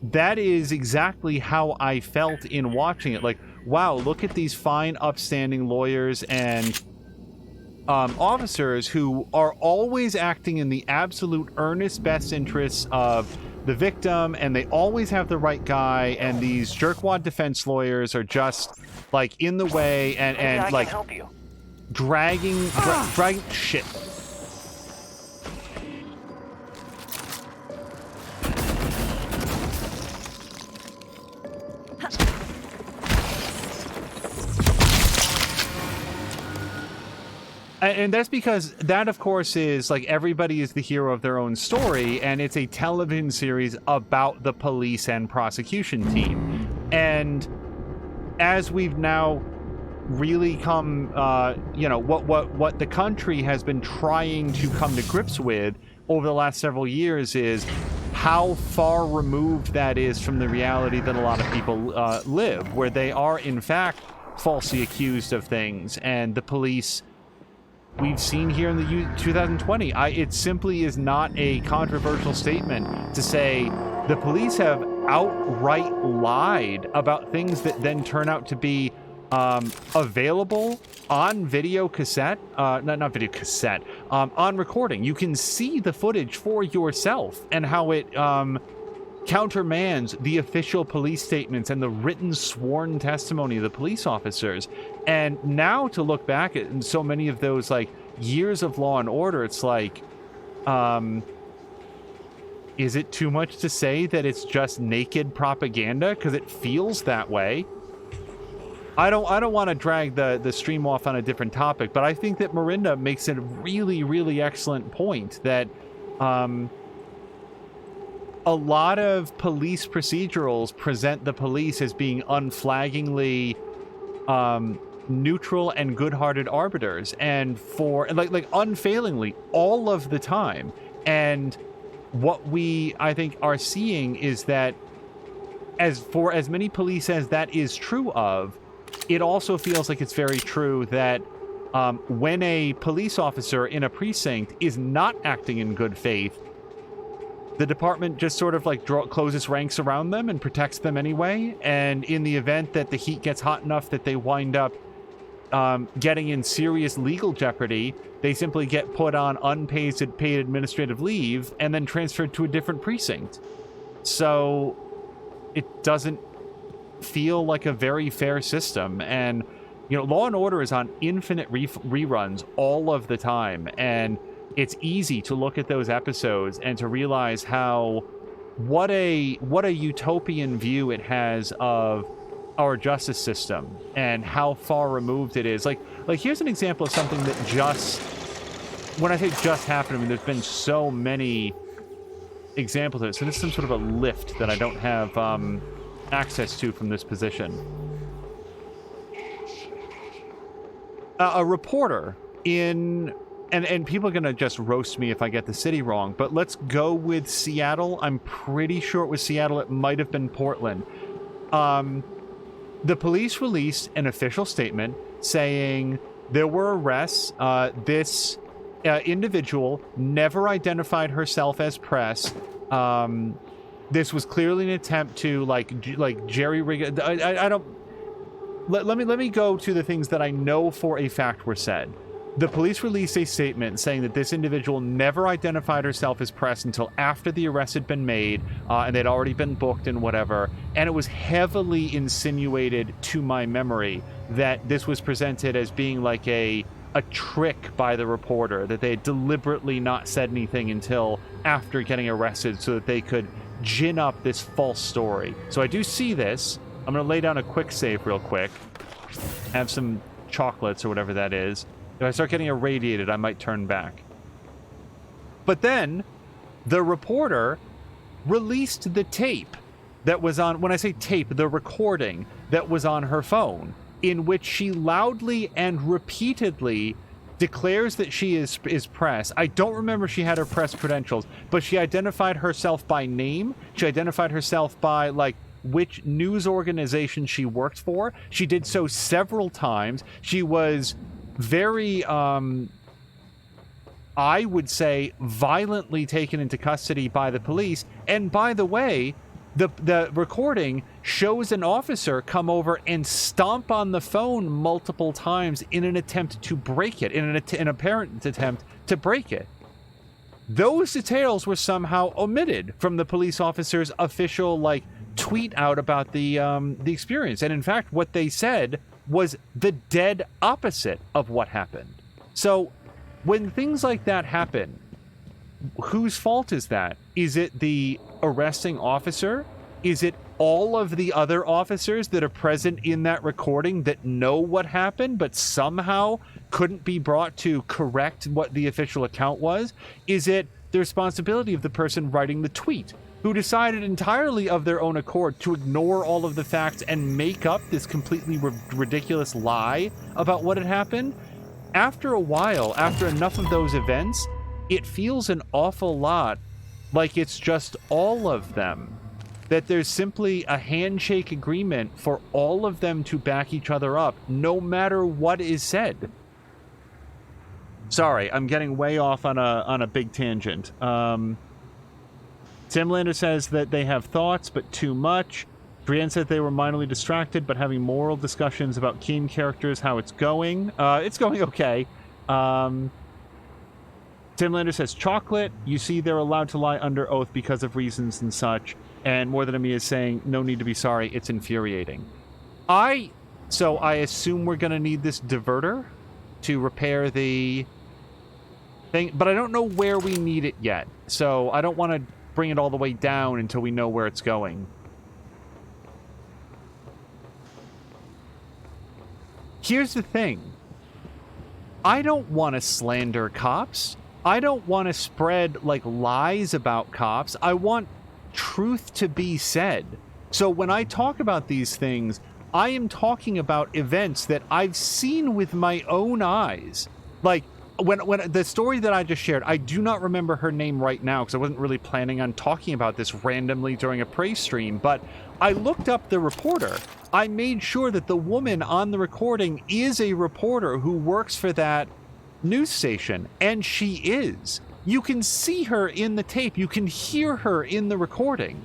that is exactly how I felt in watching it. Like, wow, look at these fine, upstanding lawyers and officers who are always acting in the absolute earnest best interests of the victim, and they always have the right guy, and these jerkwad defense lawyers are just, like, in the way and like, dragging shit. And that's because that, of course, is, like, everybody is the hero of their own story, and it's a television series about the police and prosecution team. And as we've now really come, you know, what the country has been trying to come to grips with over the last several years is how far removed that is from the reality that a lot of people live, where they are, in fact, falsely accused of things, and the police... We've seen here in the 2020, it simply is not a controversial statement to say the police have outright lied about things that then turn out to be available on video cassette, not video cassette, on recording. You can see the footage for yourself and how it countermands the official police statements and the written sworn testimony of the police officers. And now to look back at so many of those, like, years of Law and Order, it's like, is it too much to say that it's just naked propaganda? Because it feels that way. I don't want to drag the stream off on a different topic, but I think that Miranda makes a really, really excellent point that a lot of police procedurals present the police as being unflaggingly neutral and good-hearted arbiters, and for like unfailingly all of the time. And what we, I think, are seeing is that as many police as that is true of, it also feels like it's very true that when a police officer in a precinct is not acting in good faith, the department just sort of like closes ranks around them and protects them anyway. And in the event that the heat gets hot enough that they wind up getting in serious legal jeopardy, they simply get put on unpaid administrative leave and then transferred to a different precinct. So it doesn't feel like a very fair system. And, you know, Law and Order is on infinite reruns all of the time, and it's easy to look at those episodes and to realize what a utopian view it has of our justice system and how far removed it is. Like here's an example of something that just, when I say just happened, I mean, there's been so many examples of it. So this is some sort of a lift that I don't have access to from this position. A reporter in... And people are going to just roast me if I get the city wrong, but let's go with Seattle. I'm pretty sure it was Seattle. It might have been Portland. The police released an official statement saying there were arrests. This individual never identified herself as press. This was clearly an attempt to like jerry-rig. I don't. Let me go to the things that I know for a fact were said. The police released a statement saying that this individual never identified herself as press until after the arrest had been made, and they'd already been booked and whatever. And it was heavily insinuated to my memory that this was presented as being like a trick by the reporter, that they had deliberately not said anything until after getting arrested so that they could gin up this false story. So I do see this. I'm going to lay down a quick save real quick. Have some chocolates or whatever that is. If I start getting irradiated, I might turn back. But then, the reporter released the tape that was on... When I say tape, the recording that was on her phone, in which she loudly and repeatedly declares that she is press. I don't remember if she had her press credentials, but she identified herself by name. She identified herself by, like, which news organization she worked for. She did so several times. She was very, I would say, violently taken into custody by the police. And by the way, the recording shows an officer come over and stomp on the phone multiple times in an attempt to break it, in an apparent attempt to break it. Those details were somehow omitted from the police officer's official, like, tweet out about the experience. And in fact, what they said was the dead opposite of what happened. So when things like that happen, whose fault is that? Is it the arresting officer? Is it all of the other officers that are present in that recording that know what happened but somehow couldn't be brought to correct what the official account was? Is it the responsibility of the person writing the tweet, who decided entirely of their own accord to ignore all of the facts and make up this completely ridiculous lie about what had happened? After a while, after enough of those events, it feels an awful lot like it's just all of them. That there's simply a handshake agreement for all of them to back each other up, no matter what is said. Sorry, I'm getting way off on a big tangent. Timlander says that they have thoughts, but too much. Brienne said they were minorly distracted, but having moral discussions about Keen characters, how it's going. It's going okay. Timlander says chocolate. You see, they're allowed to lie under oath because of reasons and such. And More Than a Me is saying, no need to be sorry. It's infuriating. So I assume we're going to need this diverter to repair the thing, but I don't know where we need it yet. So I don't want to bring it all the way down until we know where it's going. Here's the thing. I don't want to slander cops. I don't want to spread, like, lies about cops. I want truth to be said. So when I talk about these things, I am talking about events that I've seen with my own eyes. Like, when the story that I just shared, I do not remember her name right now because I wasn't really planning on talking about this randomly during a Prey stream, but I looked up the reporter. I made sure that the woman on the recording is a reporter who works for that news station, and she is. You can see her in the tape. You can hear her in the recording.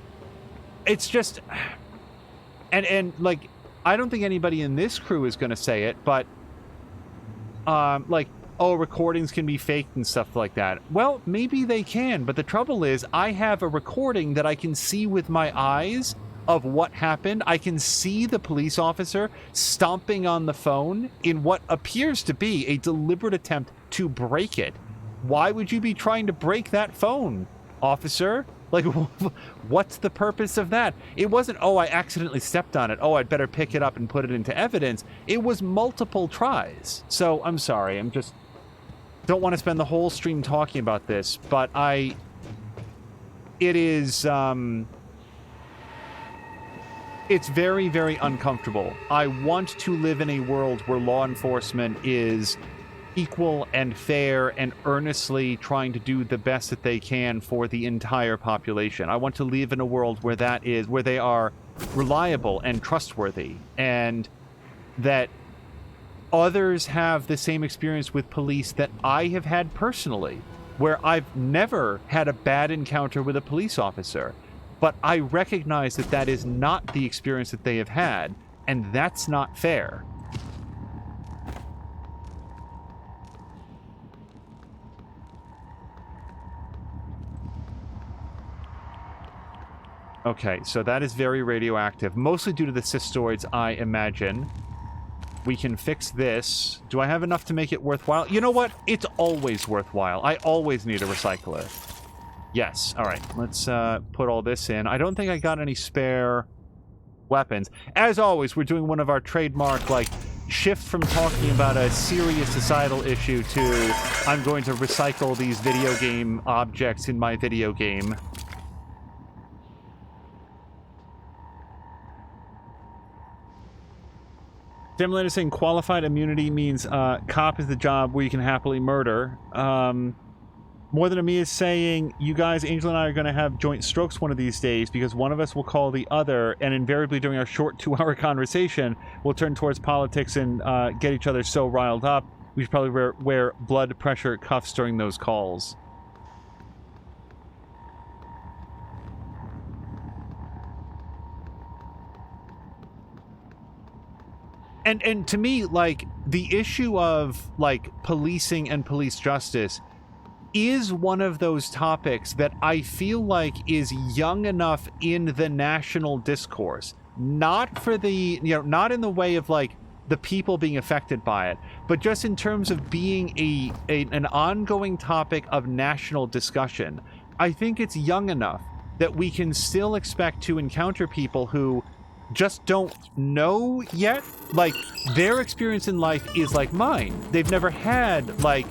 It's just... And like, I don't think anybody in this crew is going to say it, but, like, oh, recordings can be faked and stuff like that. Well, maybe they can, but the trouble is I have a recording that I can see with my eyes of what happened. I can see the police officer stomping on the phone in what appears to be a deliberate attempt to break it. Why would you be trying to break that phone, officer? Like, what's the purpose of that? It wasn't, oh, I accidentally stepped on it. Oh, I'd better pick it up and put it into evidence. It was multiple tries. So I'm sorry. I'm just... don't want to spend the whole stream talking about this, but it is, it's very, very uncomfortable. I want to live in a world where law enforcement is equal and fair and earnestly trying to do the best that they can for the entire population. I want to live in a world where where they are reliable and trustworthy, and that others have the same experience with police that I have had personally, where I've never had a bad encounter with a police officer, but I recognize that that is not the experience that they have had, and that's not fair. Okay, so that is very radioactive, mostly due to the cystoids, I imagine. We can fix this. Do I have enough to make it worthwhile? You know what? It's always worthwhile. I always need a recycler. Yes. All right. Let's put all this in. I don't think I got any spare weapons. As always, we're doing one of our trademark, like, shift from talking about a serious societal issue to I'm going to recycle these video game objects in my video game. Simulator saying qualified immunity means cop is the job where you can happily murder. More Than a Me is saying, you guys, Angel and I, are going to have joint strokes one of these days because one of us will call the other, and invariably during our short 2-hour conversation, we'll turn towards politics and get each other so riled up, we should probably wear blood pressure cuffs during those calls. And to me, like, the issue of, like, policing and police justice is one of those topics that I feel like is young enough in the national discourse. Not for the, you know, not in the way of, like, the people being affected by it, but just in terms of being an ongoing topic of national discussion. I think it's young enough that we can still expect to encounter people who just don't know yet. Like, their experience in life is like mine. They've never had like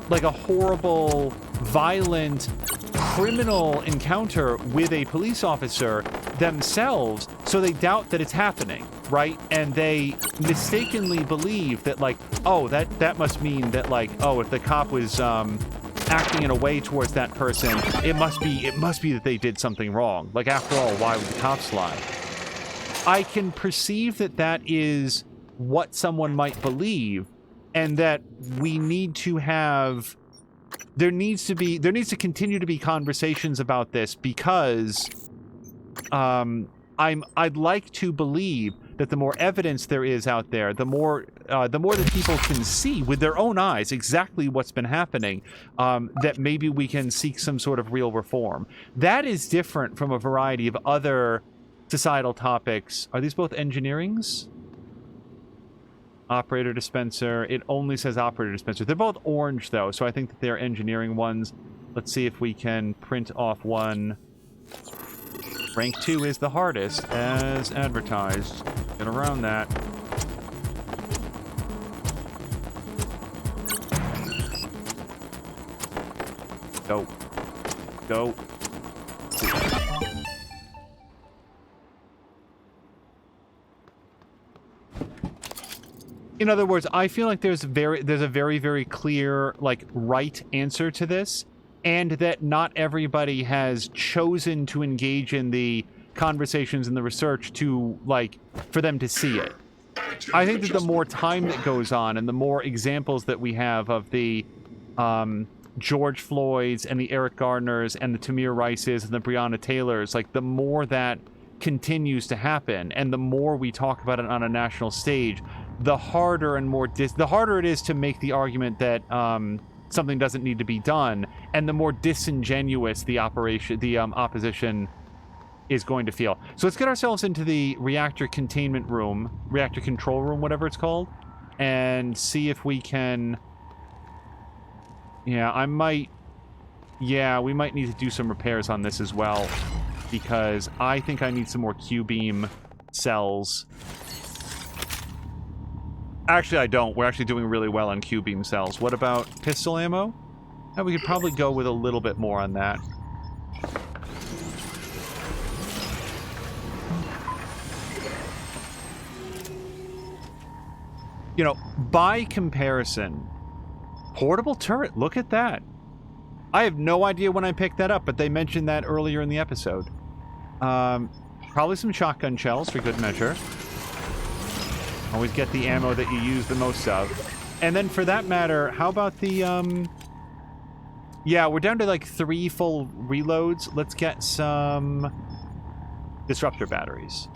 a horrible, violent, criminal encounter with a police officer themselves, so they doubt that it's happening, right? And they mistakenly believe that, like, oh, that must mean that, like, oh, if the cop was acting in a way towards that person, it must be that they did something wrong. Like, after all, why would the cops lie? I can perceive that that is what someone might believe, and that we need to have, there needs to continue to be conversations about this, because I'd like to believe that the more evidence there is out there, the more that people can see with their own eyes exactly what's been happening, that maybe we can seek some sort of real reform. That is different from a variety of other societal topics. Are these both engineerings? Operator dispenser. It only says operator dispenser. They're both orange, though, so I think that they're engineering ones. Let's see if we can print off one. Rank 2 is the hardest, as advertised. Get around that. Go. Go. In other words, I feel like there's a very, very clear, like, right answer to this, and that not everybody has chosen to engage in the conversations and the research to, like, for them to see it. I think that the more time that goes on and the more examples that we have of the George Floyds and the Eric Garners and the Tamir Rices and the Breonna Taylors, like, the more that continues to happen and the more we talk about it on a national stage, the harder and more the harder it is to make the argument that something doesn't need to be done, and the more disingenuous the opposition is going to feel. So let's get ourselves into the reactor containment room, reactor control room, whatever it's called, and see if we can. Yeah, we might need to do some repairs on this as well, because I think I need some more Q-beam cells. Actually, I don't. We're actually doing really well on Q-beam cells. What about pistol ammo? Yeah, we could probably go with a little bit more on that. You know, by comparison, portable turret, look at that. I have no idea when I picked that up, but they mentioned that earlier in the episode. Probably some shotgun shells for good measure. Always get the ammo that you use the most of. And then for that matter, how about the, yeah, we're down to like 3 full reloads. Let's get some disruptor batteries.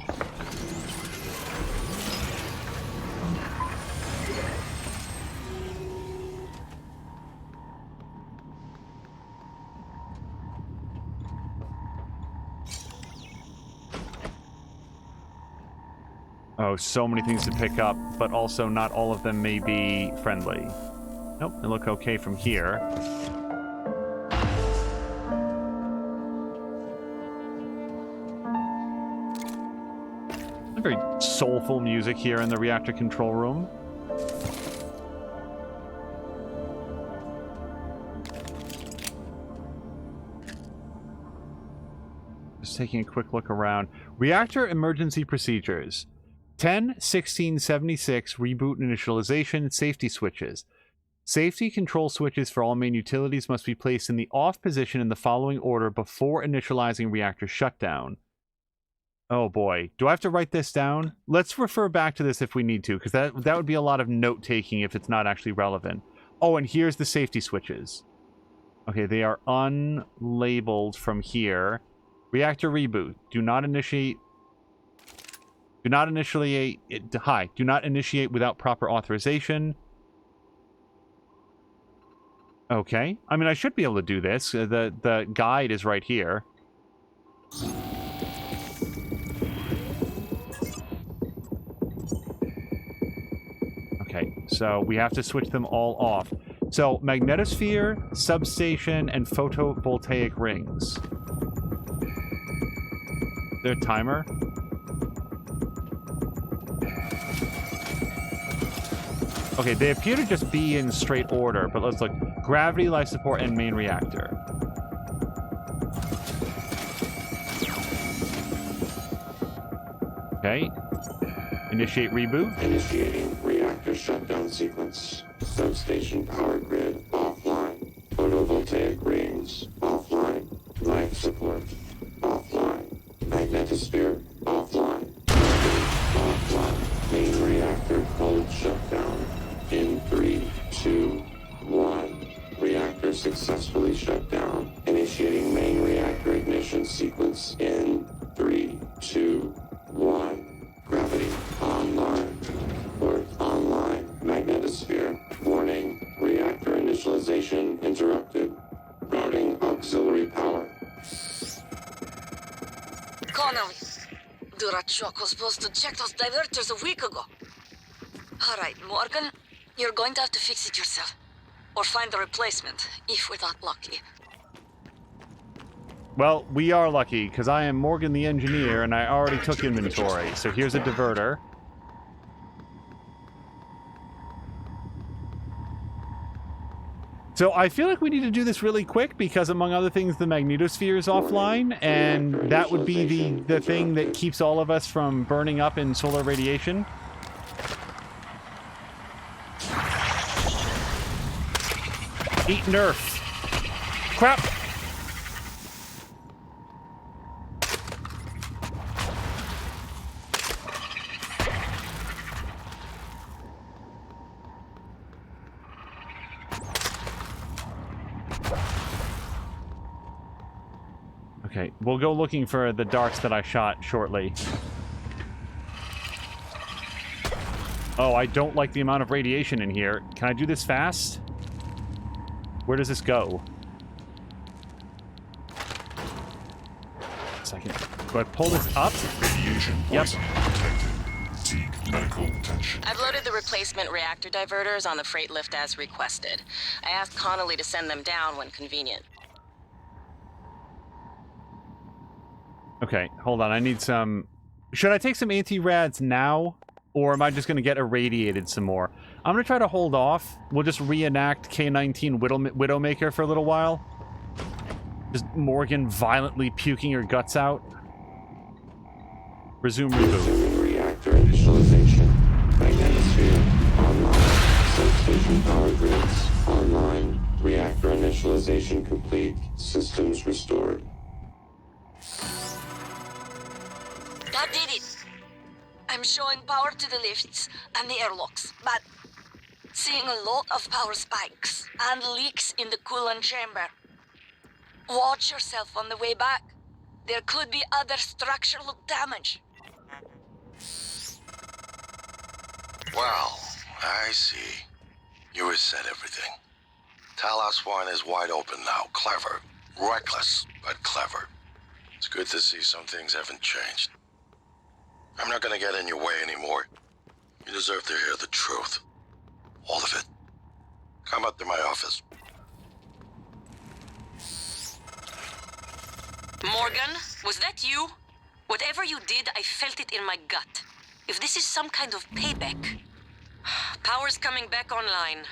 Oh, so many things to pick up, but also not all of them may be friendly. Nope, they look okay from here. Very soulful music here in the reactor control room. Just taking a quick look around. Reactor emergency procedures. 10-16-76 reboot initialization safety switches. Safety control switches for all main utilities must be placed in the off position in the following order before initializing reactor shutdown. Oh boy, do I have to write this down? Let's refer back to this if we need to, because that would be a lot of note-taking if it's not actually relevant. Oh, and here's the safety switches. Okay, they are unlabeled from here. Reactor reboot. Do not initiate without proper authorization. Okay. I mean, I should be able to do this. The guide is right here. Okay, so we have to switch them all off. So, magnetosphere, substation, and photovoltaic rings. Is there a timer? Okay, they appear to just be in straight order, but let's look. Gravity, life support, and main reactor. Okay. Initiate reboot. Initiating reactor shutdown sequence. Substation power grid offline. Photovoltaic rings offline. Life support offline. Magnetosphere offline. Offline. Main reactor cold shutdown. In 3, 2, 1. Reactor successfully shut down. Initiating main reactor ignition sequence in 3, 2, 1. Gravity online. Port online. Magnetosphere. Warning. Reactor initialization interrupted. Routing auxiliary power. Connolly, Durachok was supposed to check those diverters a week ago. All right, Morgan, you're going to have to fix it yourself. Or find a replacement, if we're that lucky. Well, we are lucky, because I am Morgan the engineer, and I already took inventory. So here's a diverter. So I feel like we need to do this really quick, because among other things, the magnetosphere is offline, and that would be the thing that keeps all of us from burning up in solar radiation. Eat Nerf. Crap! Okay, we'll go looking for the darks that I shot shortly. Oh, I don't like the amount of radiation in here. Can I do this fast? Where does this go? Second. Do I pull this up? Radiation Yep. detected. Seek medical attention. I've loaded the replacement reactor diverters on the freight lift as requested. I asked Connolly to send them down when convenient. Okay, hold on. I need some... Should I take some anti-rads now? Or am I just going to get irradiated some more? I'm going to try to hold off. We'll just reenact K-19 Widowmaker for a little while. Just Morgan violently puking her guts out. Resume reboot. Reactor initialization. Magnetosphere online. Substation power grids online. Reactor initialization complete. Systems restored. That did it. I'm showing power to the lifts and the airlocks, but seeing a lot of power spikes and leaks in the coolant chamber. Watch yourself on the way back. There could be other structural damage. Well, I see. You reset everything. Talos 1 is wide open now. Clever. Reckless, but clever. It's good to see some things haven't changed. I'm not gonna get in your way anymore. You deserve to hear the truth. All of it. Come up to my office. Morgan, was that you? Whatever you did, I felt it in my gut. If this is some kind of payback. Power's coming back online.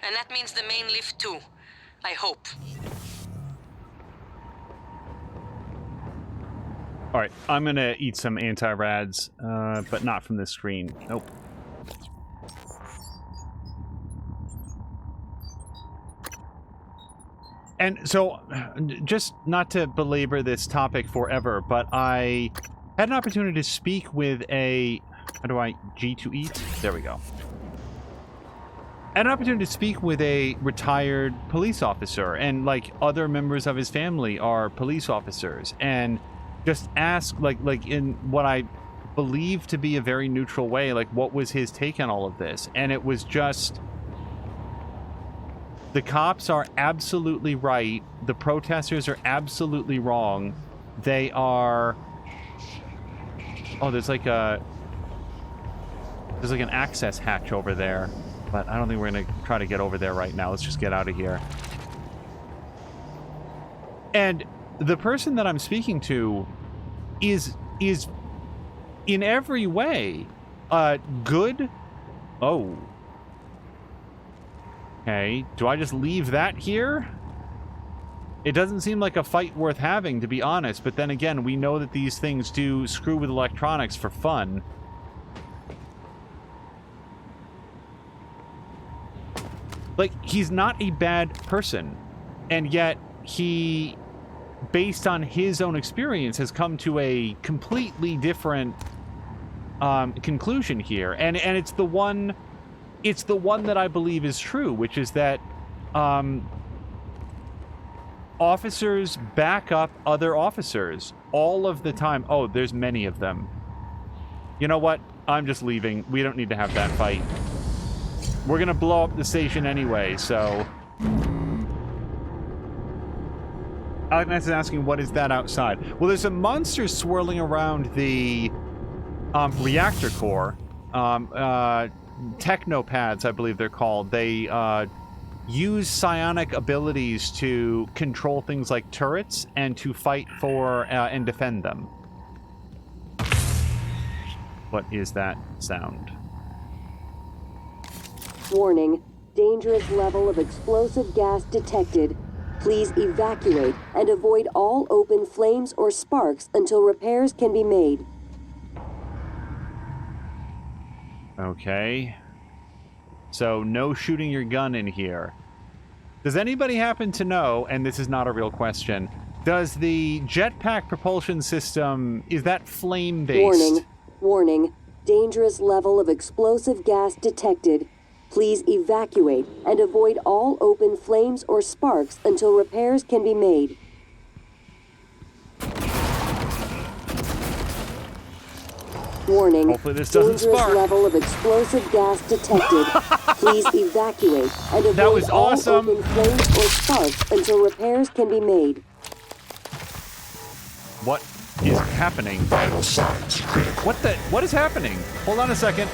And that means the main lift too. I hope. Alright, I'm gonna eat some anti-rads, but not from this screen. Nope. And so, just not to belabor this topic forever, but I had an opportunity to speak with a... How do I... G to eat? There we go. I had an opportunity to speak with a retired police officer, and, like, other members of his family are police officers, and just ask, like in what I believe to be a very neutral way, like, what was his take on all of this? And it was just... The cops are absolutely right. The protesters are absolutely wrong. They are... Oh, there's like an access hatch over there. But I don't think we're going to try to get over there right now. Let's just get out of here. And the person that I'm speaking to is in every way good. Oh. Okay, do I just leave that here? It doesn't seem like a fight worth having, to be honest, but then again, we know that these things do screw with electronics for fun. Like, he's not a bad person, and yet he, based on his own experience, has come to a completely different conclusion here, and it's the one that I believe is true, which is that officers back up other officers all of the time. Oh, there's many of them. You know what? I'm just leaving. We don't need to have that fight. We're gonna blow up the station anyway, so... Agnes is asking, what is that outside? Well, there's a monster swirling around the reactor core. Technopads, I believe they're called. They use psionic abilities to control things like turrets and to fight for and defend them. What is that sound? Warning. Dangerous level of explosive gas detected. Please evacuate and avoid all open flames or sparks until repairs can be made. Okay. So, no shooting your gun in here. Does anybody happen to know, and this is not a real question, does the jetpack propulsion system, is that flame-based? Warning. Warning. Dangerous level of explosive gas detected. Please evacuate and avoid all open flames or sparks until repairs can be made. Warning. Hopefully this doesn't Dangerous spark. level of explosive gas detected. Please evacuate and avoid That was awesome. all open flames or sparks until repairs can be made. What is happening? What is happening? Hold on a second.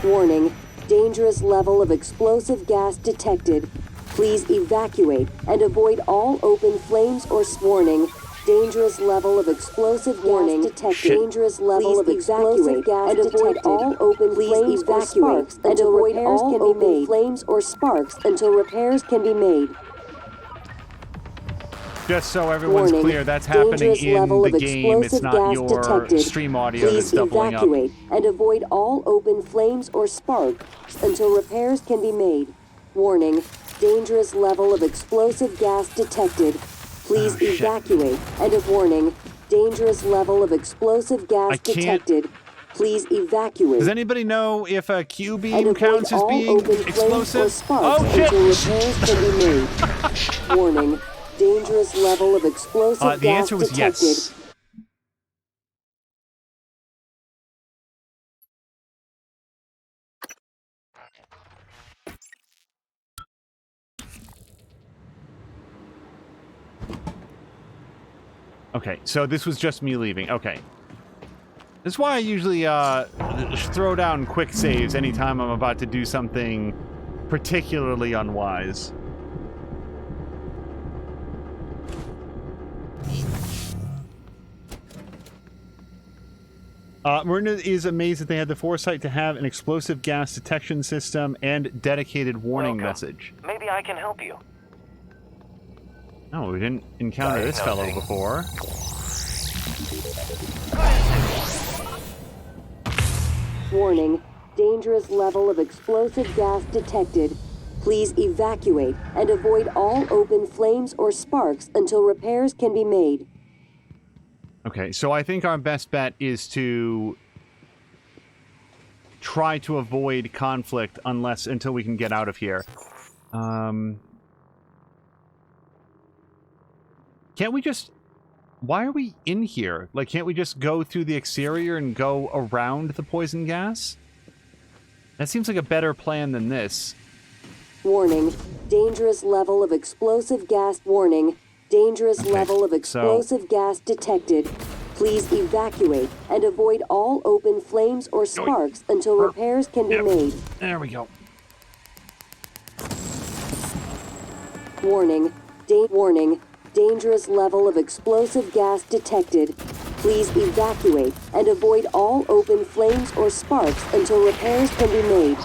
Warning. Dangerous level of explosive gas detected. Please evacuate and avoid all open flames or warning. Dangerous level of explosive gas detected. Shit. Dangerous level of explosive gas and avoid all open flames or sparks until repairs can be made. Flames or sparks until repairs can be made. Just so everyone's Warning. clear, that's happening Dangerous in level the of game. It's explosive not gas your detected. stream audio Please that's doubling up. evacuate and avoid all open flames or sparks until repairs can be made. Warning. Dangerous level of explosive gas detected. Please evacuate and warning. Dangerous level of explosive gas detected. Please evacuate. Does anybody know if a Q-beam and counts as all being open explosive? Or sparks Oh shit! until repairs can be made. Warning: dangerous level of explosive The gas answer was detected. yes. Okay, so this was just me leaving. Okay. This is why I usually throw down quick saves anytime I'm about to do something particularly unwise. Marina is amazed that they had the foresight to have an explosive gas detection system and dedicated warning message. Maybe I can help you. No, we didn't encounter this fellow before. Warning: dangerous level of explosive gas detected. Please evacuate and avoid all open flames or sparks until repairs can be made. Okay, so I think our best bet is to try to avoid conflict until we can get out of here. Can't we just... Why are we in here? Like, can't we just go through the exterior and go around the poison gas? That seems like a better plan than this. Warning: dangerous level of explosive gas. Warning: dangerous level of explosive gas detected. Please evacuate and avoid all open flames or sparks until repairs can be made. There we go. Warning: warning. Dangerous level of explosive gas detected. Please evacuate and avoid all open flames or sparks until repairs can be made.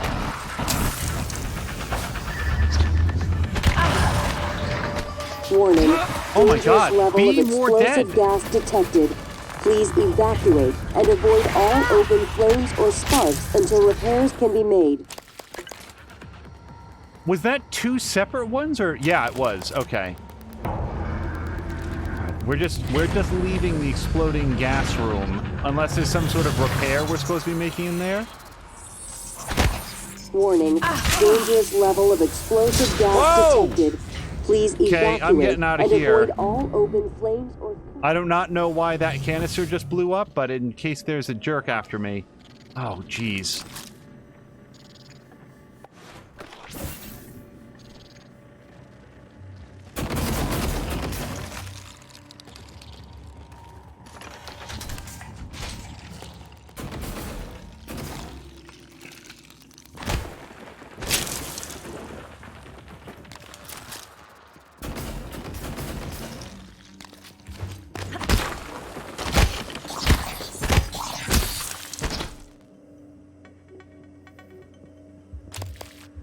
Warning. Oh my god, level be of more dead. explosive gas detected. Please evacuate and avoid all open flames or sparks until repairs can be made. Was that two separate ones, or... Yeah, it was. Okay. We're just leaving the exploding gas room, unless there's some sort of repair we're supposed to be making in there. Warning: dangerous level of explosive gas detected. Please evacuate I'm getting out of and here. avoid all open flames or... I do not know why that canister just blew up, but in case there's a jerk after me. Oh, jeez.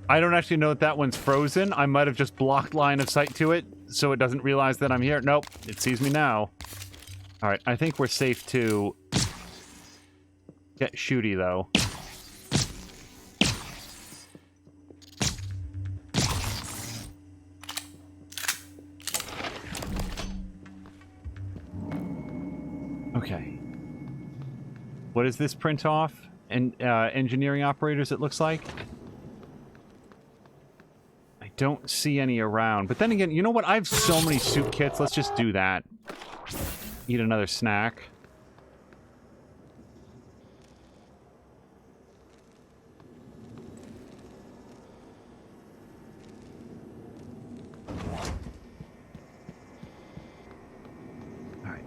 I don't actually know that that one's frozen. I might have just blocked line of sight to it, so it doesn't realize that I'm here. Nope, it sees me now. Alright, I think we're safe to get shooty, though. Okay. What does this print off? Engineering operators, it looks like? Don't see any around. But then again, you know what? I have so many soup kits. Let's just do that. Eat another snack. Alright.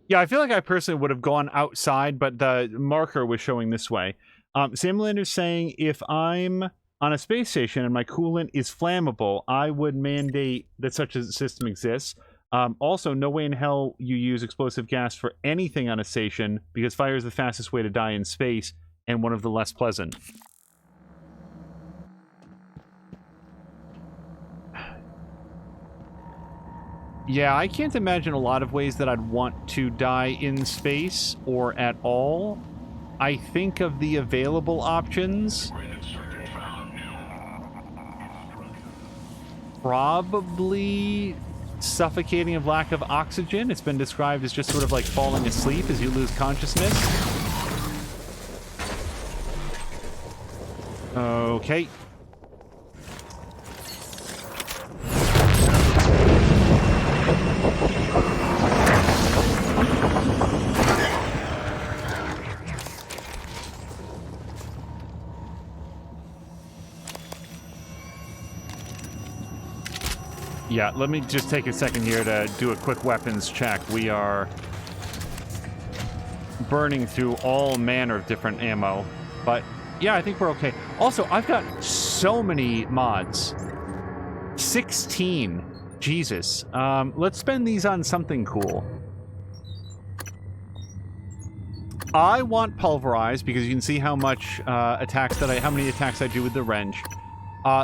Yeah, I feel like I personally would have gone outside, but the marker was showing this way. Sam Lander's saying, if I'm on a space station and my coolant is flammable, I would mandate that such a system exists. Also, no way in hell you use explosive gas for anything on a station, because fire is the fastest way to die in space, and one of the less pleasant. Yeah, I can't imagine a lot of ways that I'd want to die in space, or at all. I think of the available options. Probably suffocating of lack of oxygen. It's been described as just sort of like falling asleep as you lose consciousness. Okay. Yeah, let me just take a second here to do a quick weapons check. We are burning through all manner of different ammo, but yeah, I think we're okay. Also, I've got so many mods. 16. Jesus. Let's spend these on something cool. I want pulverize because you can see how much how many attacks I do with the wrench.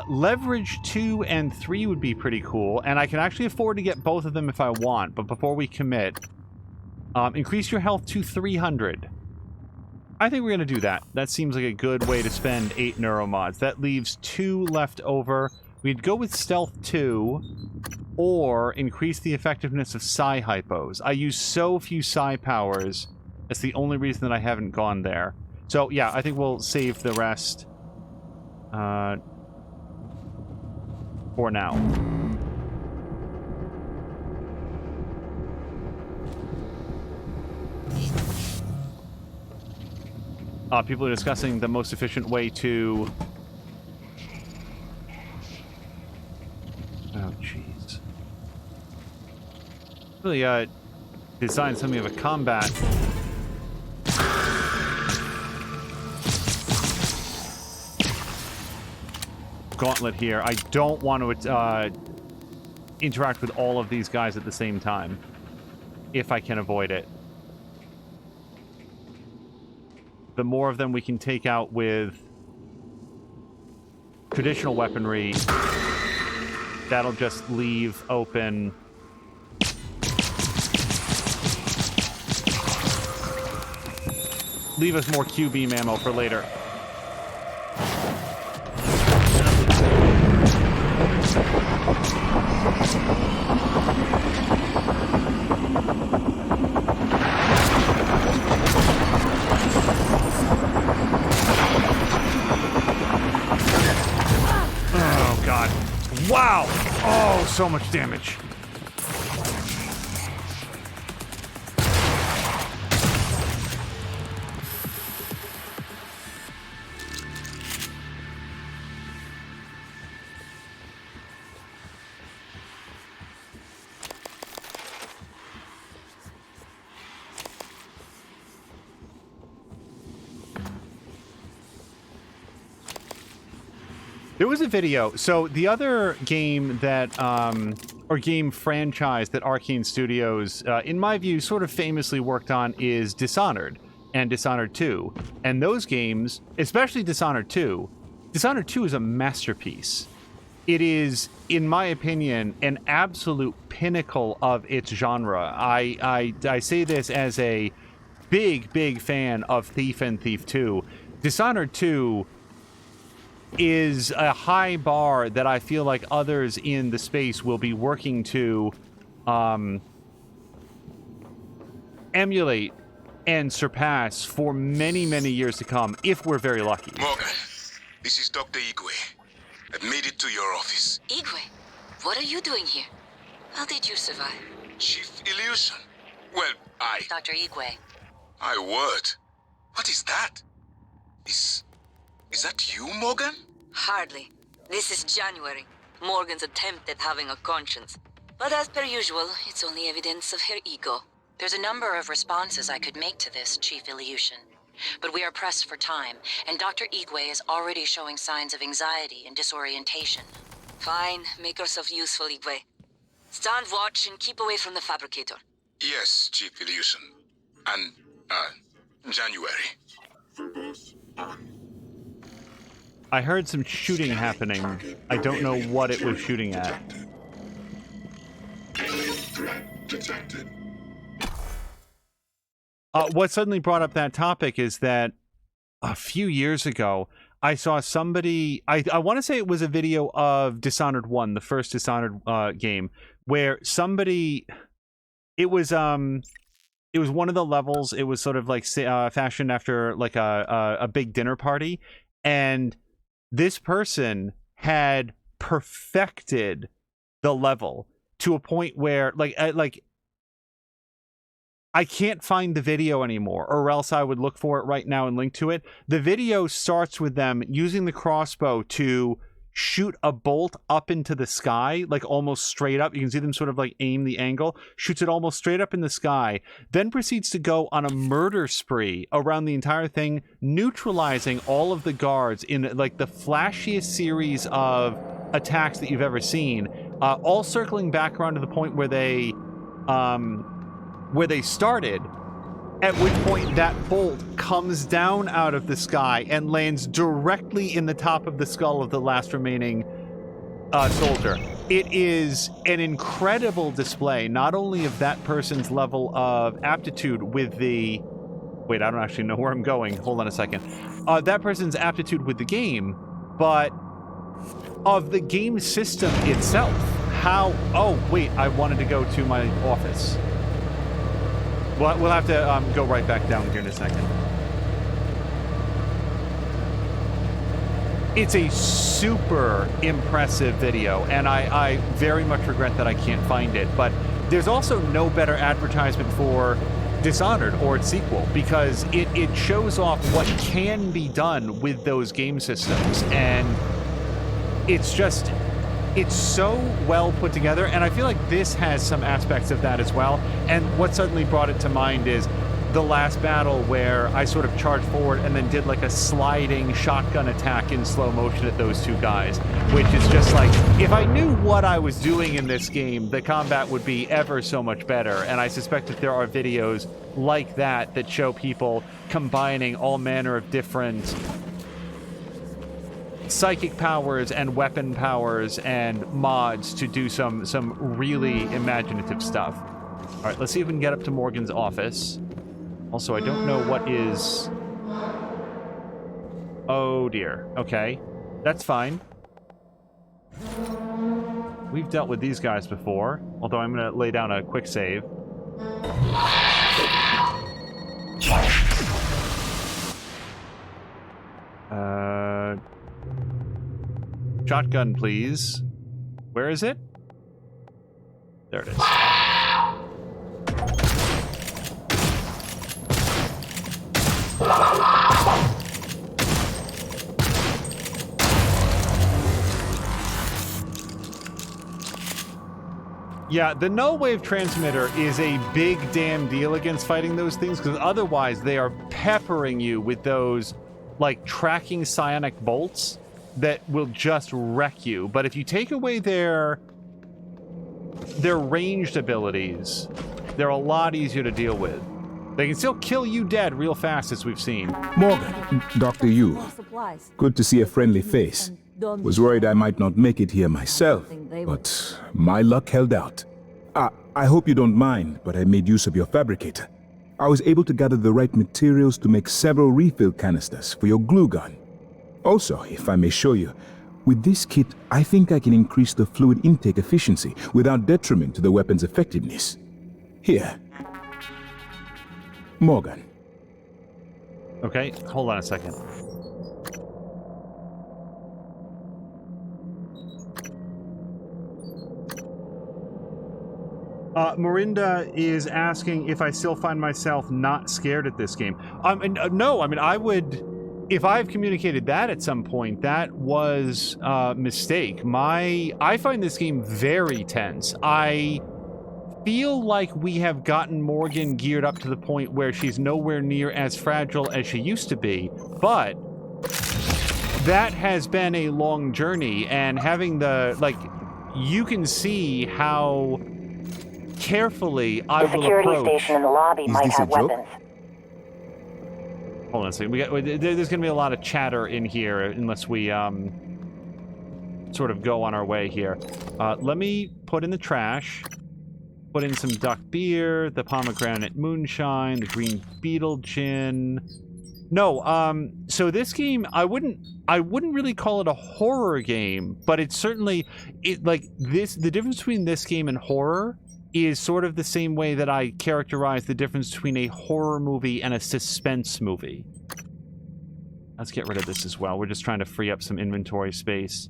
Leverage 2 and 3 would be pretty cool, and I can actually afford to get both of them if I want, but before we commit, increase your health to 300. I think we're going to do that. That seems like a good way to spend 8 neuromods. That leaves 2 left over. We'd go with Stealth 2, or increase the effectiveness of Psi Hypos. I use so few Psi powers, that's the only reason that I haven't gone there. So, yeah, I think we'll save the rest for now. People are discussing the most efficient way to... Oh, jeez. Really, design something of a combat. Gauntlet here. I don't want to interact with all of these guys at the same time, if I can avoid it. The more of them we can take out with traditional weaponry, that'll just leave open us more Q-beam ammo for later. Oh, God. Wow! Oh, so much damage. There was a video. So the other game that, or game franchise that Arcane Studios, in my view, sort of famously worked on is Dishonored and Dishonored 2. And those games, especially Dishonored 2 is a masterpiece. It is, in my opinion, an absolute pinnacle of its genre. I say this as a big fan of Thief and Thief 2. Dishonored 2 is a high bar that I feel like others in the space will be working to emulate and surpass for many years to come, if we're very lucky. Morgan, this is Dr. Igwe. I've made it to your office. Igwe, what are you doing here? How did you survive? Chief Illusion. Well, Dr. Igwe. My word. What is that? Is that you, Morgan? Hardly. This is January. Morgan's attempt at having a conscience. But as per usual, it's only evidence of her ego. There's a number of responses I could make to this, Chief Ilyushin. But we are pressed for time, and Dr. Igwe is already showing signs of anxiety and disorientation. Fine. Make yourself useful, Igwe. Stand watch and keep away from the fabricator. Yes, Chief Illusion. And, January. I heard some shooting happening. I don't know what it was shooting at. What suddenly brought up that topic is that a few years ago, I saw somebody, I want to say it was a video of Dishonored 1, the first Dishonored game, where somebody, it was one of the levels, it was sort of like fashioned after like a big dinner party, and this person had perfected the level to a point where like I can't find the video anymore, or else I would look for it right now and link to it. The video starts with them using the crossbow to shoot a bolt up into the sky, like almost straight up. You can see them sort of like aim the angle, shoots it almost straight up in the sky, then proceeds to go on a murder spree around the entire thing, neutralizing all of the guards in like the flashiest series of attacks that you've ever seen, all circling back around to the point where they started, at which point that bolt comes down out of the sky and lands directly in the top of the skull of the last remaining soldier. It is an incredible display, not only of that person's level of aptitude with the... Wait, I don't actually know where I'm going. Hold on a second. That person's aptitude with the game, but of the game system itself. How... Oh, wait, I wanted to go to my office. We'll have to go right back down here in a second. It's a super impressive video, and I very much regret that I can't find it, but there's also no better advertisement for Dishonored or its sequel, because it shows off what can be done with those game systems, and it's just... It's so well put together, and I feel like this has some aspects of that as well. And what suddenly brought it to mind is the last battle where I sort of charged forward and then did like a sliding shotgun attack in slow motion at those two guys, which is just like, if I knew what I was doing in this game, the combat would be ever so much better. And I suspect that there are videos like that that show people combining all manner of different psychic powers and weapon powers and mods to do some really imaginative stuff. All right, let's see if we can get up to Morgan's office. Also, I don't know what is... Oh dear. Okay, that's fine. We've dealt with these guys before, although I'm gonna lay down a quick save. Shotgun, please. Where is it? There it is. Yeah, the null wave transmitter is a big damn deal against fighting those things, because otherwise they are peppering you with those, like, tracking psionic bolts that will just wreck you. But if you take away their ranged abilities, they're a lot easier to deal with. They can still kill you dead real fast, as we've seen. Morgan, Dr. Yu. Good to see a friendly face. Was worried I might not make it here myself, but my luck held out. I hope you don't mind, but I made use of your fabricator. I was able to gather the right materials to make several refill canisters for your glue gun. Also, if I may show you, with this kit, I think I can increase the fluid intake efficiency without detriment to the weapon's effectiveness. Here. Morgan. Okay, hold on a second. Morinda is asking if I still find myself not scared at this game. No, I mean, I would... If I've communicated that at some point, that was a mistake. I find this game very tense. I feel like we have gotten Morgan geared up to the point where she's nowhere near as fragile as she used to be, but that has been a long journey, and having the, like, you can see how carefully I will approach... The security station in the lobby might have weapons. Hold on a second. There's going to be a lot of chatter in here unless we sort of go on our way here. Let me put in the trash. Put in some duck beer, the pomegranate moonshine, the green beetle gin. No, so this game, I wouldn't really call it a horror game, but it's certainly, the difference between this game and horror is sort of the same way that I characterize the difference between a horror movie and a suspense movie. Let's get rid of this as well. We're just trying to free up some inventory space.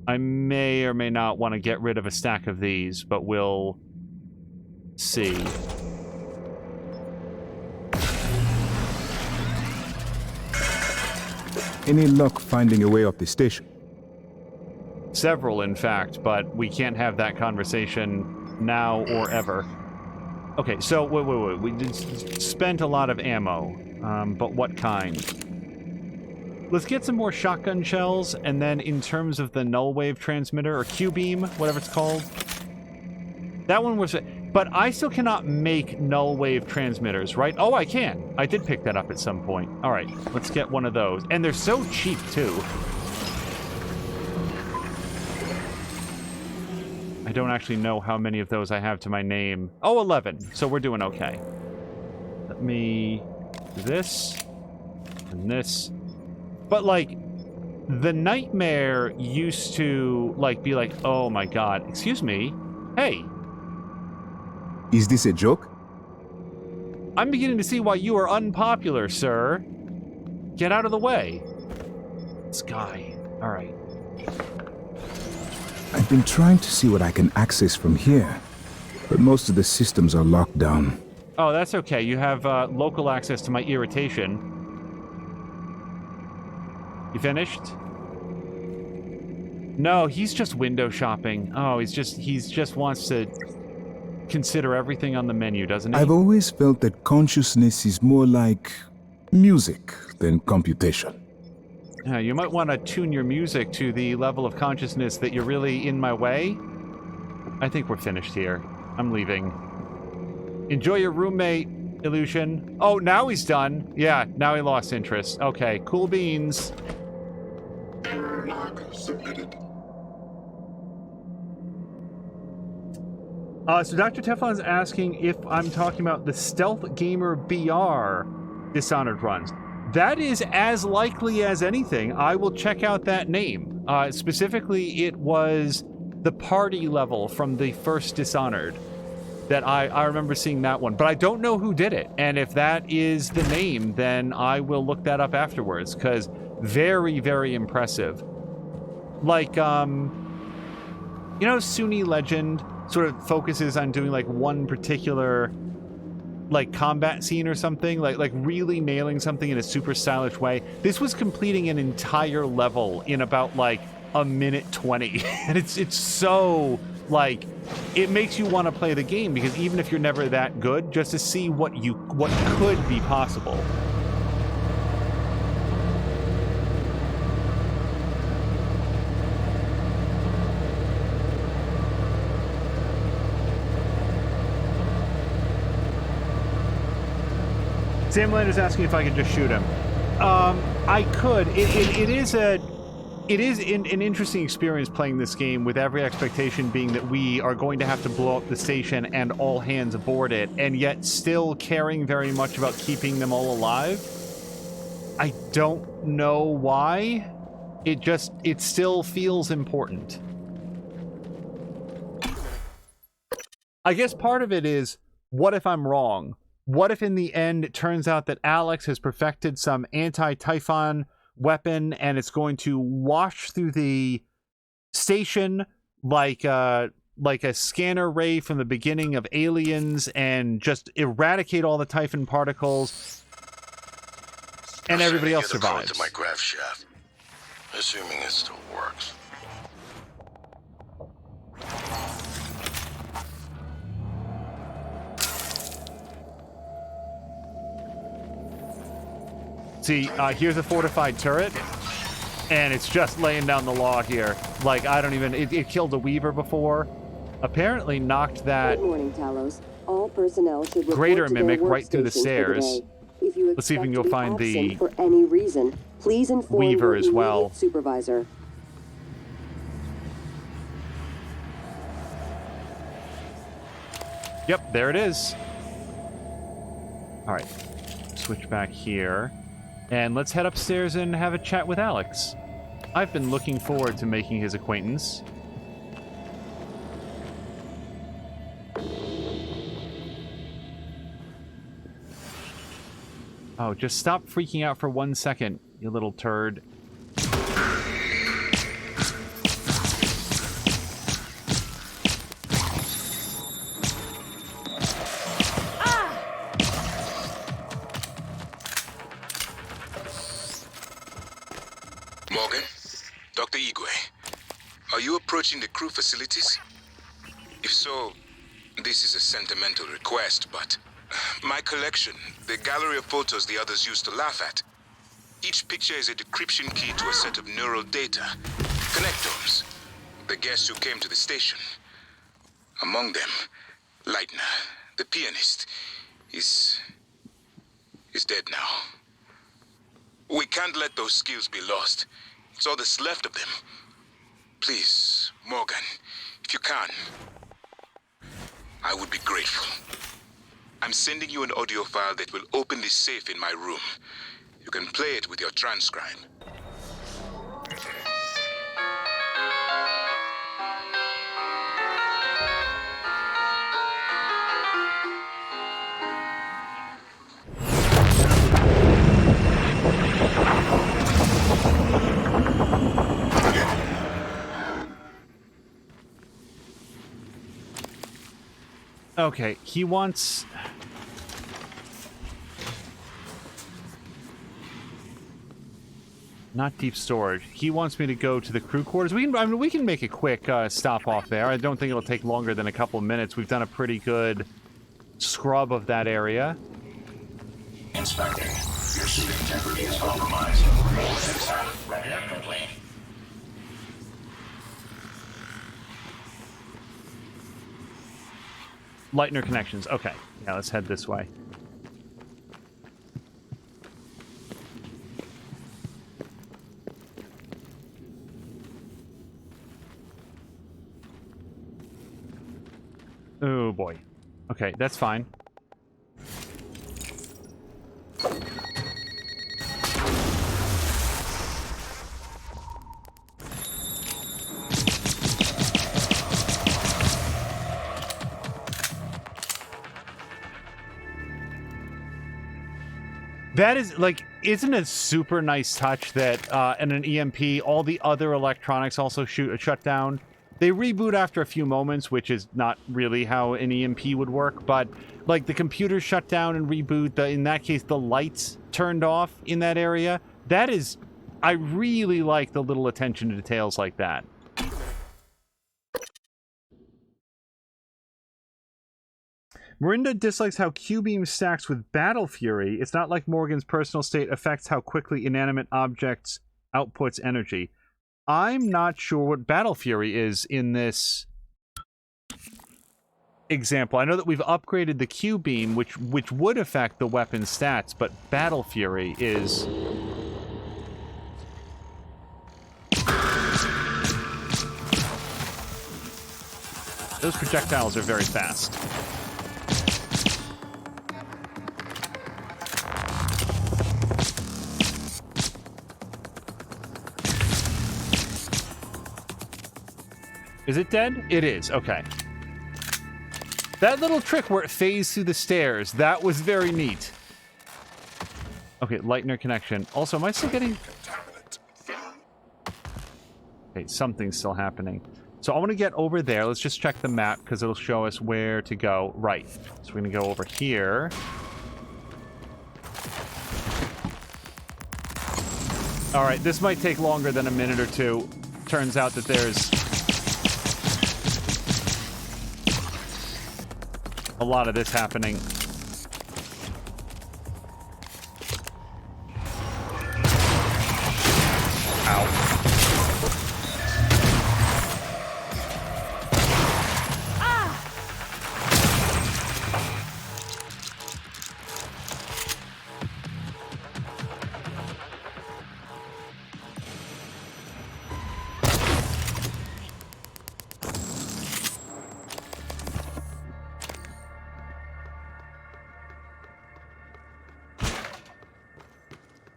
I may or may not want to get rid of a stack of these, but we'll see. Any luck finding a way off the station? Several, in fact, but we can't have that conversation now or ever. Okay, so, wait. We just spent a lot of ammo, but what kind? Let's get some more shotgun shells, and then in terms of the null wave transmitter, or Q-beam, whatever it's called. That one was... But I still cannot make null wave transmitters, right? Oh, I can. I did pick that up at some point. All right, let's get one of those. And they're so cheap, too. I don't actually know how many of those I have to my name. Oh, 11. So we're doing okay. Let me do this and this. But, like, the nightmare used to, like, be like, oh my god, excuse me. Hey. Is this a joke? I'm beginning to see why you are unpopular, sir. Get out of the way. This guy. All right. I've been trying to see what I can access from here, but most of the systems are locked down. Oh, that's okay. You have local access to my irritation. You finished? No, he's just window shopping. Oh, he just wants to consider everything on the menu, doesn't he? I've always felt that consciousness is more like music than computation. Yeah, you might want to tune your music to the level of consciousness that you're really in my way. I think we're finished here. I'm leaving. Enjoy your roommate, Illusion. Oh, now he's done. Yeah, now he lost interest. Okay, cool beans. So Dr. Teflon's asking if I'm talking about the Stealth Gamer BR Dishonored runs. That is as likely as anything. I will check out that name. Specifically, it was the party level from the first Dishonored that I remember seeing that one. But I don't know who did it. And if that is the name, then I will look that up afterwards, because very, very impressive. Like, you know, Sunni Legend sort of focuses on doing like one particular like combat scene or something, like really nailing something in a super stylish way. This was completing an entire level in about like a minute 20. And it's so like, it makes you want to play the game, because even if you're never that good, just to see what could be possible. Sam Lander's asking if I could just shoot him. I could. It is an interesting experience playing this game, with every expectation being that we are going to have to blow up the station and all hands aboard it, and yet still caring very much about keeping them all alive. I don't know why. It still feels important. I guess part of it is, what if I'm wrong? What if in the end it turns out that Alex has perfected some anti-Typhon weapon and it's going to wash through the station like a scanner ray from the beginning of Aliens and just eradicate all the Typhon particles, and everybody else survives? To my grav shaft, assuming it still works. See, here's a fortified turret, and it's just laying down the law here. Like, I don't even... It killed a Weaver before. Apparently knocked that... Good morning, Talos. All personnel should report greater to mimic their right through the workstations for stairs. day. If you Let's see if we can go expect to be find the... absent for any reason, please inform Weaver your as well. immediate supervisor. Yep, there it is. All right. switch back here. And let's head upstairs and have a chat with Alex. I've been looking forward to making his acquaintance. Oh, just stop freaking out for 1 second, you little turd. Morgan, Dr. Igwe, are you approaching the crew facilities? If so, this is a sentimental request, but my collection, the gallery of photos the others used to laugh at. Each picture is a decryption key to a set of neural data, connectomes, the guests who came to the station. Among them, Leitner, the pianist, is dead now. We can't let those skills be lost. It's all that's left of them. Please, Morgan, if you can, I would be grateful. I'm sending you an audio file that will open this safe in my room. You can play it with your transcribe. Okay, he wants... Not deep storage. He wants me to go to the crew quarters. We can make a quick stop off there. I don't think it'll take longer than a couple minutes. We've done a pretty good scrub of that area. Inspecting. Your suit integrity is compromised. Sensor ready and complete. Leitner connections. Okay. Yeah, let's head this way. Oh boy. Okay, that's fine. That is, like, isn't it a super nice touch that in an EMP, all the other electronics also shut down? They reboot after a few moments, which is not really how an EMP would work, but, like, the computers shut down and reboot. In that case, the lights turned off in that area. That is... I really like the little attention to details like that. Marinda dislikes how Q-Beam stacks with Battle Fury. It's not like Morgan's personal state affects how quickly inanimate objects outputs energy. I'm not sure what Battle Fury is in this example. I know that we've upgraded the Q-Beam, which would affect the weapon stats, but Battle Fury is... Those projectiles are very fast. Is it dead? It is. Okay. That little trick where it phased through the stairs, that was very neat. Okay, Leitner connection. Also, am I still getting... Okay, something's still happening. So I want to get over there. Let's just check the map, because it'll show us where to go. Right. So we're going to go over here. Alright, this might take longer than a minute or two. Turns out that there's... a lot of this happening. Ow.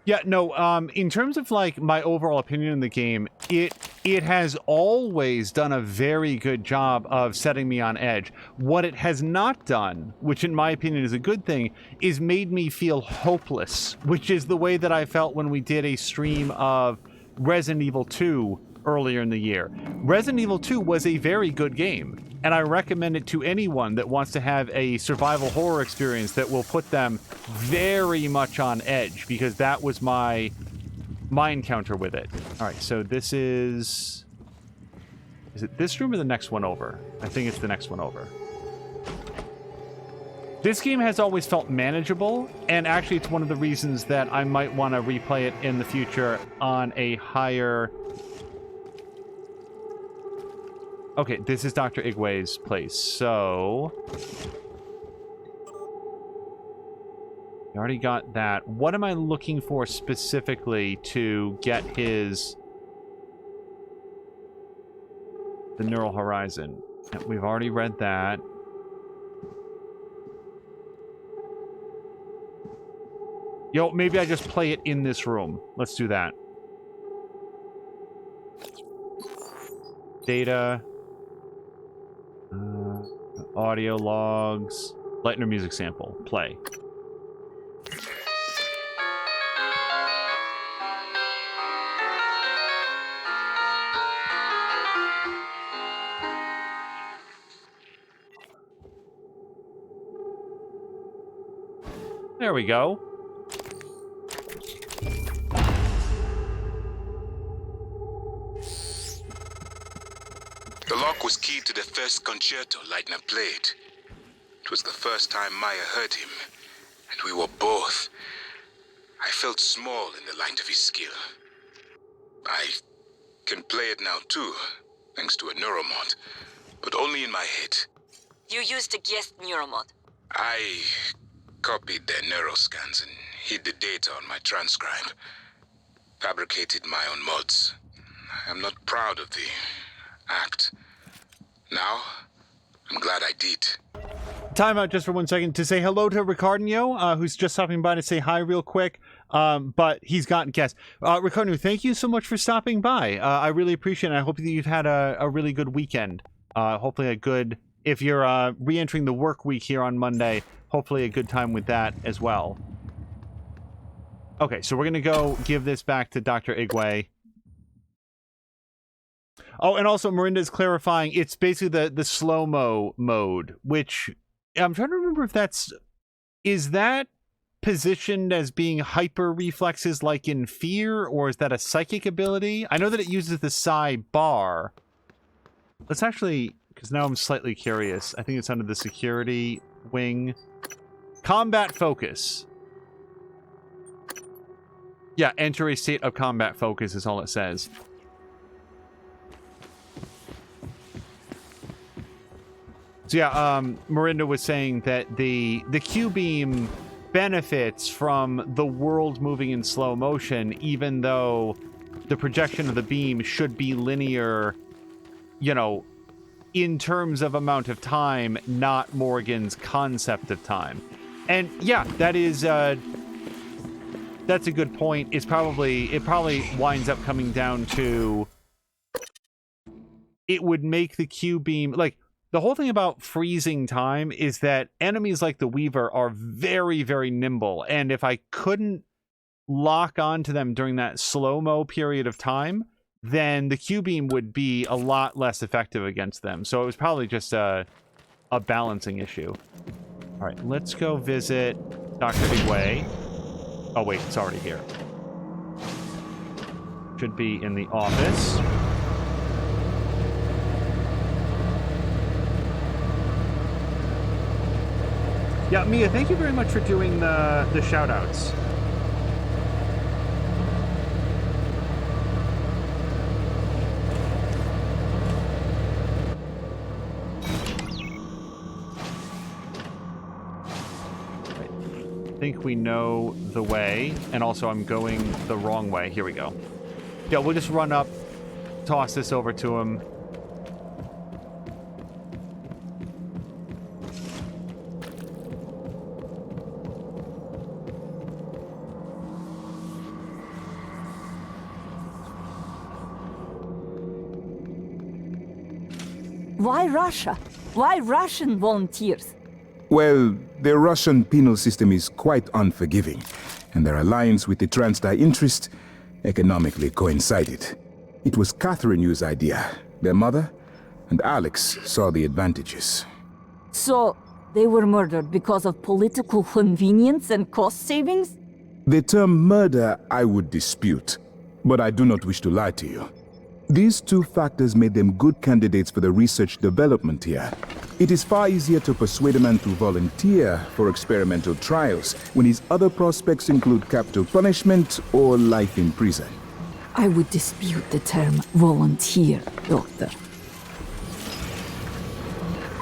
Yeah, no, in terms of, like, my overall opinion in the game, it has always done a very good job of setting me on edge. What it has not done, which in my opinion is a good thing, is made me feel hopeless, which is the way that I felt when we did a stream of Resident Evil 2 earlier in the year. Resident Evil 2 was a very good game, and I recommend it to anyone that wants to have a survival horror experience that will put them very much on edge, because that was my encounter with it. All right, so this is it this room or the next one over? I think it's the next one over. This game has always felt manageable, and actually it's one of the reasons that I might want to replay it in the future on a higher... Okay, this is Dr. Igwe's place, so... I already got that. What am I looking for specifically to get his... The Neural Horizon? We've already read that. Yo, maybe I just play it in this room. Let's do that. Data... audio logs, Lightner music sample, play. There we go. The lock was keyed to the first concerto Leitner played. It was the first time Maya heard him, and we were both. I felt small in the light of his skill. I can play it now too, thanks to a neuromod, but only in my head. You used a guest neuromod. I copied their neuroscans and hid the data on my transcribe. Fabricated my own mods. I'm not proud of the act. Now, I'm glad I did. Time out just for 1 second to say hello to Ricardinho, who's just stopping by to say hi real quick, but he's got guests. Ricardinho, thank you so much for stopping by. I really appreciate it. I hope that you've had a really good weekend. Hopefully a good, if you're re-entering the work week here on Monday, hopefully a good time with that as well. Okay, so we're going to go give this back to Dr. Igwe. Oh, and also Miranda's clarifying, it's basically the slow-mo mode, which I'm trying to remember if that's... Is that positioned as being hyper reflexes like in Fear, or is that a psychic ability? I know that it uses the psi bar. Let's actually... Because now I'm slightly curious. I think it's under the security wing. Combat focus. Yeah, enter a state of combat focus is all it says. So yeah, Miranda was saying that the Q-beam benefits from the world moving in slow motion, even though the projection of the beam should be linear, you know, in terms of amount of time, not Morgan's concept of time. And yeah, that is that's a good point. It probably winds up coming down to, it would make the Q-beam, like, the whole thing about freezing time is that enemies like the Weaver are very, very nimble, and if I couldn't lock onto them during that slow-mo period of time, then the Q-beam would be a lot less effective against them. So it was probably just a balancing issue. All right, let's go visit Dr. Igwe. Oh wait, it's already here. Should be in the office. Yeah, Mia, thank you very much for doing the shout-outs. I think we know the way, and also I'm going the wrong way. Here we go. Yeah, we'll just run up, toss this over to him. Why Russia? Why Russian volunteers? Well, the Russian penal system is quite unforgiving, and their alliance with the TranStar interest economically coincided. It was Catherine Yu's idea. Their mother and Alex saw the advantages. So, they were murdered because of political convenience and cost savings? The term murder I would dispute, but I do not wish to lie to you. These two factors made them good candidates for the research development here. It is far easier to persuade a man to volunteer for experimental trials when his other prospects include capital punishment or life in prison. I would dispute the term volunteer, Doctor.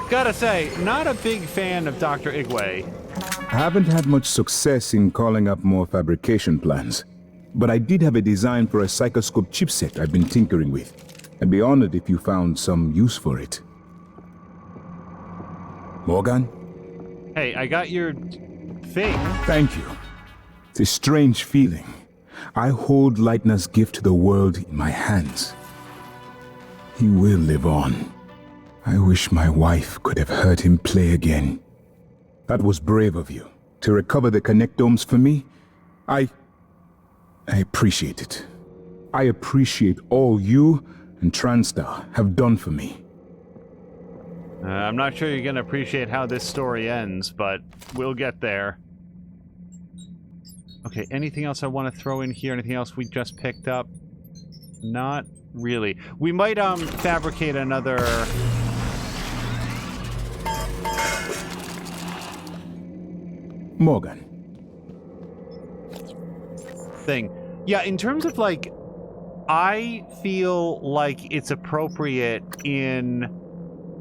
Gotta say, not a big fan of Dr. Igwe. I haven't had much success in calling up more fabrication plans, but I did have a design for a psychoscope chipset I've been tinkering with. I'd be honored if you found some use for it. Morgan? Hey, I got your thing. Thank you. It's a strange feeling. I hold Leitner's gift to the world in my hands. He will live on. I wish my wife could have heard him play again. That was brave of you. To recover the connectomes for me, I appreciate it. I appreciate all you and TranStar have done for me. I'm not sure you're going to appreciate how this story ends, but we'll get there. Okay, anything else I want to throw in here? Anything else we just picked up? Not really. We might fabricate another... Morgan. Thing. Yeah, in terms of, like, I feel like it's appropriate in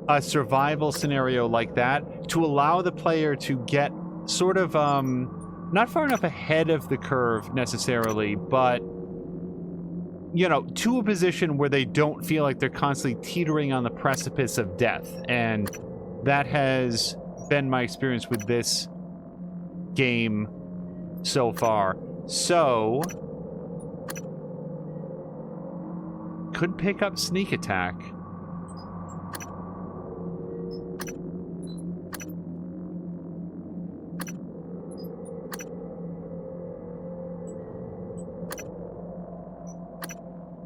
a survival scenario like that to allow the player to get sort of, not far enough ahead of the curve necessarily, but, you know, to a position where they don't feel like they're constantly teetering on the precipice of death. And that has been my experience with this game so far. So, could pick up sneak attack.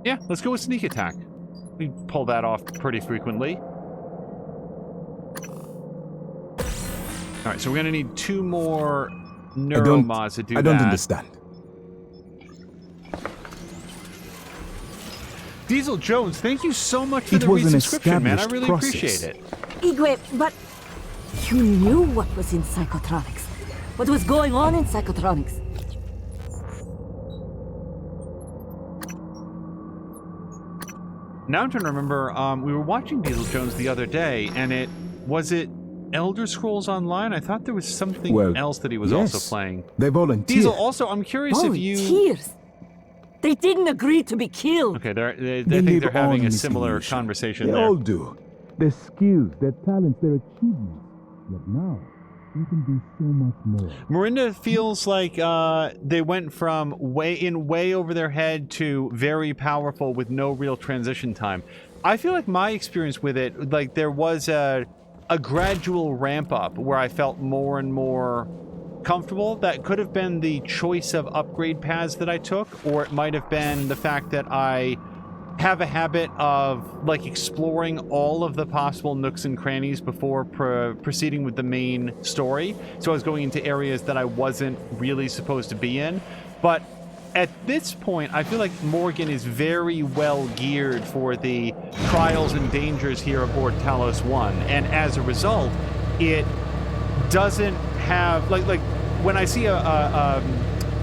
Yeah, let's go with sneak attack. We pull that off pretty frequently. Alright, so we're gonna need 2 more neuromods to do that. I don't understand. Diesel Jones, thank you so much for the resubscription, man. I really appreciate it. Igwe, but you knew what was in psychotronics. What was going on in psychotronics? Now I'm trying to remember, we were watching Diesel Jones the other day, and was it Elder Scrolls Online? I thought there was something else that he was also playing. They volunteered. Diesel, also, I'm curious if you... Volunteers? They didn't agree to be killed. Okay, they think they're having a similar conversation there. They all do. Their skills, their talents, their achievements. But now, we can do so much more. Marinda feels like they went from way over their head to very powerful with no real transition time. I feel like my experience with it, like there was a gradual ramp up where I felt more and more comfortable. That could have been the choice of upgrade paths that I took, or it might have been the fact that I have a habit of like exploring all of the possible nooks and crannies before proceeding with the main story. So I was going into areas that I wasn't really supposed to be in. But at this point, I feel like Morgan is very well geared for the trials and dangers here aboard Talos 1. And as a result, it doesn't have like when I see a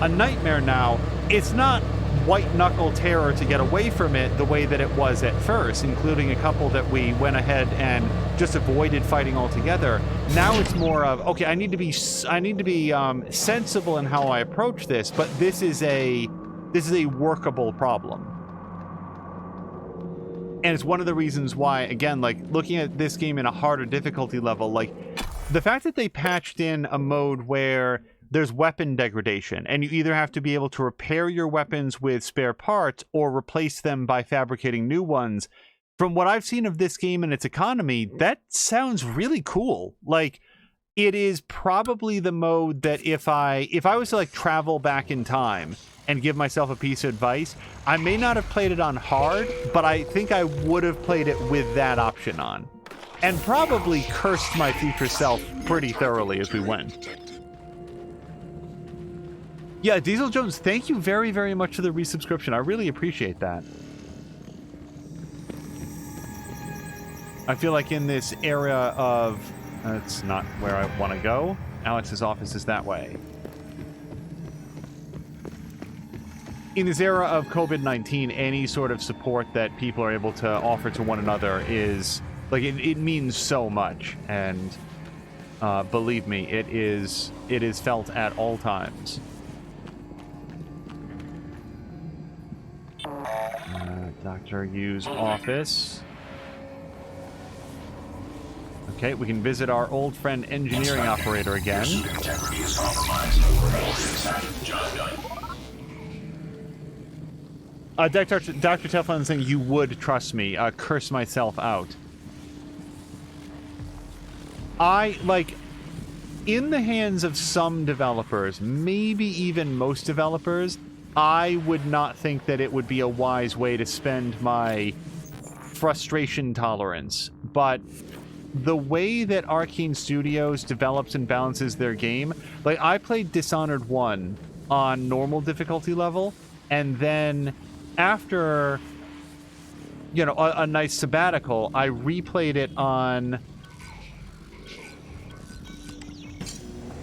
nightmare now, it's not white knuckle terror to get away from it the way that it was at first, including a couple that we went ahead and just avoided fighting altogether. Now it's more of, okay, I need to be sensible in how I approach this, but this is a workable problem. And it's one of the reasons why, again, like looking at this game in a harder difficulty level, like the fact that they patched in a mode where there's weapon degradation, and you either have to be able to repair your weapons with spare parts or replace them by fabricating new ones, from what I've seen of this game and its economy, that sounds really cool. Like, it is probably the mode that if I was to like travel back in time and give myself a piece of advice, I may not have played it on hard, but I think I would have played it with that option on. And probably cursed my future self pretty thoroughly as we went. Yeah, Diesel Jones, thank you very, very much for the resubscription. I really appreciate that. I feel like in this era of... That's not where I want to go. Alex's office is that way. In this era of COVID-19, any sort of support that people are able to offer to one another is... Like, it means so much. And believe me, it is felt at all times. Dr. Yu's office. Okay, we can visit our old friend engineering operator again. Dr. Teflon saying you would trust me. Curse myself out. In the hands of some developers, maybe even most developers, I would not think that it would be a wise way to spend my frustration tolerance. But the way that Arcane Studios develops and balances their game, like, I played Dishonored 1 on normal difficulty level, and then after, you know, a nice sabbatical, I replayed it on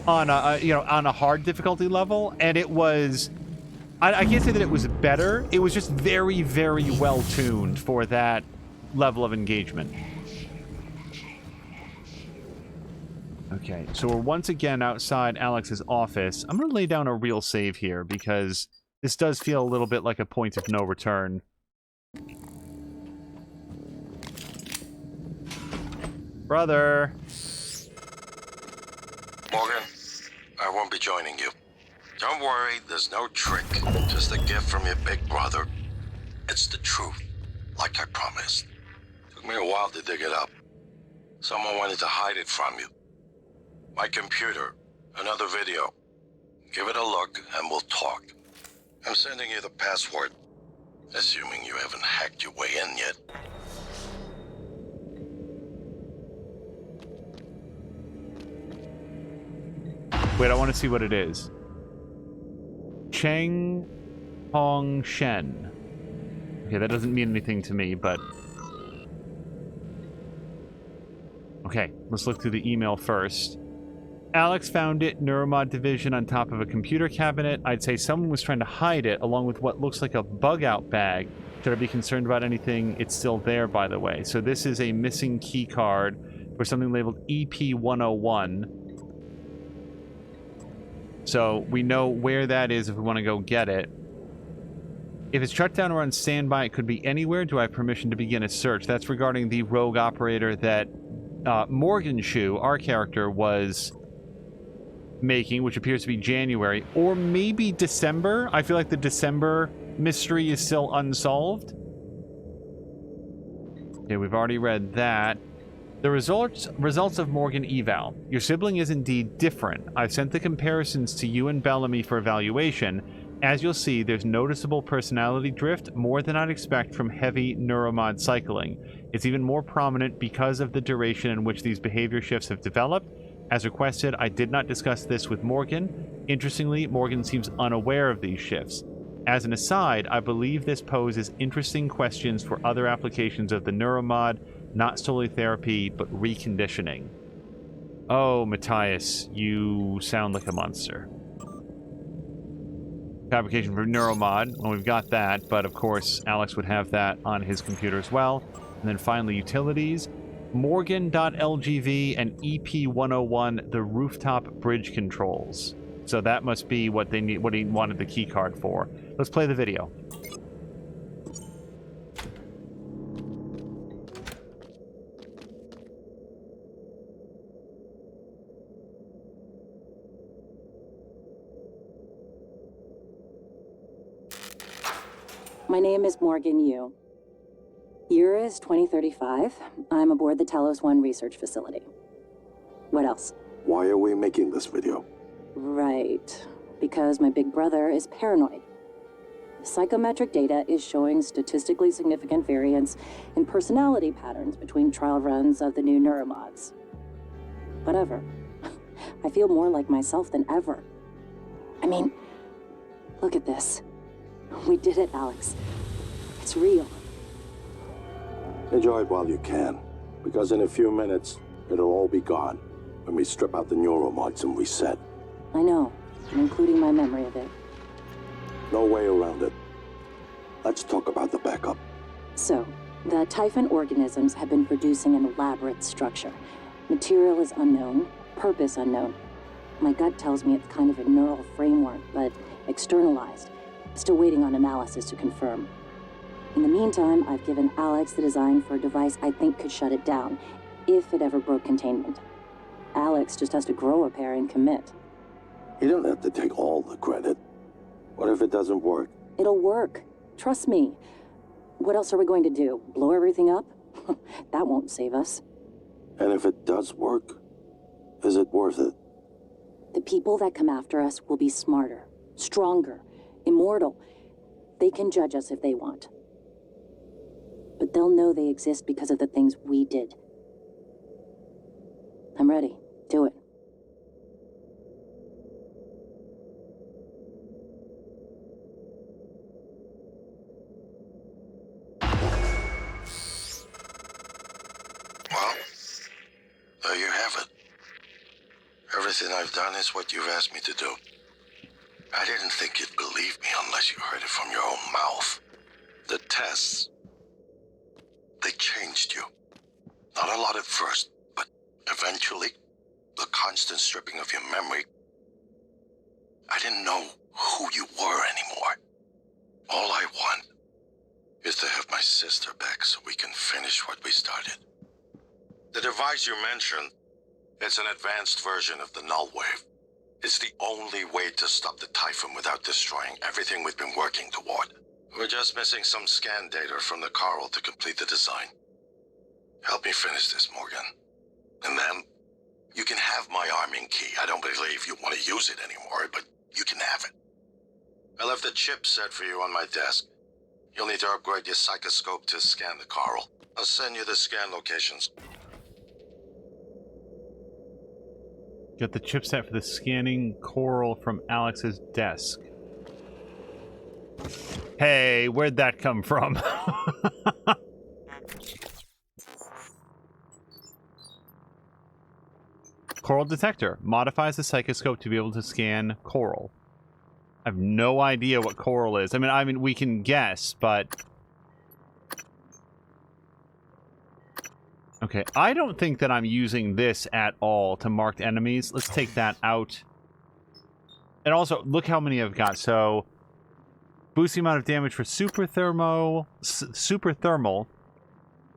a hard difficulty level, and it was... I can't say that it was better. It was just very, very well tuned for that level of engagement. Okay, so we're once again outside Alex's office. I'm going to lay down a real save here because this does feel a little bit like a point of no return. Brother. Morgan, I won't be joining you. Don't worry, there's no trick. Just a gift from your big brother. It's the truth, like I promised. Took me a while to dig it up. Someone wanted to hide it from you. My computer, another video. Give it a look and we'll talk. I'm sending you the password, assuming you haven't hacked your way in yet. Wait, I want to see what it is. Cheng Hong Shen. Okay, that doesn't mean anything to me, but... Okay, let's look through the email first. Alex found it, Neuromod Division, on top of a computer cabinet. I'd say someone was trying to hide it, along with what looks like a bug-out bag. Should I be concerned about anything? It's still there, by the way. So this is a missing key card for something labeled EP101. So we know where that is if we want to go get it. If it's shut down or on standby, it could be anywhere. Do I have permission to begin a search? That's regarding the rogue operator that Morgan Shu, our character, was making, which appears to be January, or maybe December. I feel like the December mystery is still unsolved. Okay, we've already read that. The results of Morgan eval. Your sibling is indeed different. I've sent the comparisons to you and Bellamy for evaluation. As you'll see, there's noticeable personality drift, more than I'd expect from heavy neuromod cycling. It's even more prominent because of the duration in which these behavior shifts have developed. As requested, I did not discuss this with Morgan. Interestingly, Morgan seems unaware of these shifts. As an aside, I believe this poses interesting questions for other applications of the neuromod, not solely therapy, but reconditioning. Oh, Matthias, you sound like a monster. Application for neuromod, well, we've got that, but of course, Alex would have that on his computer as well. And then finally, utilities. Morgan.lgv and EP101, the rooftop bridge controls. So that must be what they need, what he wanted the key card for. Let's play the video. My name is Morgan Yu. Year is 2035. I'm aboard the Talos 1 research facility. What else? Why are we making this video? Right. Because my big brother is paranoid. Psychometric data is showing statistically significant variance in personality patterns between trial runs of the new neuromods. Whatever. I feel more like myself than ever. I mean, look at this. We did it, Alex. It's real. Enjoy it while you can, because in a few minutes, it'll all be gone when we strip out the neuromods and reset. I know, including my memory of it. No way around it. Let's talk about the backup. So, the Typhon organisms have been producing an elaborate structure. Material is unknown, purpose unknown. My gut tells me it's kind of a neural framework, but externalized. Still waiting on analysis to confirm. In the meantime, I've given Alex the design for a device I think could shut it down, if it ever broke containment. Alex just has to grow a pair and commit. You don't have to take all the credit. What if it doesn't work? It'll work. Trust me. What else are we going to do? Blow everything up? That won't save us. And if it does work, is it worth it? The people that come after us will be smarter, stronger, immortal. They can judge us if they want. But they'll know they exist because of the things we did. I'm ready. Do it. Well, there you have it. Everything I've done is what you've asked me to do. I didn't think you'd believe me unless you heard it from your own mouth. The tests, they changed you. Not a lot at first, but eventually, the constant stripping of your memory, I didn't know who you were anymore. All I want is to have my sister back so we can finish what we started. The device you mentioned, it's an advanced version of the null wave. It's the only way to stop the Typhon without destroying everything we've been working toward. We're just missing some scan data from the coral to complete the design. Help me finish this, Morgan. And then, you can have my arming key. I don't believe you want to use it anymore, but you can have it. I left the chip set for you on my desk. You'll need to upgrade your psychoscope to scan the coral. I'll send you the scan locations. Get the chipset for the scanning coral from Alex's desk. Hey, where'd that come from? Coral detector. Modifies the psychoscope to be able to scan coral. I have no idea what coral is. I mean, we can guess, but... Okay, I don't think that I'm using this at all to mark enemies. Let's take that out. And also, look how many I've got. So, boost the amount of damage for super thermal.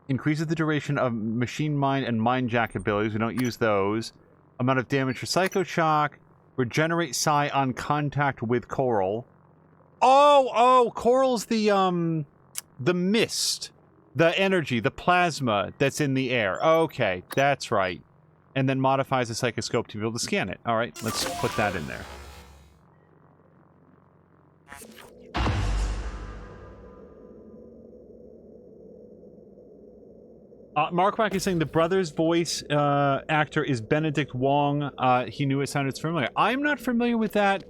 Increases the duration of machine mind and mind jack abilities. We don't use those. Amount of damage for psycho shock. Regenerate psi on contact with coral. Oh, coral's the mist. The energy, the plasma that's in the air. Okay, that's right. And then modifies the psychoscope to be able to scan it. All right, let's put that in there. Mark Wack is saying the brother's voice actor is Benedict Wong. He knew it sounded familiar. I'm not familiar with that.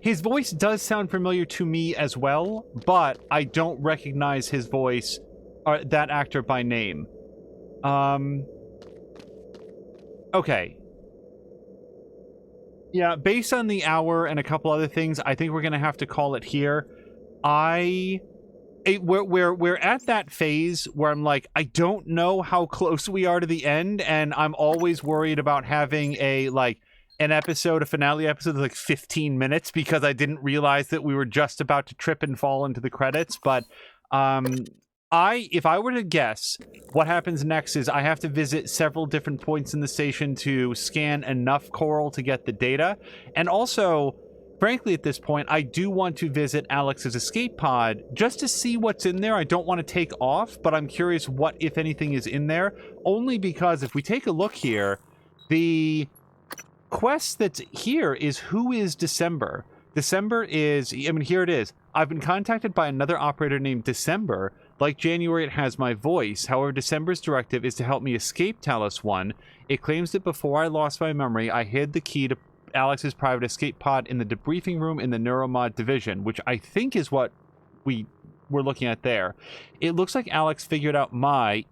His voice does sound familiar to me as well, but I don't recognize his voice or that actor by name. Okay. Yeah, based on the hour and a couple other things, I think we're gonna have to call it here. We're at that phase where I'm like, I don't know how close we are to the end, and I'm always worried about having an episode, a finale episode of like 15 minutes because I didn't realize that we were just about to trip and fall into the credits. But if I were to guess, what happens next is I have to visit several different points in the station to scan enough coral to get the data. And also, frankly, at this point, I do want to visit Alex's escape pod just to see what's in there. I don't want to take off, but I'm curious what, if anything, is in there. Only because if we take a look here, the quest that's here is Who is December? December is, I mean, here it is. I've been contacted by another operator named December. Like January, it has my voice. However, December's directive is to help me escape Talos 1. It claims that before I lost my memory, I hid the key to Alex's private escape pod in the debriefing room in the Neuromod division, which I think is what we were looking at there. It looks like Alex figured out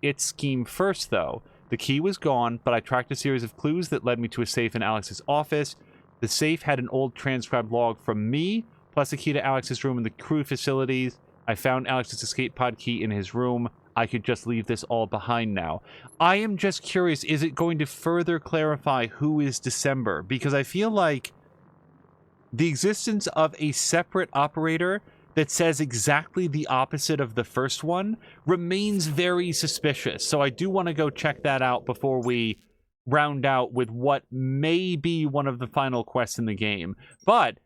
its scheme first, though. The key was gone, but I tracked a series of clues that led me to a safe in Alex's office. The safe had an old transcribed log from me, plus a key to Alex's room in the crew facilities. I found Alex's escape pod key in his room. I could just leave this all behind now. I am just curious, is it going to further clarify who is December? Because I feel like the existence of a separate operator that says exactly the opposite of the first one remains very suspicious. So I do want to go check that out before we round out with what may be one of the final quests in the game. But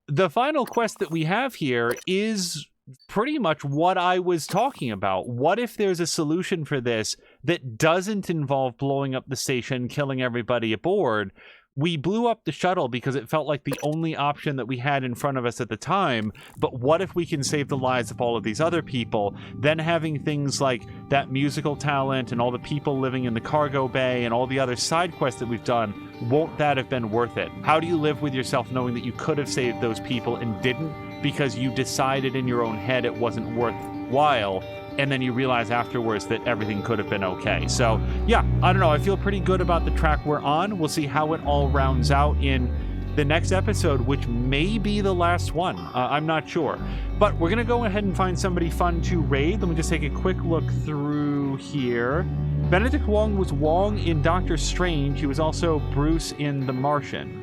the final quest that we have here is pretty much what I was talking about. What if there's a solution for this that doesn't involve blowing up the station, killing everybody aboard? We blew up the shuttle because it felt like the only option that we had in front of us at the time, but what if we can save the lives of all of these other people? Then having things like that musical talent and all the people living in the cargo bay and all the other side quests that we've done, won't that have been worth it? How do you live with yourself knowing that you could have saved those people and didn't because you decided in your own head it wasn't worthwhile, and then you realize afterwards that everything could have been okay? So yeah, I don't know, I feel pretty good about the track we're on. We'll see how it all rounds out in the next episode, which may be the last one. I'm not sure, but we're gonna go ahead and find somebody fun to raid. Let me just take a quick look through here. Benedict Wong was Wong in Doctor Strange. He was also Bruce in The Martian.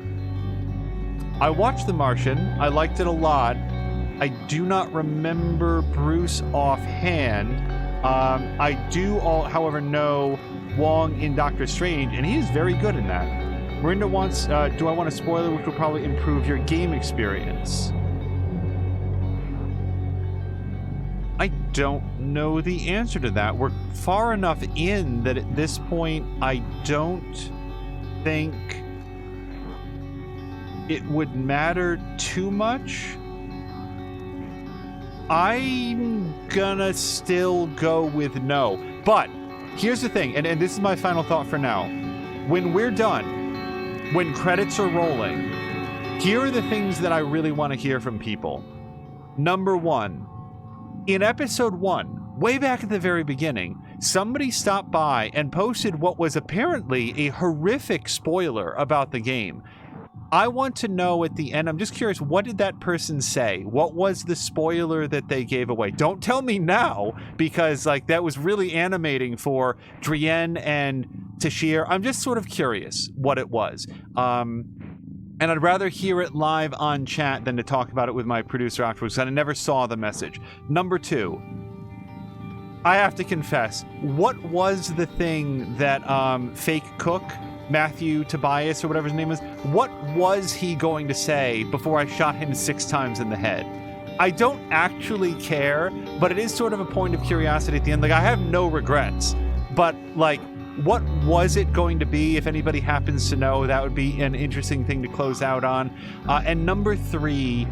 I watched The Martian. I liked it a lot. I do not remember Bruce offhand. I do, however, know Wong in Doctor Strange, and he is very good in that. Marinda wants, do I want a spoiler which will probably improve your game experience? I don't know the answer to that. We're far enough in that at this point, I don't think it would matter too much. I'm gonna still go with no. But here's the thing, and this is my final thought for now. When we're done, when credits are rolling, here are the things that I really want to hear from people. Number one, in episode 1, way back at the very beginning, somebody stopped by and posted what was apparently a horrific spoiler about the game. I want to know at the end, I'm just curious, what did that person say? What was the spoiler that they gave away? Don't tell me now, because like that was really animating for Drienne and Tashir. I'm just sort of curious what it was. And I'd rather hear it live on chat than to talk about it with my producer afterwards, because I never saw the message. Number 2, I have to confess, what was the thing that fake cook, Matthew Tobias or whatever his name is, what was he going to say before I shot him 6 times in the head? I don't actually care, but it is sort of a point of curiosity at the end. Like, I have no regrets, but like, what was it going to be? If anybody happens to know, that would be an interesting thing to close out on. And number 3,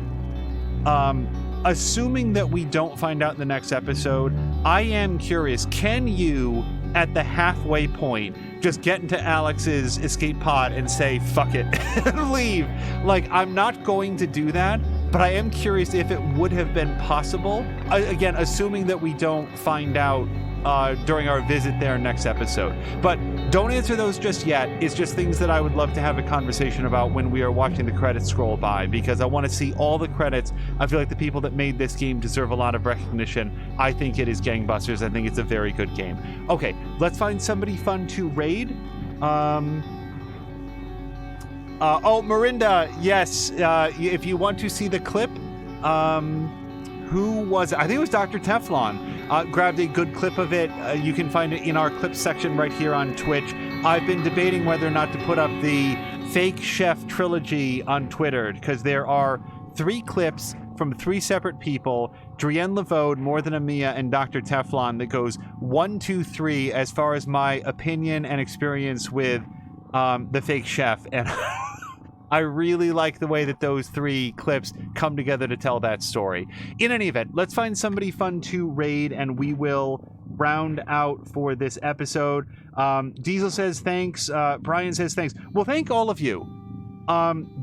assuming that we don't find out in the next episode, I am curious, can you, at the halfway point, just get into Alex's escape pod and say, fuck it, and leave? Like, I'm not going to do that, but I am curious if it would have been possible. Again, assuming that we don't find out during our visit there next episode. But don't answer those just yet. It's just things that I would love to have a conversation about when we are watching the credits scroll by, because I want to see all the credits. I feel like the people that made this game deserve a lot of recognition. I think it is gangbusters. I think it's a very good game. Okay, let's find somebody fun to raid. Oh, Marinda, yes, if you want to see the clip, who was it? I think it was Dr. Teflon. Grabbed a good clip of it. You can find it in our clip section right here on Twitch. I've been debating whether or not to put up the Fake Chef Trilogy on Twitter, because there are 3 clips from 3 separate people, Drienne Levode, More Than a Mia, and Dr. Teflon, that goes 1, 2, 3 as far as my opinion and experience with the Fake Chef. And I really like the way that those 3 clips come together to tell that story. In any event, let's find somebody fun to raid, and we will round out for this episode. Diesel says thanks. Brian says thanks. Well, thank all of you.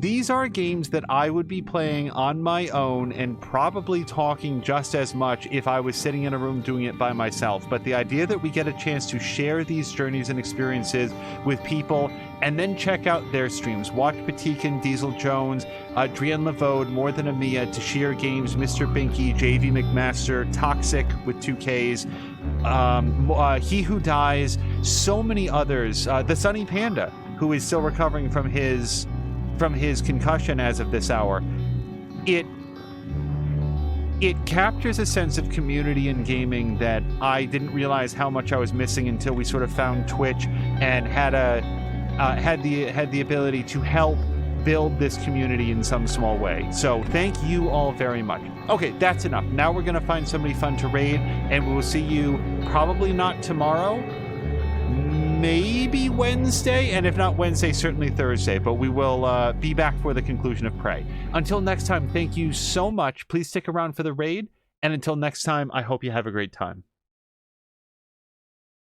These are games that I would be playing on my own and probably talking just as much if I was sitting in a room doing it by myself. But the idea that we get a chance to share these journeys and experiences with people and then check out their streams, watch Patikin, Diesel Jones, Drienne Levode, More Than a Mia, Tashir Games, Mr. Binky, JV McMaster, Toxic with 2 Ks, He Who Dies, so many others, the Sunny Panda, who is still recovering from his concussion as of this hour. It captures a sense of community in gaming that I didn't realize how much I was missing until we sort of found Twitch and had the ability to help build this community in some small way. So thank you all very much. Okay, that's enough. Now we're gonna find somebody fun to raid, and we will see you probably not tomorrow, maybe Wednesday, and if not Wednesday, certainly Thursday, but we will be back for the conclusion of Prey. Until next time, thank you so much. Please stick around for the raid, and until next time, I hope you have a great time.